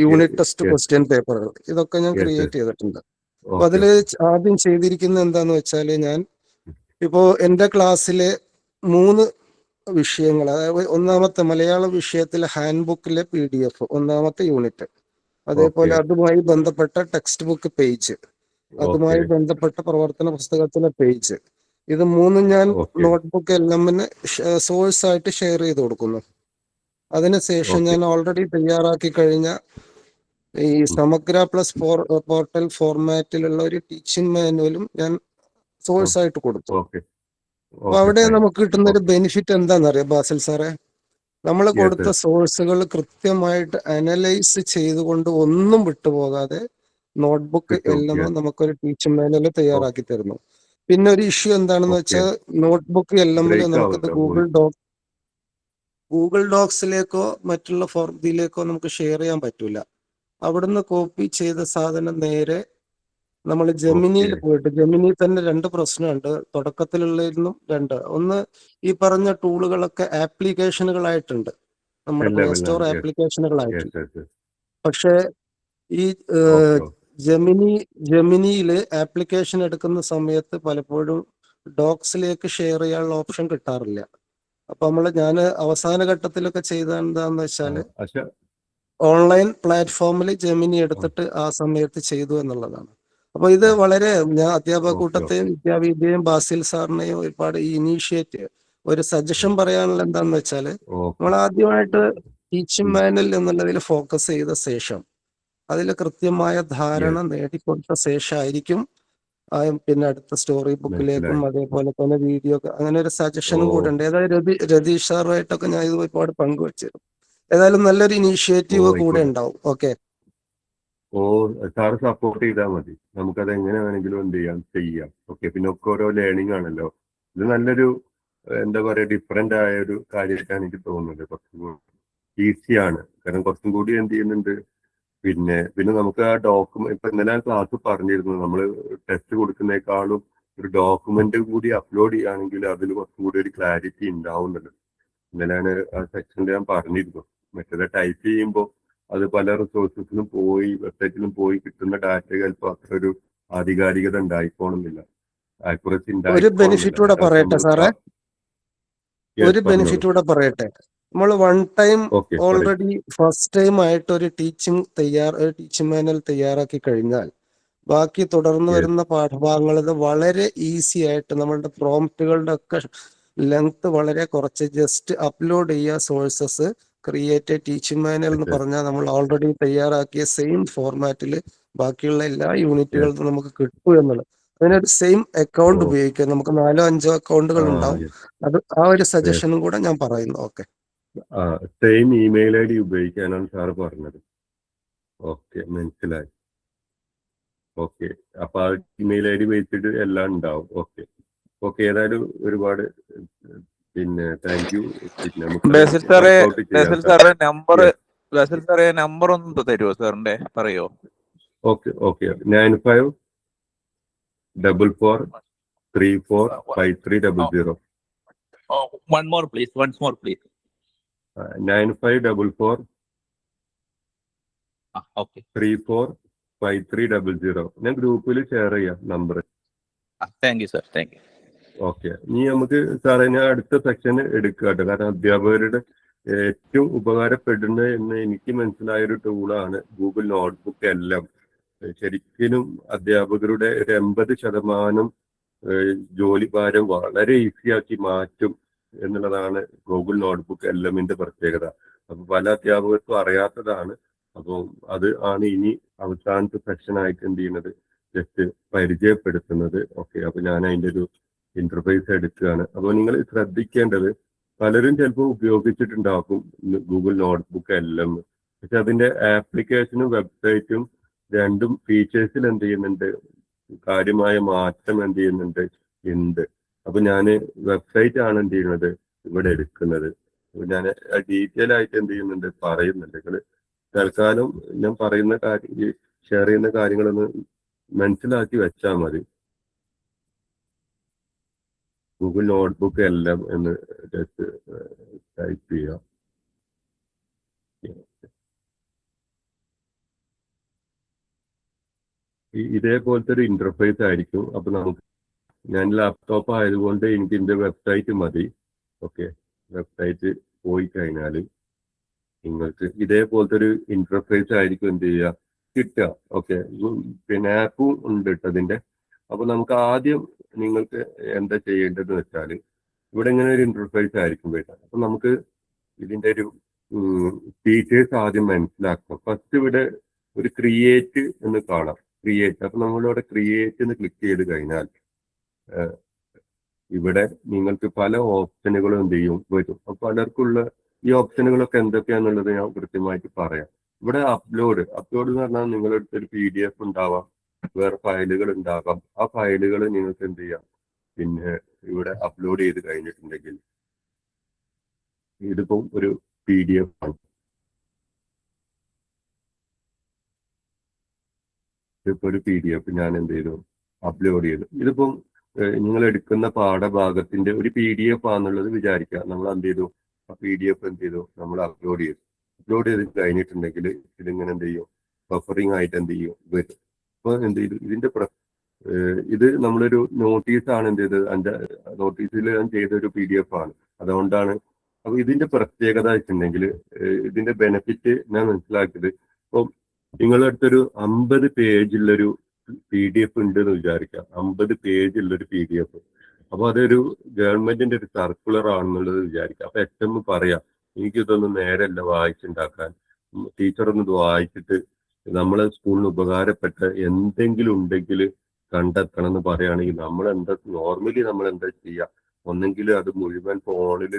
യൂണിറ്റ് ടെസ്റ്റ് ക്വസ്റ്റ്യൻ പേപ്പറുകൾ, ഇതൊക്കെ ഞാൻ ക്രിയേറ്റ് ചെയ്തിട്ടുണ്ട്. അപ്പൊ അതില് ആദ്യം ചെയ്തിരിക്കുന്നത് എന്താന്ന് വെച്ചാല്, ഞാൻ ഇപ്പോ എന്റെ ക്ലാസ്സിലെ 3 വിഷയങ്ങൾ, അതായത് ഒന്നാമത്തെ മലയാളം വിഷയത്തിലെ ഹാൻഡ് ബുക്കിലെ PDF ഒന്നാമത്തെ യൂണിറ്റ്, അതേപോലെ അതുമായി ബന്ധപ്പെട്ട ടെക്സ്റ്റ് ബുക്ക് പേജ്, അതുമായി ബന്ധപ്പെട്ട പ്രവർത്തന പുസ്തകത്തിലെ പേജ്, ഇത് 3 ഞാൻ നോട്ട്ബുക്ക് LMന് സോഴ്സ് ആയിട്ട് ഷെയർ ചെയ്ത് കൊടുക്കുന്നു. അതിനുശേഷം ഞാൻ ഓൾറെഡി തയ്യാറാക്കി കഴിഞ്ഞ ഈ സമഗ്ര പ്ലസ് പോർട്ടൽ ഫോർമാറ്റിലുള്ള ഒരു ടീച്ചിങ് മാനുവലും ഞാൻ സോഴ്സ് ആയിട്ട് കൊടുത്തു. അപ്പൊ അവിടെ നമുക്ക് കിട്ടുന്ന ഒരു ബെനിഫിറ്റ് എന്താണെന്നറിയാം ബാസിൽ സാറേ, നമ്മൾ കൊടുത്ത സോഴ്സുകൾ കൃത്യമായിട്ട് അനലൈസ് ചെയ്തുകൊണ്ട് ഒന്നും വിട്ടുപോകാതെ നോട്ട്ബുക്ക് LM നമുക്കൊരു ടീച്ചിങ് മാനുവൽ തയ്യാറാക്കി തരുന്നു. പിന്നെ ഒരു ഇഷ്യൂ എന്താണെന്ന് വെച്ചാൽ, നോട്ട്ബുക്ക് LMൽ നമുക്കത് ഗൂഗിൾ ഡോക്സിലേക്കോ മറ്റുള്ള ഇതിലേക്കോ നമുക്ക് ഷെയർ ചെയ്യാൻ പറ്റൂല. അവിടുന്ന് കോപ്പി ചെയ്ത സാധനം നേരെ നമ്മൾ ജെമിനിയിൽ പോയിട്ട്, ജെമിനി തന്നെ 2 പ്രശ്നമുണ്ട്. തുടക്കത്തിലുള്ളതിനും 2, ഒന്ന് ഈ പറഞ്ഞ ടൂളുകളൊക്കെ ആപ്ലിക്കേഷനുകളായിട്ടുണ്ട്, നമ്മുടെ പ്ലേ സ്റ്റോർ ആപ്ലിക്കേഷനുകളായിട്ടുണ്ട്. പക്ഷെ ഈ ജെമിനിയിൽ ആപ്ലിക്കേഷൻ എടുക്കുന്ന സമയത്ത് പലപ്പോഴും ഡോക്സിലേക്ക് ഷെയർ ചെയ്യാനുള്ള ഓപ്ഷൻ കിട്ടാറില്ല. അപ്പൊ ഞാൻ അവസാന ഘട്ടത്തിലൊക്കെ ചെയ്ത എന്താന്ന് വെച്ചാല്, ഓൺലൈൻ പ്ലാറ്റ്ഫോമിൽ ജെമിനി എടുത്തിട്ട് ആ സമയത്ത് ചെയ്തു എന്നുള്ളതാണ്. അപ്പൊ ഇത് വളരെ, ഞാൻ അധ്യാപക കൂട്ടത്തെയും വിദ്യാവീതിയെയും ബാസിൽ സാറിനെയും ഒരുപാട് ഈ ഇനീഷ്യേറ്റീവ് ഒരു സജഷൻ പറയാനുള്ള എന്താന്ന് വെച്ചാല്, നമ്മൾ ആദ്യമായിട്ട് ടീച്ചിങ് മാനുവൽ എന്നുള്ളതിൽ ഫോക്കസ് ചെയ്ത ശേഷം അതിൽ കൃത്യമായ ധാരണ നേടിക്കൊടുത്ത ശേഷമായിരിക്കും പിന്നെ അടുത്ത സ്റ്റോറി ബുക്കിലേക്കും അതേപോലെ തന്നെ വീഡിയോ, അങ്ങനെ ഒരു സജഷനും കൂടെ ഉണ്ട്. ഏതായാലും രതീഷ് സാറുമായിട്ടൊക്കെ ഞാൻ ഇത് ഒരുപാട് പങ്കുവച്ചിരുന്നു. ഏതായാലും നല്ലൊരു ഇനീഷ്യേറ്റീവ് കൂടെ ഉണ്ടാവും. ഓക്കെ, സാറ് സപ്പോർട്ട് ചെയ്താൽ മതി, നമുക്കത് എങ്ങനെ വേണമെങ്കിലും എന്ത് ചെയ്യാം. ഓക്കെ, പിന്നെ ഒക്കെ ഓരോ ലേണിംഗ് ആണല്ലോ. ഇത് നല്ലൊരു എന്താ പറയാ, ഡിഫറെന്റ് ആയ ഒരു കാര്യമായിട്ടാണ് എനിക്ക് തോന്നുന്നത്. കുറച്ചും ഈസിയാണ്, കാരണം കുറച്ചും കൂടി എന്ത് ചെയ്യുന്നുണ്ട്. പിന്നെ നമുക്ക് ആ ഡോക്യുമെന്റ്, ഇപ്പൊ ഇന്നലെ ക്ലാസ് പറഞ്ഞിരുന്നു, നമ്മൾ ടെസ്റ്റ് കൊടുക്കുന്നേക്കാളും ഒരു ഡോക്യുമെന്റ് കൂടി അപ്ലോഡ് ചെയ്യുകയാണെങ്കിൽ അതിൽ കുറച്ചും കൂടി ഒരു ക്ലാരിറ്റി ഉണ്ടാവുന്നുണ്ട്. ഇന്നലെയാണ് ആ സെക്ഷനിൽ ഞാൻ പറഞ്ഞിരുന്നു. മറ്റേത് ടൈപ്പ് ചെയ്യുമ്പോൾ അത് പല റിസോഴ്സസിലും പോയി വെബ്സൈറ്റിലും പോയി കിട്ടുന്ന ഡാറ്റ ചിലപ്പോൾ അത്ര ഒരു ആധികാരികത ഉണ്ടായിക്കോണമെന്നില്ല, ആക്യുറസി ഒരു ബെനിഫിറ്റ് കൂടെ പറയട്ടെ സാറേ, ഒരു ബെനിഫിറ്റ് കൂടെ പറയട്ടെ. നമ്മൾ one time already first time ആയിട്ട് ഒരു ടീച്ചിങ് മാനുവൽ തയ്യാറാക്കി കഴിഞ്ഞാൽ ബാക്കി തുടർന്ന് വരുന്ന പാഠഭാഗങ്ങൾ വളരെ ഈസി ആയിട്ട് നമ്മളുടെ പ്രോംപ്റ്റുകളുടെ ഒക്കെ ലെങ്ത് വളരെ കുറച്ച് ജസ്റ്റ് അപ്ലോഡ് ചെയ്യുക, സോഴ്സസ് ക്രിയേറ്റ് ടീച്ചിങ് മാനുവൽ എന്ന് പറഞ്ഞാൽ നമ്മൾ ഓൾറെഡി തയ്യാറാക്കിയ സെയിം ഫോർമാറ്റിൽ ബാക്കിയുള്ള എല്ലാ യൂണിറ്റുകളും നമുക്ക് കിട്ടും എന്നുള്ളത്. അതിനൊരു സെയിം അക്കൗണ്ട് ഉപയോഗിക്കാം. നമുക്ക് 4-5 അക്കൗണ്ടുകൾ ഉണ്ടാവും. അത് ആ ഒരു സജഷനും കൂടെ ഞാൻ പറയുന്നു. Okay, same email I D ഉപയോഗിക്കാനാണ് സാറ് പറഞ്ഞത്. ഓക്കെ, മനസ്സിലായി. ഓക്കെ, അപ്പൊ ആ ഇമെയിൽ ഐ ഡി വെച്ചിട്ട് എല്ലാം ഉണ്ടാവും. ഓക്കെ ഓക്കെ, ഏതായാലും ഒരുപാട് പിന്നെ താങ്ക് യു. ബേസിൽ സാറേ നമ്പർ ഒന്ന് തരുമോ സാറിന്റെ, പറയോ? Okay okay, 9544345300. One more please. 9544 Okay. 345300. ഞാൻ ഗ്രൂപ്പിൽ ഷെയർ ചെയ്യാം number. Thank you sir. Thank you. Okay, ഇനി നമുക്ക് സാറേ ഞാൻ അടുത്ത സെക്ഷൻ എടുക്കുക കേട്ടോ. കാരണം അധ്യാപകരുടെ ഏറ്റവും ഉപകാരപ്പെടുന്ന എന്ന് എനിക്ക് മനസ്സിലായ ഒരു ടൂളാണ് ഗൂഗിൾ നോട്ട്ബുക്ക്. എല്ലാം ശരിക്കും അധ്യാപകരുടെ ഒരു 80% ജോലിഭാരം വളരെ ഈസിയാക്കി മാറ്റും എന്നുള്ളതാണ് ഗൂഗിൾ നോട്ട്ബുക്ക് എല്ലമിന്റെ പ്രത്യേകത. അപ്പൊ പല അധ്യാപകർക്കും അറിയാത്തതാണ്. അപ്പോൾ അത് ആണ് ഇനി അവസാനത്തെ സെക്ഷൻ ആയിട്ട് എന്ത് ചെയ്യുന്നത്, ജസ്റ്റ് പരിചയപ്പെടുത്തുന്നത്. ഓക്കെ, അപ്പൊ ഞാൻ അതിന്റെ ഒരു ഇന്റർഫേസ് എടുക്കുകയാണ്. അപ്പോൾ നിങ്ങൾ ശ്രദ്ധിക്കേണ്ടത്, പലരും ചിലപ്പോൾ ഉപയോഗിച്ചിട്ടുണ്ടാക്കും ഗൂഗിൾ നോട്ട്ബുക്ക് എല്ലാം, പക്ഷെ അതിന്റെ ആപ്ലിക്കേഷനും വെബ്സൈറ്റും രണ്ടും ഫീച്ചേഴ്സിൽ എന്ത് ചെയ്യുന്നുണ്ട്, കാര്യമായ മാറ്റം എന്ത് ചെയ്യുന്നുണ്ട്. അപ്പൊ ഞാൻ വെബ്സൈറ്റ് ആണ് എന്ത് ചെയ്യുന്നത് ഇവിടെ എടുക്കുന്നത്. ഞാൻ ഡീറ്റെയിൽ ആയിട്ട് എന്ത് ചെയ്യുന്നുണ്ട് പറയുന്നുണ്ട്. നിങ്ങൾ തൽക്കാലം ഞാൻ പറയുന്ന കാര്യം, ഷെയർ ചെയ്യുന്ന കാര്യങ്ങളൊന്ന് മനസ്സിലാക്കി വെച്ചാൽ മതി. ഗൂഗിൾ നോട്ട്ബുക്ക് എല്ലാം എന്ന് ജസ്റ്റ് ടൈപ്പ് ചെയ്യാം. ഇതേപോലത്തെ ഒരു ഇന്റർഫേസ് ആയിരിക്കും. അപ്പൊ നമുക്ക്, ഞാൻ ലാപ്ടോപ്പ് ആയതുകൊണ്ട് എനിക്ക് ഇതിന്റെ വെബ്സൈറ്റ് മതി. ഓക്കെ, വെബ്സൈറ്റ് പോയി കഴിഞ്ഞാൽ നിങ്ങൾക്ക് ഇതേപോലത്തെ ഒരു ഇന്റർഫേസ് ആയിരിക്കും എന്ത് ചെയ്യുക കിട്ടുക. ഓക്കെ, പിന്നെ ആപ്പും ഉണ്ട് ഇട്ടതിന്റെ. അപ്പൊ നമുക്ക് ആദ്യം നിങ്ങൾക്ക് എന്താ ചെയ്യേണ്ടതെന്ന് വെച്ചാൽ, ഇവിടെ ഇങ്ങനെ ഒരു ഇന്റർഫേസ് ആയിരിക്കും വരിക. അപ്പൊ നമുക്ക് ഇതിന്റെ ഒരു ഫീച്ചേഴ്സ് ആദ്യം മനസ്സിലാക്കാം. ഫസ്റ്റ് ഇവിടെ ഒരു ക്രിയേറ്റ് എന്ന് കാണാം. ക്രിയേറ്റ്, അപ്പൊ നമ്മളിവിടെ ക്രിയേറ്റ് എന്ന് ക്ലിക്ക് ചെയ്ത് കഴിഞ്ഞാൽ ഇവിടെ നിങ്ങൾക്ക് പല ഓപ്ഷനുകളും എന്ത് ചെയ്യും വരും. അപ്പൊ പലർക്കുള്ള ഈ ഓപ്ഷനുകളൊക്കെ എന്തൊക്കെയാന്നുള്ളത് ഞാൻ കൃത്യമായിട്ട് പറയാം. ഇവിടെ അപ്ലോഡ് എന്ന് പറഞ്ഞാൽ നിങ്ങളുടെ ഒരു PDF ഉണ്ടാവാം, വേറെ ഫയലുകൾ ഉണ്ടാകാം. ആ ഫയലുകൾ നിങ്ങൾക്ക് എന്ത് ചെയ്യാം, പിന്നെ ഇവിടെ അപ്ലോഡ് ചെയ്ത് കഴിഞ്ഞിട്ടുണ്ടെങ്കിൽ ഇതിപ്പം ഒരു PDF ആണ്. ഇതിപ്പോ ഒരു PDF ഞാൻ എന്ത് ചെയ്തു, അപ്ലോഡ് ചെയ്തു. ഇതിപ്പം നിങ്ങൾ എടുക്കുന്ന പാഠഭാഗത്തിന്റെ ഒരു PDF ആണെന്നുള്ളത് വിചാരിക്കുക. നമ്മൾ എന്ത് ചെയ്തു, ആ PDF എന്ത് ചെയ്തു, നമ്മൾ അപ്ലോഡ് ചെയ്തു. അപ്ലോഡ് ചെയ്ത് കഴിഞ്ഞിട്ടുണ്ടെങ്കിൽ ഇതിങ്ങനെ എന്ത് ചെയ്യും, ബഫറിംഗ് ആയിട്ട് എന്ത് ചെയ്യും വരും. അപ്പൊ എന്ത് ചെയ്തു, ഇതിന്റെ ഇത് നമ്മളൊരു നോട്ടീസാണ് എന്ത് ചെയ്തത്, നോട്ടീസിൽ ഞാൻ ചെയ്ത ഒരു PDF ആണ്. അതുകൊണ്ടാണ്. അപ്പൊ ഇതിന്റെ പ്രത്യേകത വെച്ചിട്ടുണ്ടെങ്കിൽ, ഇതിന്റെ ബെനിഫിറ്റ് ഞാൻ മനസ്സിലാക്കിയത്, ഇപ്പം നിങ്ങളുടെ അടുത്തൊരു 50 പേജുള്ളൊരു PDF ഉണ്ട് എന്ന് വിചാരിക്കാം. 50 പേജുള്ളൊരു PDF. അപ്പൊ അതൊരു ഗവൺമെന്റിന്റെ ഒരു സർക്കുലർ ആണെന്നുള്ളത് വിചാരിക്കാം. അപ്പൊ HM പറയാം, എനിക്കിതൊന്നും നേരല്ല വായിച്ചുണ്ടാക്കാൻ, ടീച്ചറൊന്നും ഇത് വായിച്ചിട്ട് നമ്മളെ സ്കൂളിന് ഉപകാരപ്പെട്ട എന്തെങ്കിലും ഉണ്ടെങ്കിൽ കണ്ടെത്തണം എന്ന് പറയുകയാണെങ്കിൽ നോർമലി നമ്മൾ എന്താ ചെയ്യുക, ഒന്നെങ്കിൽ അത് മുഴുവൻ ഫോണിൽ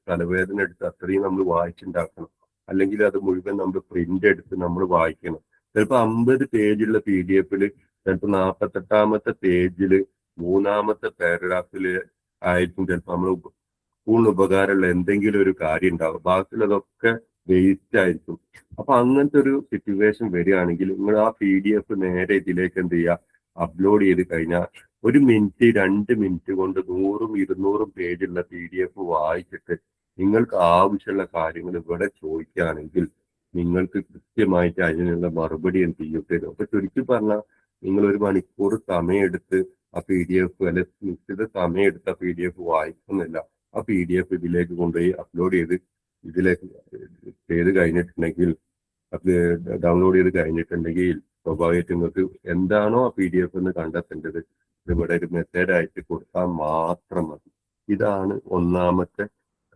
തലവേദന എടുത്ത് അത്രയും നമ്മൾ വായിച്ചുണ്ടാക്കണം, അല്ലെങ്കിൽ അത് മുഴുവൻ നമ്മൾ പ്രിന്റ് എടുത്ത് നമ്മൾ വായിക്കണം. ചിലപ്പോൾ 50 പേജുള്ള PDF-ൽ ചിലപ്പോൾ 48ാമത്തെ പേജിൽ 3ാമത്തെ പാരഗ്രാഫില് ആയിരിക്കും ചിലപ്പോൾ നമ്മൾ സ്കൂളിന് ഉപകാരമുള്ള എന്തെങ്കിലും ഒരു കാര്യം ഉണ്ടാവും, ബാക്കിയുള്ളതൊക്കെ വേസ്റ്റ് ആയിരിക്കും. അപ്പൊ അങ്ങനത്തെ ഒരു സിറ്റുവേഷൻ വരികയാണെങ്കിൽ നിങ്ങൾ ആ PDF നേരെ ഇതിലേക്ക് എന്ത് ചെയ്യുക, അപ്ലോഡ് ചെയ്ത് കഴിഞ്ഞാൽ 1 മിനിറ്റ് 2 മിനിറ്റ് കൊണ്ട് 100ഉം 200ഉം പേജുള്ള PDF വായിച്ചിട്ട് നിങ്ങൾക്ക് ആവശ്യമുള്ള കാര്യങ്ങൾ ഇവിടെ ചോദിക്കുകയാണെങ്കിൽ നിങ്ങൾക്ക് കൃത്യമായിട്ട് അതിനുള്ള മറുപടി എന്ത് ചെയ്യും. അപ്പൊ ചുരുക്കി പറഞ്ഞാൽ നിങ്ങൾ 1 മണിക്കൂർ സമയമെടുത്ത് ആ PDF അല്ലെ നിശ്ചിത സമയമെടുത്ത് ആ PDF വായിക്കുന്നില്ല. ആ PDF ഇതിലേക്ക് കൊണ്ടുപോയി അപ്ലോഡ് ചെയ്ത് ഇതിലേക്ക് ചെയ്ത് കഴിഞ്ഞിട്ടുണ്ടെങ്കിൽ അത് ഡൗൺലോഡ് ചെയ്ത് കഴിഞ്ഞിട്ടുണ്ടെങ്കിൽ സ്വാഭാവികമായിട്ട് നിങ്ങൾക്ക് എന്താണോ ആ PDF എന്ന് കണ്ടെത്തേണ്ടത് ഇവിടെ ഒരു മെത്തേഡായിട്ട് കൊടുത്താൽ മാത്രം മതി. ഇതാണ് ഒന്നാമത്തെ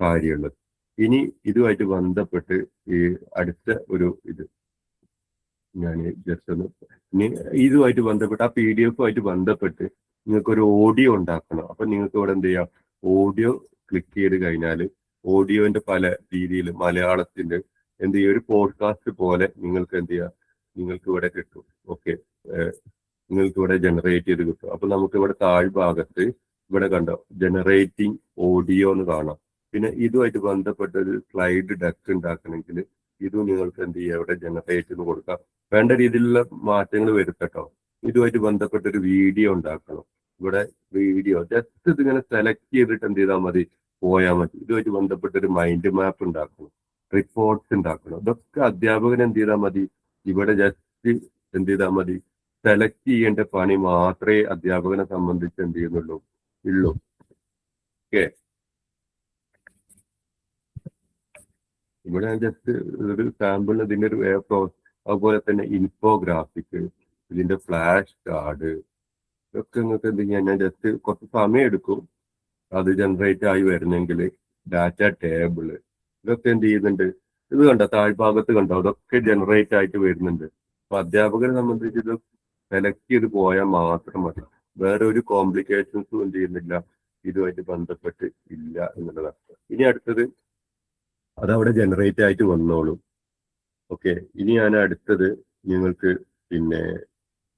കാര്യമുള്ളത്. ഇനി ഇതുമായിട്ട് ബന്ധപ്പെട്ട് ഈ അടുത്ത ഒരു ഇത് ഞാൻ ജസ്റ്റ് ഒന്ന് ഇനി ഇതുമായിട്ട് ബന്ധപ്പെട്ട് ആ PDF ബന്ധപ്പെട്ട് നിങ്ങൾക്കൊരു ഓഡിയോ ഉണ്ടാക്കണം. അപ്പൊ നിങ്ങൾക്ക് ഇവിടെ എന്ത് ചെയ്യാം, ഓഡിയോ ക്ലിക്ക് ചെയ്ത് കഴിഞ്ഞാൽ ഓഡിയോന്റെ പല രീതിയിൽ മലയാളത്തിന്റെ എന്ത് ചെയ്യുക, ഒരു പോഡ്കാസ്റ്റ് പോലെ നിങ്ങൾക്ക് എന്ത് ചെയ്യുക, നിങ്ങൾക്ക് ഇവിടെ കിട്ടും. ഓക്കെ, നിങ്ങൾക്ക് ഇവിടെ ജനറേറ്റ് ചെയ്ത് കിട്ടും. അപ്പൊ നമുക്ക് ഇവിടെ താഴ്ഭാഗത്ത് ഇവിടെ കണ്ടോ ജനറേറ്റിംഗ് ഓഡിയോ എന്ന് കാണാം. പിന്നെ ഇതുമായിട്ട് ബന്ധപ്പെട്ട ഒരു സ്ലൈഡ് ഡെക്ക് ഉണ്ടാക്കണമെങ്കിൽ ഇതും നിങ്ങൾക്ക് എന്ത് ചെയ്യുക, ഇവിടെ ജനറേറ്റ് എന്ന് കൊടുക്കാം. വേണ്ട രീതിയിലുള്ള മാറ്റങ്ങൾ വരുത്തട്ടോ. ഇതുമായിട്ട് ബന്ധപ്പെട്ട ഒരു വീഡിയോ ഉണ്ടാക്കണം. ഇവിടെ വീഡിയോ ജസ്റ്റ് ഇതിങ്ങനെ സെലക്ട് ചെയ്തിട്ട് എന്ത് ചെയ്താൽ മതി, പോയാൽ മതി. ഇതുമായിട്ട് ബന്ധപ്പെട്ട ഒരു മൈൻഡ് മാപ്പ് ഉണ്ടാക്കണം, റിപ്പോർട്ട്സ് ഉണ്ടാക്കണം. ഇതൊക്കെ അധ്യാപകൻ എന്ത് ചെയ്താൽ മതി, ഇവിടെ ജസ്റ്റ് എന്ത് ചെയ്താൽ മതി, സെലക്ട് ചെയ്യേണ്ട പണി മാത്രമേ അധ്യാപകനെ സംബന്ധിച്ച് എന്ത് ചെയ്യുന്നുള്ളൂ ഉള്ളൂ. ഓക്കെ, ഇവിടെ ഞാൻ ജസ്റ്റ് ഒരു സാമ്പിളിന് ഇതിന്റെ ഒരു അതുപോലെ തന്നെ ഇൻഫോഗ്രാഫിക്, ഇതിന്റെ ഫ്ലാഷ് കാർഡ്, ഇതൊക്കെ നിങ്ങൾക്ക് എന്ത് ചെയ്യാൻ ഞാൻ ജസ്റ്റ് കുറച്ച് സമയം എടുക്കും അത് ജനറേറ്റ് ആയി വരുന്നെങ്കിൽ. ഡാറ്റ ടേബിള് ഇതൊക്കെ എന്ത് ചെയ്യുന്നുണ്ട്, ഇത് കണ്ടോ താഴ്ഭാഗത്ത് കണ്ടോ, അതൊക്കെ ജനറേറ്റ് ആയിട്ട് വരുന്നുണ്ട്. അപ്പൊ അധ്യാപകരെ സംബന്ധിച്ച് ഇത് സെലക്ട് ചെയ്ത് പോയാൽ മാത്രം മതി. വേറെ ഒരു കോംപ്ലിക്കേഷൻസും എന്ത് ചെയ്യുന്നില്ല, ഇതുമായിട്ട് ബന്ധപ്പെട്ട് ഇല്ല എന്നുള്ളതാണ്. ഇനി അടുത്തത് അതവിടെ ജനറേറ്റ് ആയിട്ട് വന്നോളും. ഓക്കെ, ഇനി ഞാൻ അടുത്തത് നിങ്ങൾക്ക് പിന്നെ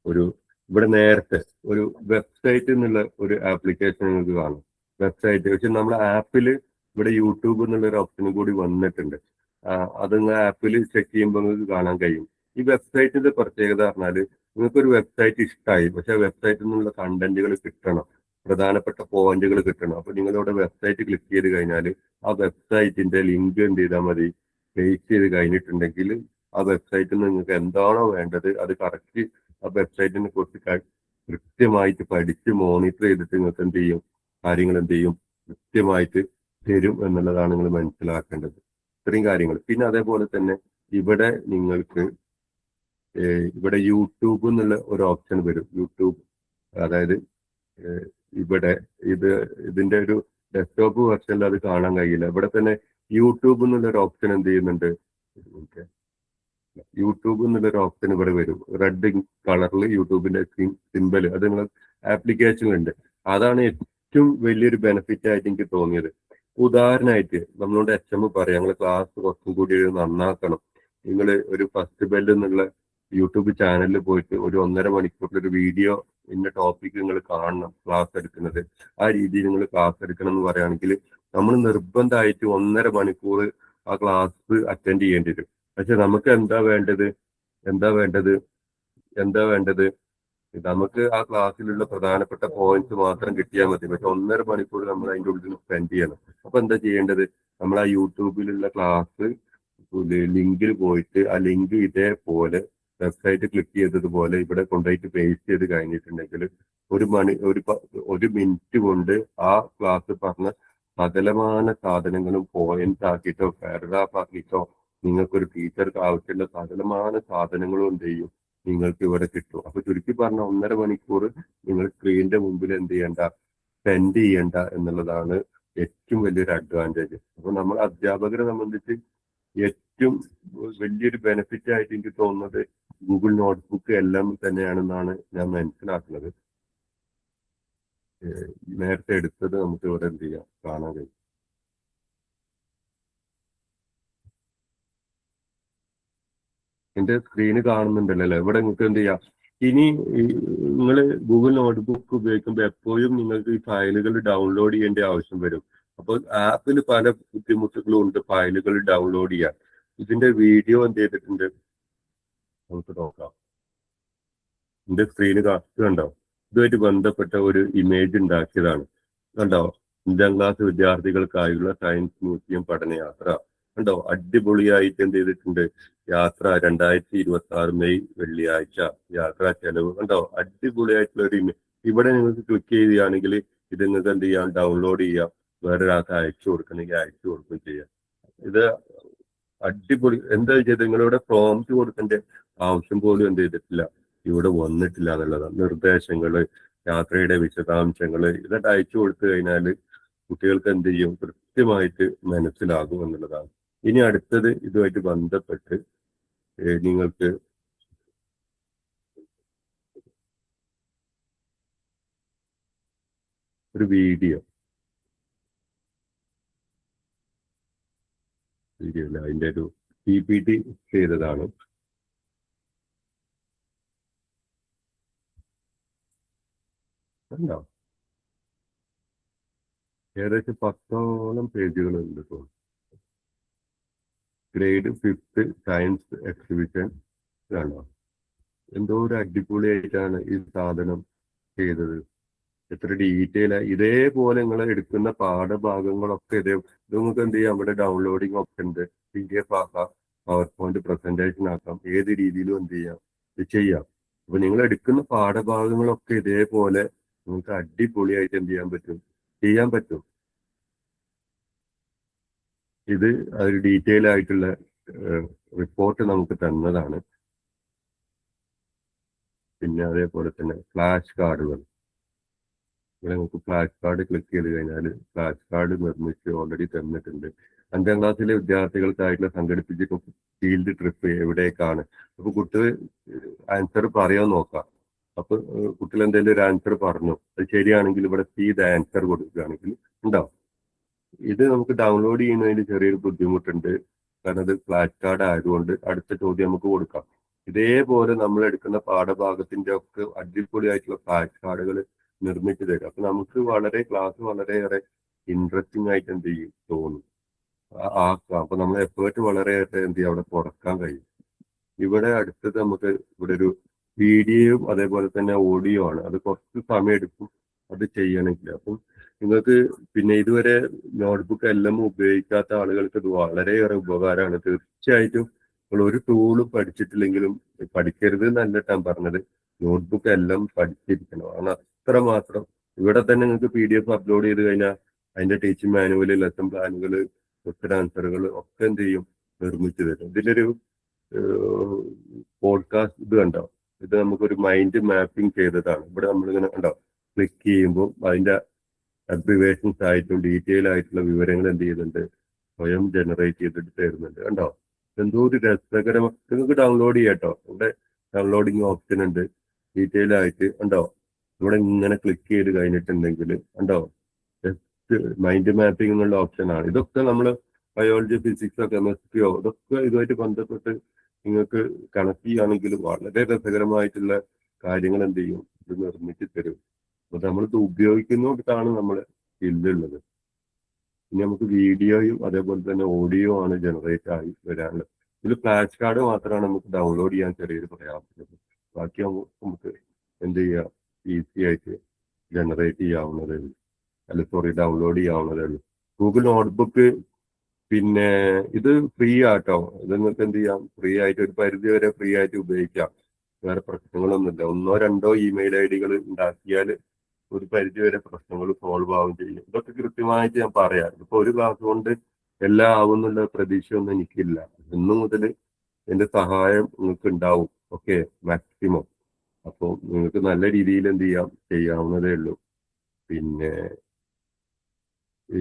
ഒരു ഇവിടെ നേരത്തെ ഒരു വെബ്സൈറ്റ് എന്നുള്ള ഒരു ആപ്ലിക്കേഷൻ നിങ്ങൾക്ക് കാണും. വെബ്സൈറ്റ് പക്ഷെ നമ്മുടെ ആപ്പിൽ ഇവിടെ യൂട്യൂബ് എന്നുള്ള ഒരു ഓപ്ഷനും കൂടി വന്നിട്ടുണ്ട്. അത് നിങ്ങൾ ആപ്പിൽ ചെക്ക് ചെയ്യുമ്പോൾ നിങ്ങൾക്ക് കാണാൻ കഴിയും. ഈ വെബ്സൈറ്റിന്റെ പ്രത്യേകത പറഞ്ഞാൽ നിങ്ങൾക്കൊരു വെബ്സൈറ്റ് ഇഷ്ടമായി, പക്ഷെ വെബ്സൈറ്റിൽ നിന്നുള്ള കണ്ടന്റുകൾ കിട്ടണം, പ്രധാനപ്പെട്ട പോയിന്റുകൾ കിട്ടണം. അപ്പൊ നിങ്ങളിവിടെ വെബ്സൈറ്റ് ക്ലിക്ക് ചെയ്ത് കഴിഞ്ഞാൽ ആ വെബ്സൈറ്റിന്റെ ലിങ്ക് എന്ത് ചെയ്താൽ മതി, പേസ്റ്റ് ചെയ്ത് കഴിഞ്ഞിട്ടുണ്ടെങ്കിൽ ആ വെബ്സൈറ്റിൽ നിന്ന് നിങ്ങൾക്ക് എന്താണോ വേണ്ടത് അത് കറക്റ്റ് ആ വെബ്സൈറ്റിനെ കുറിച്ച് കൃത്യമായിട്ട് പഠിച്ച് മോണിറ്റർ ചെയ്തിട്ട് നിങ്ങൾക്ക് എന്ത് ചെയ്യും, കാര്യങ്ങൾ എന്ത് ചെയ്യും, കൃത്യമായിട്ട് തരും എന്നുള്ളതാണ് നിങ്ങൾ മനസ്സിലാക്കേണ്ടത്. ഇത്രയും കാര്യങ്ങൾ. പിന്നെ അതേപോലെ തന്നെ ഇവിടെ നിങ്ങൾക്ക് ഇവിടെ യൂട്യൂബ് എന്നുള്ള ഒരു ഓപ്ഷൻ വരും. യൂട്യൂബ് അതായത് ഇവിടെ ഇതിന്റെ ഒരു ഡെസ്ക്ടോപ്പ് വെർഷനിൽ അത് കാണാൻ കഴിയില്ല. ഇവിടെ തന്നെ യൂട്യൂബ് എന്നുള്ള ഒരു ഓപ്ഷൻ എന്ത് ചെയ്യുന്നുണ്ട്, യൂട്യൂബ് എന്നുള്ളൊരു ഓപ്ഷൻ ഇവിടെ വരും. റെഡ് കളറിൽ യൂട്യൂബിന്റെ സിമ്പൽ അത് നിങ്ങൾ ആപ്ലിക്കേഷനുണ്ട്. അതാണ് ഏറ്റവും വലിയൊരു ബെനിഫിറ്റ് ആയിട്ട് എനിക്ക് തോന്നിയത്. ഉദാഹരണമായിട്ട് നമ്മളോട് HM പറയാം, ഞങ്ങൾ ക്ലാസ് കുറച്ചും കൂടി നന്നാക്കണം, നിങ്ങൾ ഒരു ഫസ്റ്റ് ബെൽ എന്നുള്ള യൂട്യൂബ് ചാനലിൽ പോയിട്ട് ഒരു 1.5 മണിക്കൂറിലൊരു വീഡിയോ ഇന്ന ടോപ്പിക് നിങ്ങൾ കാണണം ക്ലാസ് എടുക്കുന്നത്, ആ രീതിയിൽ നിങ്ങൾ ക്ലാസ് എടുക്കണം എന്ന് പറയുകയാണെങ്കിൽ നമ്മൾ നിർബന്ധമായിട്ട് 1.5 മണിക്കൂർ ആ ക്ലാസ് അറ്റൻഡ് ചെയ്യേണ്ടി വരും. പക്ഷെ നമുക്ക് എന്താ വേണ്ടത്, നമുക്ക് ആ ക്ലാസ്സിലുള്ള പ്രധാനപ്പെട്ട പോയിന്റ്സ് മാത്രം കിട്ടിയാൽ മതി. പക്ഷെ 1.5 മണിക്കൂർ നമ്മൾ അതിൻ്റെ ഉള്ളിൽ സ്പെൻഡ് ചെയ്യണം. അപ്പൊ എന്താ ചെയ്യേണ്ടത്, നമ്മൾ ആ യൂട്യൂബിലുള്ള ക്ലാസ് ലിങ്കിൽ പോയിട്ട് ആ ലിങ്ക് ഇതേപോലെ വെബ്സൈറ്റ് ക്ലിക്ക് ചെയ്തതുപോലെ ഇവിടെ കൊണ്ടുപോയിട്ട് പേസ്റ്റ് ചെയ്ത് കഴിഞ്ഞിട്ടുണ്ടെങ്കിൽ ഒരു മിനിറ്റ് കൊണ്ട് ആ ക്ലാസ് പറഞ്ഞ സകലമാന സാധനങ്ങളും പോയിന്റ്സ് ആക്കിയിട്ടോ പാരഗ്രാഫ് ആക്കിയിട്ടോ നിങ്ങൾക്കൊരു ടീച്ചർക്ക് ആവശ്യമുള്ള സകലമാന സാധനങ്ങളും എന്ത് ചെയ്യും, നിങ്ങൾക്ക് ഇവിടെ കിട്ടും. അപ്പൊ ചുരുക്കി പറഞ്ഞ 1.5 മണിക്കൂർ നിങ്ങൾ സ്ക്രീനിന്റെ മുമ്പിൽ എന്ത് ചെയ്യണ്ട, സ്പെൻഡ് ചെയ്യണ്ട എന്നുള്ളതാണ് ഏറ്റവും വലിയൊരു അഡ്വാൻറ്റേജ്. അപ്പൊ നമ്മൾ അധ്യാപകരെ സംബന്ധിച്ച് ഏറ്റവും വലിയൊരു ബെനിഫിറ്റ് ആയിട്ട് എനിക്ക് തോന്നുന്നത് ഗൂഗിൾ നോട്ട്ബുക്ക് എല്ലാം തന്നെയാണെന്നാണ് ഞാൻ മനസ്സിലാക്കുന്നത്. നേരത്തെ എടുത്തത് നമുക്ക് ഇവിടെ എന്ത് ചെയ്യാം, കാണാൻ കഴിയും. എന്റെ സ്ക്രീന് കാണുന്നുണ്ടല്ലോ അല്ലേ, ഇവിടെ നിങ്ങൾക്ക് എന്ത് ചെയ്യാം. ഇനി നിങ്ങൾ ഗൂഗിൾ നോട്ട്ബുക്ക് ഉപയോഗിക്കുമ്പോൾ എപ്പോഴും നിങ്ങൾക്ക് ഈ ഫയലുകൾ ഡൗൺലോഡ് ചെയ്യേണ്ട ആവശ്യം വരും. അപ്പോൾ ആപ്പിൽ പല ബുദ്ധിമുട്ടുകളും ഉണ്ട് ഫയലുകൾ ഡൗൺലോഡ് ചെയ്യാൻ. ഇതിന്റെ വീഡിയോ എന്ത് ചെയ്തിട്ടുണ്ട് നമുക്ക് നോക്കാം. എന്റെ സ്ക്രീന് കണ്ടോ, ഇതുമായിട്ട് ബന്ധപ്പെട്ട ഒരു ഇമേജ് ഉണ്ടാക്കിയതാണ്. കണ്ടോ? 5ാം ക്ലാസ് വിദ്യാർത്ഥികൾക്കായുള്ള സയൻസ് മ്യൂസിയം പഠനയാത്ര. കണ്ടോ? അടിപൊളിയായിട്ട് എന്ത് ചെയ്തിട്ടുണ്ട്? യാത്ര 2026 മെയ് വെള്ളിയാഴ്ച യാത്രാ ചെലവ്. കണ്ടോ? അടിപൊളിയായിട്ടുള്ള ഒരു ഇമേജ്. ഇവിടെ നിങ്ങൾക്ക് ക്ലിക്ക് ചെയ്യുകയാണെങ്കിൽ ഇത് നിങ്ങൾക്ക് എന്ത് ചെയ്യാം? ഡൗൺലോഡ് ചെയ്യാം. വേറൊരാൾക്ക് അയച്ചു കൊടുക്കണമെങ്കിൽ അയച്ചു കൊടുക്കുകയും ചെയ്യാം. ഇത് അടിപൊളി. എന്താ ചെയ്ത് നിങ്ങളിവിടെ പ്രോംപ്റ്റ് കൊടുക്കേണ്ട ആവശ്യം പോലും എന്ത് ചെയ്തിട്ടില്ല, ഇവിടെ വന്നിട്ടില്ല എന്നുള്ളതാണ്. നിർദ്ദേശങ്ങള്, യാത്രയുടെ വിശദാംശങ്ങള് ഇതൊക്കെ അയച്ചു കൊടുത്തു കഴിഞ്ഞാൽ കുട്ടികൾക്ക് എന്ത് ചെയ്യും? കൃത്യമായിട്ട് മനസ്സിലാകും എന്നുള്ളതാണ്. ഇനി അടുത്തത് ഇതുമായിട്ട് ബന്ധപ്പെട്ട് നിങ്ങൾക്ക് ഒരു വീഡിയോ അല്ല, അതിന്റെ ഒരു PPT ചെയ്തതാണ്. കണ്ടോ? ഏകദേശം 10ഓളം പേജുകളുണ്ട്. ഇപ്പോൾ ഗ്രേഡ് 5th സയൻസ് എക്സിബിഷൻ. കണ്ടോ? എന്തോ ഒരു അടിപൊളിയായിട്ടാണ് ഈ സാധനം ചെയ്തത്. എത്ര ഡീറ്റെയിൽ. ഇതേപോലെ നിങ്ങൾ എടുക്കുന്ന പാഠഭാഗങ്ങളൊക്കെ ഇത് നിങ്ങൾക്ക് എന്ത് ചെയ്യാം? ഇവിടെ ഡൗൺലോഡിങ് ഓപ്ഷൻ ഉണ്ട്. PDF ആക്കാം, പവർ പോയിന്റ് പ്രസന്റേഷൻ ആക്കാം, ഏത് രീതിയിലും എന്ത് ചെയ്യാം? ഇത് ചെയ്യാം. അപ്പൊ നിങ്ങൾ എടുക്കുന്ന പാഠഭാഗങ്ങളൊക്കെ ഇതേപോലെ നിങ്ങൾക്ക് അടിപൊളിയായിട്ട് എന്ത് ചെയ്യാൻ പറ്റും. ഇത് ഒരു ഡീറ്റെയിൽ ആയിട്ടുള്ള റിപ്പോർട്ട് നമുക്ക് തന്നതാണ്. പിന്നെ അതേപോലെ തന്നെ ഫ്ലാഷ് കാർഡുകൾ. ഇവിടെ നമുക്ക് ഫ്ലാഷ് കാർഡ് ക്ലിക്ക് ചെയ്ത് കഴിഞ്ഞാൽ ഫ്ലാഷ് കാർഡ് നിർമ്മിച്ച് ഓൾറെഡി തന്നിട്ടുണ്ട്. 5ാം ക്ലാസ്സിലെ വിദ്യാർത്ഥികൾക്കായിട്ടുള്ള സംഘടിപ്പിച്ച ഫീൽഡ് ട്രിപ്പ് എവിടേക്കാണ്. അപ്പൊ കുട്ടികൾ ആൻസർ പറയാൻ നോക്കാം. അപ്പൊ കുട്ടികൾ എന്തെങ്കിലും ഒരു ആൻസർ പറഞ്ഞു, അത് ശരിയാണെങ്കിൽ ഇവിടെ സീ ദ ആൻസർ കൊടുക്കുകയാണെങ്കിൽ ഉണ്ടാവും. ഇത് നമുക്ക് ഡൗൺലോഡ് ചെയ്യുന്നതിന് ചെറിയൊരു ബുദ്ധിമുട്ടുണ്ട്. കാരണം അത് ഫ്ലാഷ് കാർഡ് ആയതുകൊണ്ട് അടുത്ത ചോദ്യം നമുക്ക് കൊടുക്കാം. ഇതേപോലെ നമ്മൾ എടുക്കുന്ന പാഠഭാഗത്തിന്റെ ഒക്കെ അടിപൊളിയായിട്ടുള്ള ഫ്ലാഷ് കാർഡുകൾ നിർമ്മിച്ചു തരും. അപ്പൊ നമുക്ക് ക്ലാസ് വളരെയേറെ ഇൻട്രസ്റ്റിംഗ് ആയിട്ട് എന്ത് ചെയ്യും തോന്നും, ആക്കാം. അപ്പൊ നമ്മൾ എഫേർട്ട് വളരെയേറെ എന്ത് ചെയ്യും അവിടെ കുറക്കാൻ കഴിയും. ഇവിടെ അടുത്തത് നമുക്ക് ഇവിടെ ഒരു വീഡിയോയും അതേപോലെ തന്നെ ഓഡിയോ ആണ്. അത് കുറച്ച് സമയം എടുക്കും അത് ചെയ്യണമെങ്കിൽ. അപ്പം നിങ്ങൾക്ക് പിന്നെ ഇതുവരെ നോട്ട്ബുക്ക് എല്ലാം ഉപയോഗിക്കാത്ത ആളുകൾക്ക് ഇത് വളരെയേറെ ഉപകാരമാണ്. തീർച്ചയായിട്ടും നിങ്ങൾ ഒരു ടൂള് പഠിച്ചിട്ടില്ലെങ്കിലും പഠിക്കരുത് എന്നല്ല ഞാൻ പറഞ്ഞത്, നോട്ട്ബുക്ക് എല്ലാം പഠിച്ചിരിക്കണം. കാരണം അത്രമാത്രം ഇവിടെ തന്നെ നിങ്ങൾക്ക് PDF അപ്ലോഡ് ചെയ്ത് കഴിഞ്ഞാൽ അതിന്റെ ടീച്ചിങ് മാനുവൽ, ലെസൺ പ്ലാനുകൾ, ക്വസ്റ്റ്യൻ ആൻസറുകൾ ഒക്കെ എന്ത് ചെയ്യും നിർമ്മിച്ചു തരും. ഇതിലൊരു പോഡ്കാസ്റ്റ് ഇത് കണ്ടോ? ഇത് നമുക്കൊരു മൈൻഡ് മാപ്പിംഗ് ചെയ്തതാണ്. ഇവിടെ നമ്മളിങ്ങനെ കണ്ടോ ക്ലിക്ക് ചെയ്യുമ്പോൾ അതിന്റെ അബ്രിവേഷൻസ് ആയിട്ടും ഡീറ്റെയിൽ ആയിട്ടുള്ള വിവരങ്ങൾ എന്ത് ചെയ്യുന്നുണ്ട് സ്വയം ജനറേറ്റ് ചെയ്തിട്ട് തരുന്നുണ്ട്. കണ്ടോ? എന്തോ ഒരു രസകരമായ. നിങ്ങൾക്ക് ഡൗൺലോഡ് ചെയ്യാട്ടോ. ഇവിടെ ഡൗൺലോഡിങ് ഓപ്ഷൻ ഉണ്ട് ഡീറ്റെയിൽ ആയിട്ട്. കണ്ടോ? ഇവിടെ ഇങ്ങനെ ക്ലിക്ക് ചെയ്ത് കഴിഞ്ഞിട്ടുണ്ടെങ്കിൽ കണ്ടോ ജസ്റ്റ് മൈൻഡ് മാപ്പിംഗ് എന്നുള്ള ഓപ്ഷനാണ്. ഇതൊക്കെ നമ്മൾ ബയോളജി, ഫിസിക്സോ കെമിസ്ട്രിയോ ഇതൊക്കെ ഇതുമായിട്ട് ബന്ധപ്പെട്ട് നിങ്ങൾക്ക് കണക്ട് ചെയ്യുകയാണെങ്കിൽ വളരെ രസകരമായിട്ടുള്ള കാര്യങ്ങൾ എന്ത് ചെയ്യും ഇത് നിർമ്മിച്ച് തരും. അപ്പൊ നമ്മളിത് ഉപയോഗിക്കുന്നതുകൊണ്ടാണ് നമ്മൾ സ്കില്ലുള്ളത്. ഇനി നമുക്ക് വീഡിയോയും അതേപോലെ തന്നെ ഓഡിയോ ആണ് ജനറേറ്റ് ആയി വരാനുള്ളത്. ഇതിൽ ഫ്ലാഷ് കാർഡ് മാത്രമാണ് നമുക്ക് ഡൗൺലോഡ് ചെയ്യാൻ ചെറിയൊരു പ്രയാസമുള്ളത്. ബാക്കി നമുക്ക് എന്ത് ചെയ്യാം, ഈസി ആയിട്ട് ജനറേറ്റ് ചെയ്യാവുന്നതേ ഉള്ളൂ. ഡൗൺലോഡ് ചെയ്യാവുന്നതേ ഉള്ളൂ. ഗൂഗിൾ നോട്ട്ബുക്ക് പിന്നെ ഇത് ഫ്രീ ആട്ടോ. ഇത് നിങ്ങൾക്ക് എന്ത് ചെയ്യാം, ഫ്രീ ആയിട്ട് ഒരു പരിധി വരെ ഫ്രീ ആയിട്ട് ഉപയോഗിക്കാം. വേറെ പ്രശ്നങ്ങളൊന്നുമില്ല. 1-2 ഇമെയിൽ ID ഉണ്ടാക്കിയാൽ ഒരു പരിധി വരെ പ്രശ്നങ്ങൾ സോൾവ് ആവുകയും ചെയ്യും. ഇതൊക്കെ കൃത്യമായിട്ട് ഞാൻ പറയാം. ഇപ്പൊ ഒരു ക്ലാസ് കൊണ്ട് എല്ലാം ആവുന്നുള്ള പ്രതീക്ഷയൊന്നും എനിക്കില്ല. ഇന്നു മുതൽ എന്റെ സഹായം നിങ്ങൾക്ക് ഉണ്ടാവും. Okay, maximum. അപ്പോൾ നിങ്ങൾക്ക് നല്ല രീതിയിൽ എന്ത് ചെയ്യാവുന്നതേ ഉള്ളൂ. പിന്നെ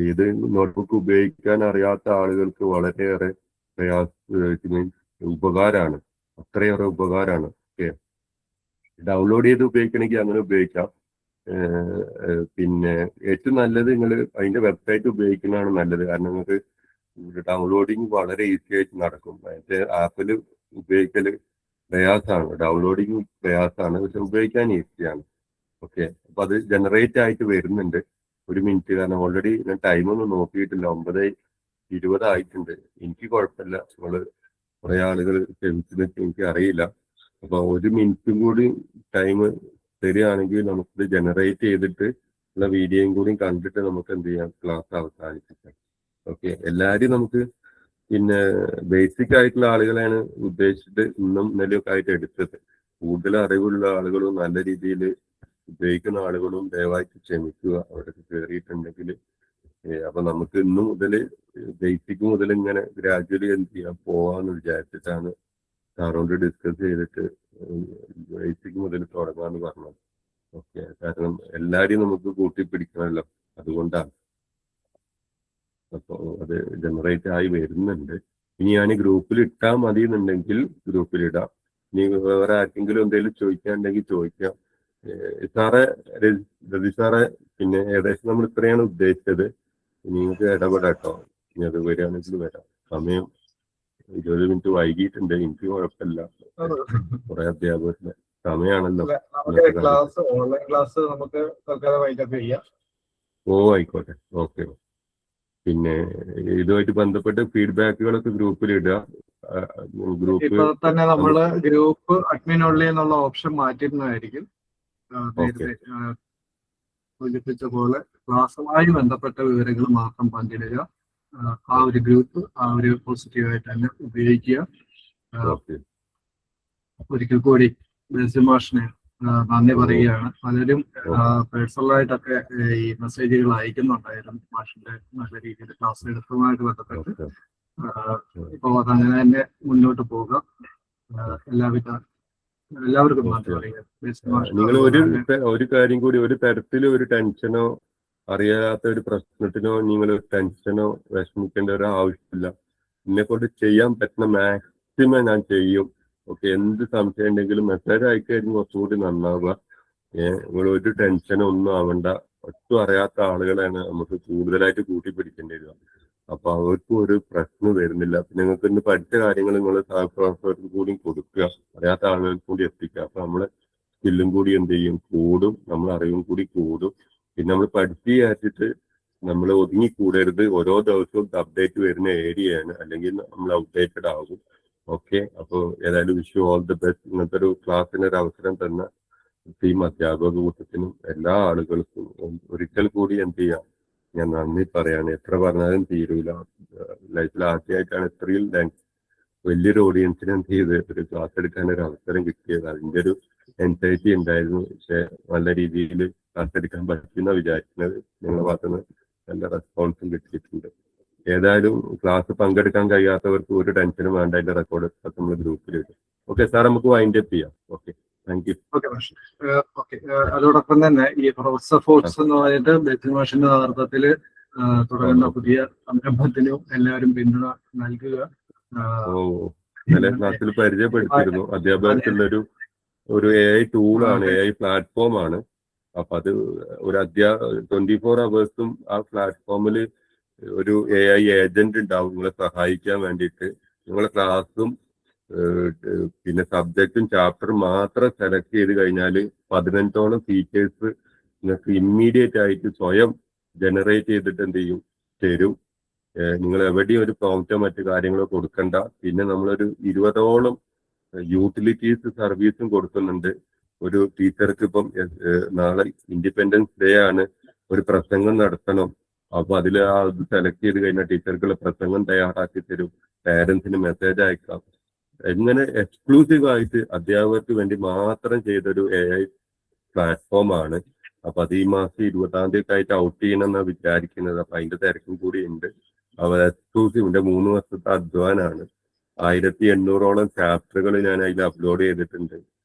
ഇത് നോട്ട്ബുക്ക് ഉപയോഗിക്കാൻ അറിയാത്ത ആളുകൾക്ക് വളരെയേറെ ഉപകാരമാണ്. അത്രയേറെ ഉപകാരമാണ്. ഓക്കെ, ഡൗൺലോഡ് ചെയ്ത് ഉപയോഗിക്കണമെങ്കിൽ അങ്ങനെ ഉപയോഗിക്കാം. പിന്നെ ഏറ്റവും നല്ലത് നിങ്ങൾ അതിന്റെ വെബ്സൈറ്റ് ഉപയോഗിക്കുന്നതാണ് നല്ലത്. കാരണം നിങ്ങൾക്ക് ഡൗൺലോഡിങ് വളരെ ഈസി ആയിട്ട് നടക്കും. മറ്റേ ആപ്പിൽ ഉപയോഗിക്കൽ പ്രയാസമാണ്, ഡൗൺലോഡിങ് പ്രയാസമാണ്, പക്ഷെ ഉപയോഗിക്കാൻ ഈസിയാണ്. ഓക്കെ, അപ്പൊ അത് ജനറേറ്റ് ആയിട്ട് വരുന്നുണ്ട്. 1 മിനിറ്റ്. കാരണം ഓൾറെഡി ഞാൻ ടൈമൊന്നും നോക്കിയിട്ടില്ല, 9:20 ആയിട്ടുണ്ട്. എനിക്ക് കുഴപ്പമില്ല, നമ്മള് കുറെ ആളുകൾ ക്ഷമിച്ചിട്ട് എനിക്ക് അറിയില്ല. അപ്പൊ 1 മിനിറ്റും കൂടി ടൈം തരികയാണെങ്കിൽ നമുക്കിത് ജനറേറ്റ് ചെയ്തിട്ട് ഉള്ള വീഡിയോയും കൂടി കണ്ടിട്ട് നമുക്ക് എന്ത് ചെയ്യാം, ക്ലാസ് അവസാനിപ്പിക്കാം. ഓക്കെ, എല്ലാവരും നമുക്ക് പിന്നെ ബേസിക് ആയിട്ടുള്ള ആളുകളെയാണ് ഉദ്ദേശിച്ചിട്ട് ഇന്നും ഇന്നലെയൊക്കെ ആയിട്ട് എടുത്തത്. കൂടുതൽ അറിവുള്ള ആളുകളും നല്ല രീതിയിൽ ഉപയോഗിക്കുന്ന ആളുകളും ദയവായിട്ട് ക്ഷമിക്കുക അവരൊക്കെ കയറിയിട്ടുണ്ടെങ്കിൽ. അപ്പൊ നമുക്ക് ഇന്ന് മുതൽ ബേസിക് മുതൽ ഇങ്ങനെ ഗ്രാജുവലി എന്ത് ചെയ്യാം പോവാന്ന് വിചാരിച്ചിട്ടാണ് സാറോട് ഡിസ്കസ് ചെയ്തിട്ട് ബേസിക് മുതൽ തുടങ്ങാന്ന് പറഞ്ഞത്. ഓക്കെ, കാരണം എല്ലാരെയും നമുക്ക് കൂട്ടിപ്പിടിക്കണമല്ലോ, അതുകൊണ്ടാണ്. അപ്പോൾ അത് ജനറേറ്റ് ആയി വരുന്നുണ്ട്. ഇനി ഞാൻ ഗ്രൂപ്പിൽ ഇട്ടാൽ മതി എന്നുണ്ടെങ്കിൽ ഗ്രൂപ്പിൽ ഇടാം. ഇനി വേറെ ആർക്കെങ്കിലും എന്തെങ്കിലും ചോദിക്കാനുണ്ടെങ്കിൽ ചോദിക്കാം. സാറെ രവി സാറെ, പിന്നെ ഏകദേശം നമ്മൾ ഇത്രയാണ് ഉദ്ദേശിച്ചത്. നിങ്ങൾക്ക് ഇടപെടാട്ടോ, ഇനി അത് വരികയാണെങ്കിൽ വരാം. സമയം 20 മിനിറ്റ് വൈകിട്ടുണ്ട്, എനിക്ക് കുഴപ്പമില്ല. കുറെ അധ്യാപകരുടെ സമയമാണല്ലോ. ക്ലാസ് ഓൺലൈൻ ക്ലാസ് നമുക്ക് തൽക്കാലമായിട്ടൊക്കെ ചെയ്യാം. ഓ ആയിക്കോട്ടെ, ഓക്കെ. പിന്നെ ഇതുമായിട്ട് ബന്ധപ്പെട്ട് ഫീഡ്ബാക്കുകളൊക്കെ ഗ്രൂപ്പിൽ ഇടുക. ഗ്രൂപ്പ് ഇപ്പൊ തന്നെ നമ്മള് ഗ്രൂപ്പ് അഡ്മിൻ ഉള്ളി എന്നുള്ള ഓപ്ഷൻ മാറ്റുന്നതായിരിക്കും. നേരത്തെ സൂചിപ്പിച്ച പോലെ ക്ലാസ്സുമായി ബന്ധപ്പെട്ട വിവരങ്ങൾ മാത്രം പങ്കിടുക. ആ ഒരു ഗ്രൂപ്പ് ആ ഒരു പോസിറ്റീവായിട്ട് തന്നെ ഉപയോഗിക്കുക. ഒരിക്കൽ കൂടി ബേസിൽ മാഷിനെ നന്ദി പറയുകയാണ്. പലരും പേഴ്സണലായിട്ടൊക്കെ ഈ മെസ്സേജുകൾ അയക്കുന്നുണ്ടായിരുന്നു മാഷിന്റെ നല്ല രീതിയിൽ ക്ലാസ് എടുത്തതുമായിട്ട് ബന്ധപ്പെട്ട്. ഇപ്പോൾ അതങ്ങനെ തന്നെ മുന്നോട്ട് പോകുക. എല്ലാവർക്കും നന്ദി പറയുക. നിങ്ങൾ ഒരു കാര്യം കൂടി, ഒരു തരത്തിലും ഒരു ടെൻഷനോ അറിയാത്ത ഒരു പ്രശ്നത്തിനോ നിങ്ങൾ ടെൻഷനോ വിഷമിക്കേണ്ട ഒരു ആവശ്യമില്ല. എന്നെ കൊണ്ട് ചെയ്യാൻ പറ്റുന്ന മാക്സിമം ഞാൻ ചെയ്യും. ഓക്കെ, എന്ത് സംശയം ഉണ്ടെങ്കിലും മെസ്സേജ് അയക്കായിരിക്കും കുറച്ചുകൂടി നന്നാവുക. നിങ്ങൾ ഒരു ടെൻഷനും ഒന്നും ആവണ്ട. ഒട്ടും അറിയാത്ത ആളുകളാണ് നമുക്ക് കൂടുതലായിട്ട് കൂട്ടിപ്പിടിക്കേണ്ടി വരിക. അപ്പൊ അവർക്കും ഒരു പ്രശ്നം വരുന്നില്ല. പിന്നെ നിങ്ങൾക്ക് ഇന്ന് പഠിച്ച കാര്യങ്ങൾ നിങ്ങൾ സഹപ്രവർത്തകർക്ക് കൂടി കൊടുക്കുക, അറിയാത്ത ആളുകൾക്ക് കൂടി എത്തിക്കുക. അപ്പൊ നമ്മളെ സ്കില്ലും കൂടി എന്ത് ചെയ്യും, കൂടും, നമ്മൾ അറിവും കൂടി കൂടും. പിന്നെ നമ്മൾ പഠിച്ചു വിചാരിച്ചിട്ട് നമ്മൾ ഒതുങ്ങിക്കൂടരുത്. ഓരോ ദിവസവും അപ്ഡേറ്റ് വരുന്ന ഏരിയയാണ്, അല്ലെങ്കിൽ നമ്മൾ ഔട്ട്ഡേറ്റഡ് ആകും. ഓക്കെ, അപ്പോൾ ഏതായാലും wish you all the best. ഇങ്ങനത്തെ ഒരു ക്ലാസ്സിന് ഒരു അവസരം തന്ന ടീം അധ്യാപക കൂട്ടത്തിനും എല്ലാ ആളുകൾക്കും ഒരിക്കൽ കൂടി എന്ത് ചെയ്യാം, ഞാൻ നന്ദി പറയാണ്. എത്ര പറഞ്ഞാലും തീരൂല. ലൈഫിൽ ആദ്യമായിട്ടാണ് ഇത്രയും വലിയൊരു ഓഡിയൻസിന് എന്ത് ചെയ്ത് ഒരു ക്ലാസ് എടുക്കാൻ ഒരു അവസരം കിട്ടിയത്. അതിൻ്റെ ഒരു എൻസൈറ്റി ഉണ്ടായിരുന്നു. പക്ഷെ നല്ല രീതിയിൽ ക്ലാസ് എടുക്കാൻ പറ്റുന്ന വിചാരിക്കുന്നത് നിങ്ങളുടെ ഭാഗത്തുനിന്ന് നല്ല റെസ്പോൺസും കിട്ടിയിട്ടുണ്ട്. ഏതായാലും ക്ലാസ് പങ്കെടുക്കാൻ കഴിയാത്തവർക്ക് ഒരു ടെൻഷനും വേണ്ട. അതിന്റെ റെക്കോർഡ് നമ്മൾ ഗ്രൂപ്പിൽ ഇടും. ഓക്കെ സാർ, നമുക്ക് വൈൻഡ് അപ്പ് ചെയ്യാം. Okay, thank you. ഓക്കെ, അതോടൊപ്പം തന്നെ ഈ പ്രൊഫസർ ഫോർട്സ് എന്ന് പറഞ്ഞിട്ട് ബേസിൽ മാഷിന്റെ നേതൃത്വത്തിൽ തുടങ്ങുന്ന പുതിയ സംരംഭത്തിനും എല്ലാവരും പിന്തുണ നൽകുക. ഇന്നലെ ക്ലാസ്സിൽ പരിചയപ്പെടുത്തിയിരുന്നു. അധ്യാപകർക്കുള്ളൊരു AI ടൂളാണ്, AI പ്ലാറ്റ്ഫോമാണ്. അപ്പൊ അത് ഒരു 24 hours ആ പ്ലാറ്റ്ഫോമിൽ ഒരു AI ഏജന്റ് ഉണ്ടാവും നിങ്ങളെ സഹായിക്കാൻ വേണ്ടിയിട്ട്. നിങ്ങളെ ക്ലാസ്സും പിന്നെ സബ്ജക്റ്റും ചാപ്റ്ററും മാത്രം സെലക്ട് ചെയ്ത് കഴിഞ്ഞാൽ 15ഓളം ഫീച്ചേഴ്സ് നിങ്ങൾക്ക് ഇമ്മീഡിയറ്റ് ആയിട്ട് സ്വയം ജനറേറ്റ് ചെയ്തിട്ട് എന്ത് ചെയ്യും, തരും. നിങ്ങൾ എവിടെയും ഒരു പ്രോംപ്റ്റോ മറ്റു കാര്യങ്ങളോ കൊടുക്കണ്ട. പിന്നെ നമ്മളൊരു 20ഓളം യൂട്ടിലിറ്റീസ് സർവീസും കൊടുക്കുന്നുണ്ട്. ഒരു ടീച്ചർക്ക് ഇപ്പം നാളെ ഇൻഡിപെൻഡൻസ് ഡേ ആണ്, ഒരു പ്രസംഗം നടത്തണം. അപ്പൊ അതിൽ അത് സെലക്ട് ചെയ്ത് കഴിഞ്ഞാൽ ടീച്ചർക്കുള്ള പ്രസംഗം തയ്യാറാക്കി തരും. പാരന്റ്സിന് മെസ്സേജ് അയക്കാം. എങ്ങനെ എക്സ്ക്ലൂസീവ് ആയിട്ട് അധ്യാപകർക്ക് വേണ്ടി മാത്രം ചെയ്തൊരു AI പ്ലാറ്റ്ഫോമാണ്. അപ്പൊ അത് ഈ മാസം 20-ാം തീയതി ആയിട്ട് ഔട്ട് ചെയ്യണമെന്നാണ് വിചാരിക്കുന്നത്. അപ്പൊ അതിന്റെ തിരക്കും കൂടി ഉണ്ട്. അപ്പൊ എക്സ്ക്ലൂസീവിന്റെ 3 വർഷത്തെ അധ്വാനാണ്. 1800ഓളം ചാപ്റ്ററുകൾ ഞാൻ അതിൽ അപ്ലോഡ് ചെയ്തിട്ടുണ്ട്.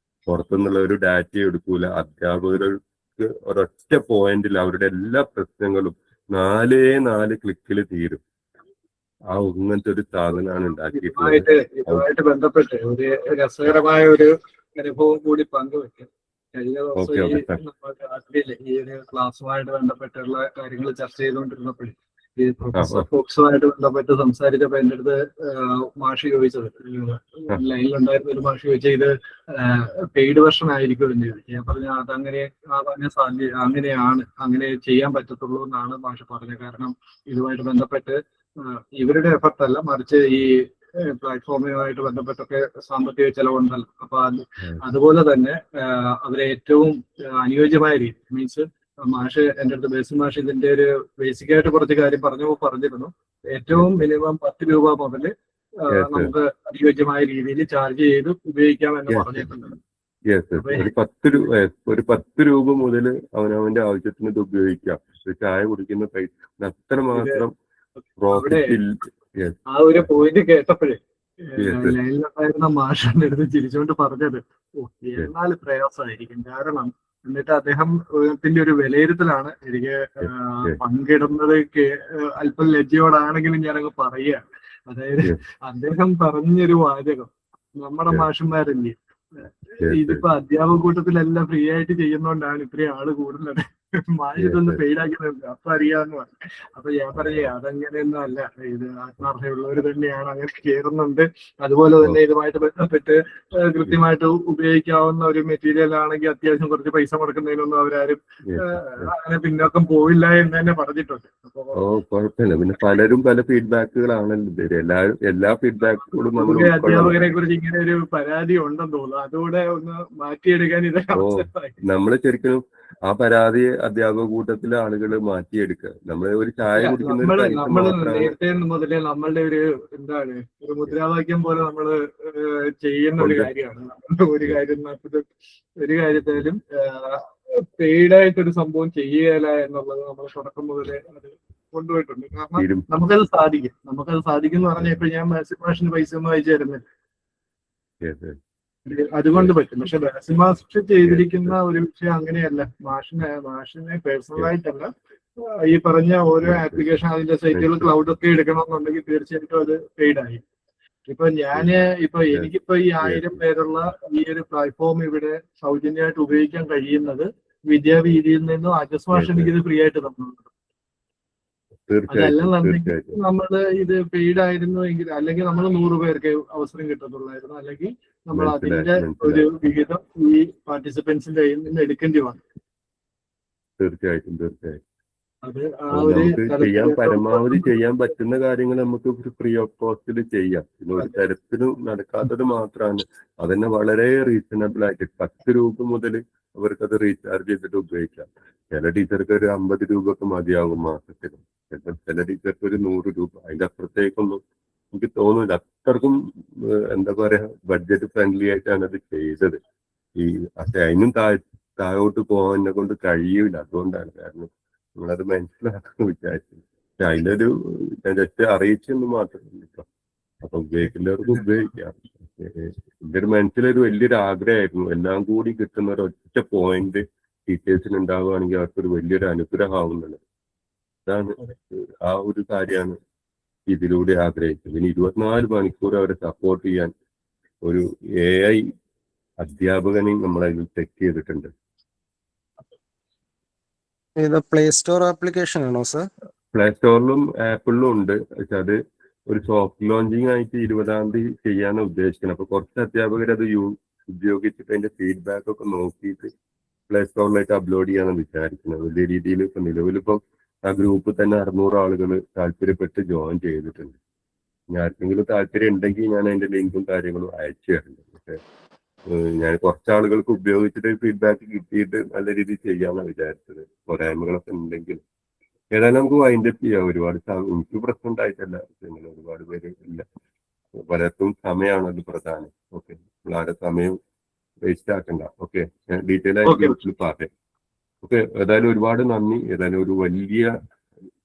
പുറത്തുനിന്നുള്ള ഒരു ഡാറ്റ എടുക്കൂല. അധ്യാപകർക്ക് ഒരൊറ്റ പോയിന്റിൽ അവരുടെ എല്ലാ പ്രശ്നങ്ങളും 4 ക്ലിക്കിൽ തീരും. ആ ഇങ്ങനത്തെ ഒരു സാധനമാണ് ഉണ്ടാക്കിയിട്ടുള്ളത്. ഇതുമായിട്ട് ബന്ധപ്പെട്ട് ഒരു രസകരമായ ഒരു അനുഭവം കൂടി പങ്കുവെക്കും. കഴിഞ്ഞ ദിവസം ഈ ഒരു ക്ലാസ്സുമായിട്ട് ബന്ധപ്പെട്ടുള്ള കാര്യങ്ങൾ ചർച്ച ചെയ്തുകൊണ്ടിരുന്നപ്പോഴും ഈ പ്രൊഫസർ ഫോക്സുമായിട്ട് ബന്ധപ്പെട്ട് സംസാരിച്ചപ്പോ എൻ്റെ അടുത്ത് മാഷി ചോദിച്ചത്, ലൈനിലുണ്ടായിരുന്ന ഒരു മാഷി ചോദിച്ചത് ഇത് പെയ്ഡ് വെർഷൻ ആയിരിക്കും എന്ന് ചോദിച്ചു. ഞാൻ പറഞ്ഞു അതങ്ങനെ അങ്ങനെയാണ്, അങ്ങനെ ചെയ്യാൻ പറ്റത്തുള്ളൂ എന്നാണ് മാഷ് പറഞ്ഞത്. കാരണം ഇതുമായിട്ട് ബന്ധപ്പെട്ട് ഇവരുടെ എഫർട്ട് അല്ല, മറിച്ച് ഈ പ്ലാറ്റ്ഫോമുമായിട്ട് ബന്ധപ്പെട്ടൊക്കെ സാമ്പത്തിക ചെലവുണ്ടല്ലോ. അപ്പൊ അതുപോലെ തന്നെ അവരെ ഏറ്റവും അനുയോജ്യമായ രീതി മീൻസ് മാഷ് എൻ്റെ അടുത്ത് ബേസിൽ മാഷ് ഇതിന്റെ ഒരു ബേസിക് ആയിട്ട് കുറച്ച് കാര്യം പറഞ്ഞിരുന്നു. ഏറ്റവും മിനിമം 10 രൂപ മുതൽ നമുക്ക് അനുയോജ്യമായ രീതിയിൽ ചാർജ് ചെയ്ത് ഉപയോഗിക്കാം എന്ന് പറഞ്ഞിട്ടുണ്ട്. ഒരു 10 രൂപ മുതൽ അവനവന്റെ ആവശ്യത്തിന് ഇത് ഉപയോഗിക്കാം. ചായ കുടിക്കുന്ന പൈസ അത്ര മാത്രം ആ ഒരു പോയിന്റ് കേട്ടപ്പോഴേ ലൈനിലുണ്ടായിരുന്ന മാഷിന്റെ അടുത്ത് ചിരിച്ചുകൊണ്ട് പറഞ്ഞത് എന്നാൽ പ്രയാസമായിരിക്കും. കാരണം എന്നിട്ട് അദ്ദേഹത്തിന്റെ ഒരു വിലയിരുത്തലാണ് എനിക്ക് പങ്കിടുന്നത് അല്പം ലജ്ജയോടാണെങ്കിലും ഞാനങ്ങ് പറയുക. അതായത് അദ്ദേഹം പറഞ്ഞൊരു വാചകം, നമ്മുടെ മാഷന്മാരല്ലേ ഇതിപ്പോ അധ്യാപക കൂട്ടത്തിലെല്ലാം ഫ്രീ ആയിട്ട് ചെയ്യുന്നോണ്ടാണ് ഇത്രയും ആള് കൂടുതലുണ്ട്, മാഷിതൊന്ന് പെയ്ഡാക്കുന്നത് അപ്പൊ അറിയാന്ന് പറഞ്ഞു. അപ്പൊ ഞാൻ പറഞ്ഞേ അതങ്ങനെയൊന്നും അല്ല, ഇത് ആത്മാർത്ഥതയുള്ളവർ തന്നെയാണ് അങ്ങനെ കയറുന്നുണ്ട്. അതുപോലെ തന്നെ ഇതുമായിട്ട് ബന്ധപ്പെട്ട് കൃത്യമായിട്ട് ഉപയോഗിക്കാവുന്ന ഒരു മെറ്റീരിയൽ ആണെങ്കിൽ അത്യാവശ്യം കുറച്ച് പൈസ മുടക്കുന്നതിനൊന്നും അവരാരും അങ്ങനെ പിന്നോക്കം പോവില്ല എന്ന് തന്നെ പറഞ്ഞിട്ടുണ്ട്. കുഴപ്പമില്ല. പിന്നെ പലരും പല ഫീഡ്ബാക്കുകളാണല്ലോ, എല്ലാ ഫീഡ്ബാക്കുകളും അധ്യാപകരെ കുറിച്ച് ഇങ്ങനെ ഒരു പരാതി ഉണ്ടെന്ന് തോന്നുന്നു. അതുകൂടെ ഒന്ന് മാറ്റിയെടുക്കാൻ ഇത് നമ്മള് ശരിക്കും ആ പരാതി അധ്യാപക കൂട്ടത്തിലെ ആളുകൾ മാറ്റിയെടുക്കുക. നമ്മള് ഒരു ചായ കുടിക്കുന്ന നേരത്തെ മുതലേ നമ്മളുടെ ഒരു എന്താണ് ഒരു മുദ്രാവാക്യം പോലെ നമ്മള് ചെയ്യുന്ന ഒരു കാര്യമാണ്. ഒരു കാര്യത്തിലും പെയ്ഡായിട്ടൊരു സംഭവം ചെയ്യുകയില്ല എന്നുള്ളത് നമ്മൾ തുടക്കം മുതലേ അത് കൊണ്ടുപോയിട്ടുണ്ട്. കാരണം നമുക്കത് സാധിക്കും എന്ന് പറഞ്ഞാൽ ഇപ്പൊ ഞാൻ മാഷിന് പൈസ ഒന്നും അയച്ചു തരുന്നില്ല, അതുകൊണ്ട് പറ്റും. പക്ഷെ ബേസിൽ മാസ്റ്റർ ചെയ്തിരിക്കുന്ന ഒരു വിഷയം അങ്ങനെയല്ല. മാഷിനെ പേഴ്സണലായിട്ടല്ല, ഈ പറഞ്ഞ ഓരോ ആപ്ലിക്കേഷൻ അതിന്റെ സൈറ്റുകൾ ക്ലൗഡൊക്കെ എടുക്കണമെന്നുണ്ടെങ്കിൽ തീർച്ചയായിട്ടും അത് പെയ്ഡായി. ഇപ്പൊ എനിക്കിപ്പോ ഈ 1000 പേരുള്ള ഈ ഒരു പ്ലാറ്റ്ഫോം ഇവിടെ സൗജന്യമായിട്ട് ഉപയോഗിക്കാൻ കഴിയുന്നത് വിദ്യാവീതിയിൽ നിന്നും അജസ് മാഷ് എനിക്കിത് ഫ്രീ ആയിട്ട് തന്നിട്ടുണ്ട്. അതല്ലെന്നുണ്ടെങ്കിൽ നമ്മള് ഇത് പെയ്ഡ് ആയിരുന്നു എങ്കിൽ, അല്ലെങ്കിൽ നമ്മൾ 100 പേർക്ക് അവസരം കിട്ടത്തുള്ളായിരുന്നു, അല്ലെങ്കിൽ നമ്മൾ അതിന്റെ ഒരു വിഹിതം ഈ പാർട്ടിസിപ്പൻസിന്റെ കയ്യിൽ നിന്ന് എടുക്കേണ്ടി വന്നു. തീർച്ചയായിട്ടും നമുക്ക് പരമാവധി ചെയ്യാൻ പറ്റുന്ന കാര്യങ്ങൾ നമുക്ക് ഫ്രീ ഓഫ് കോസ്റ്റിൽ ചെയ്യാം. പിന്നെ ഒരു തരത്തിലും നടക്കാത്തത് മാത്രമാണ് അതന്നെ വളരെ റീസണബിൾ ആയിട്ട് 10 രൂപ മുതൽ അവർക്കത് റീചാർജ് ചെയ്തിട്ട് ഉപയോഗിക്കാം. ചില ടീച്ചർക്ക് ഒരു 50 രൂപ ഒക്കെ മതിയാകും മാസത്തിൽ, ചില ടീച്ചർക്ക് ഒരു 100 രൂപ. അതിന്റെ അപ്പുറത്തേക്കൊന്നും എനിക്ക് തോന്നുന്നില്ല. അത്രക്കും എന്താ പറയാ ബഡ്ജറ്റ് ഫ്രണ്ട്ലി ആയിട്ടാണ് അത് ചെയ്തത്. പക്ഷെ അതിനും താഴോട്ട് പോകാൻ എന്നെ കൊണ്ട് കഴിയൂല. അതുകൊണ്ടാണ്, കാരണം നമ്മളത് മനസ്സിലാക്കാൻ വിചാരിച്ചു. പക്ഷെ അതിലൊരു ജസ്റ്റ് അറിയിച്ചെന്ന് മാത്രമല്ല. അപ്പൊ ഉപയോഗിക്കുന്നവർക്ക് ഉപയോഗിക്കാം. എന്റെ ഒരു മനസ്സിലൊരു വലിയൊരു ആഗ്രഹമായിരുന്നു, എല്ലാം കൂടി കിട്ടുന്ന ഒരു ഒറ്റ പോയിന്റ് ടീച്ചേഴ്സിന് ഉണ്ടാവുകയാണെങ്കിൽ അവർക്കൊരു വലിയൊരു അനുഗ്രഹമാവുന്നത്. അതാണ് ആ ഒരു കാര്യമാണ് ഇതിലൂടെ ആഗ്രഹിച്ചത്. പിന്നെ 24 മണിക്കൂർ അവരെ സപ്പോർട്ട് ചെയ്യാൻ ഒരു AI അധ്യാപകനെയും നമ്മളതിൽ സെറ്റ് ചെയ്തിട്ടുണ്ട്. പ്ലേ സ്റ്റോർ ആപ്ലിക്കേഷൻ ആണോ സർ? പ്ലേ സ്റ്റോറിലും ആപ്പിളിലും ഉണ്ട്. പക്ഷെ അത് ഒരു സോഫ്റ്റ് ലോഞ്ചിങ് ആയിട്ട് 20-ാം തീയതി ചെയ്യാനാണ് ഉദ്ദേശിക്കുന്നത്. അപ്പൊ കുറച്ച് അധ്യാപകർ അത് ഉപയോഗിച്ചിട്ട് അതിന്റെ ഫീഡ്ബാക്ക് ഒക്കെ നോക്കിയിട്ട് പ്ലേ സ്റ്റോറിലായിട്ട് അപ്ലോഡ് ചെയ്യാനാണ് വിചാരിക്കുന്നത്. വലിയ രീതിയിൽ ഇപ്പൊ നിലവിലിപ്പം ആ ഗ്രൂപ്പിൽ തന്നെ 600 ആളുകൾ താല്പര്യപ്പെട്ട് ജോയിൻ ചെയ്തിട്ടുണ്ട്. ആർക്കെങ്കിലും താല്പര്യം ഉണ്ടെങ്കിൽ ഞാൻ അതിന്റെ ലിങ്കും കാര്യങ്ങളും അയച്ചു തരുന്നുണ്ട്. പക്ഷെ ഞാൻ കുറച്ചാളുകൾക്ക് ഉപയോഗിച്ചിട്ട് ഫീഡ്ബാക്ക് കിട്ടിയിട്ട് നല്ല രീതിയിൽ ചെയ്യാനാണ് വിചാരിച്ചത്. പോരായ്മകളൊക്കെ ഉണ്ടെങ്കിൽ ഏതായാലും നമുക്ക് വൈൻഡപ്പ് ചെയ്യാം. ഒരുപാട് എനിക്ക് പ്രശ്നം ഉണ്ടായിട്ടല്ല, ഇങ്ങനെ ഒരുപാട് പേര് ഇല്ല. പലർക്കും സമയമാണല്ലോ പ്രധാനം. ഓക്കെ, ആരുടെ സമയം വേസ്റ്റ് ആക്കണ്ട. ഓക്കെ, ഞാൻ ഡീറ്റെയിൽ ആയിട്ട് പറയാം. ഓക്കെ, ഏതായാലും ഒരുപാട് നന്ദി. ഏതായാലും ഒരു വലിയ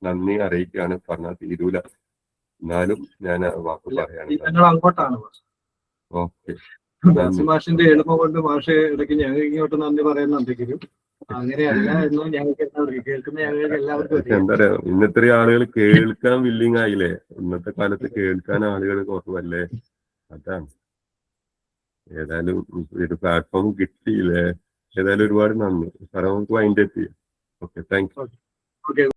നന്ദി അറിയിക്കുകയാണ്. പറഞ്ഞാൽ തീരൂല, എന്നാലും ഞാൻ വാക്ക് പറയാണ്. ഓക്കെ, മാഷിന്റെ എളുപ്പം കൊണ്ട് മാഷ് ഇടയ്ക്ക് ഞങ്ങൾ ഇങ്ങോട്ട് നന്ദി പറയുന്നുണ്ടെങ്കിലും അങ്ങനെയല്ല എന്ന് ഞങ്ങൾക്ക് എല്ലാവർക്കും കേൾക്കുന്ന ഞങ്ങൾക്ക് എല്ലാവർക്കും എന്താ പറയാ, ഇന്നത്തെ ആളുകൾ കേൾക്കാൻ വില്ലിങ് ആയില്ലേ. ഇന്നത്തെ കാലത്ത് കേൾക്കാൻ ആളുകൾ കുറവല്ലേ, അതാണ്. ഏതായാലും ഒരു പ്ലാറ്റ്ഫോം കിട്ടിയില്ലേ. ഏതായാലും ഒരുപാട് നന്ദി. സാറേ, നമുക്ക് വൈൻഡപ്പ് ചെയ്യാം. Okay, thank you.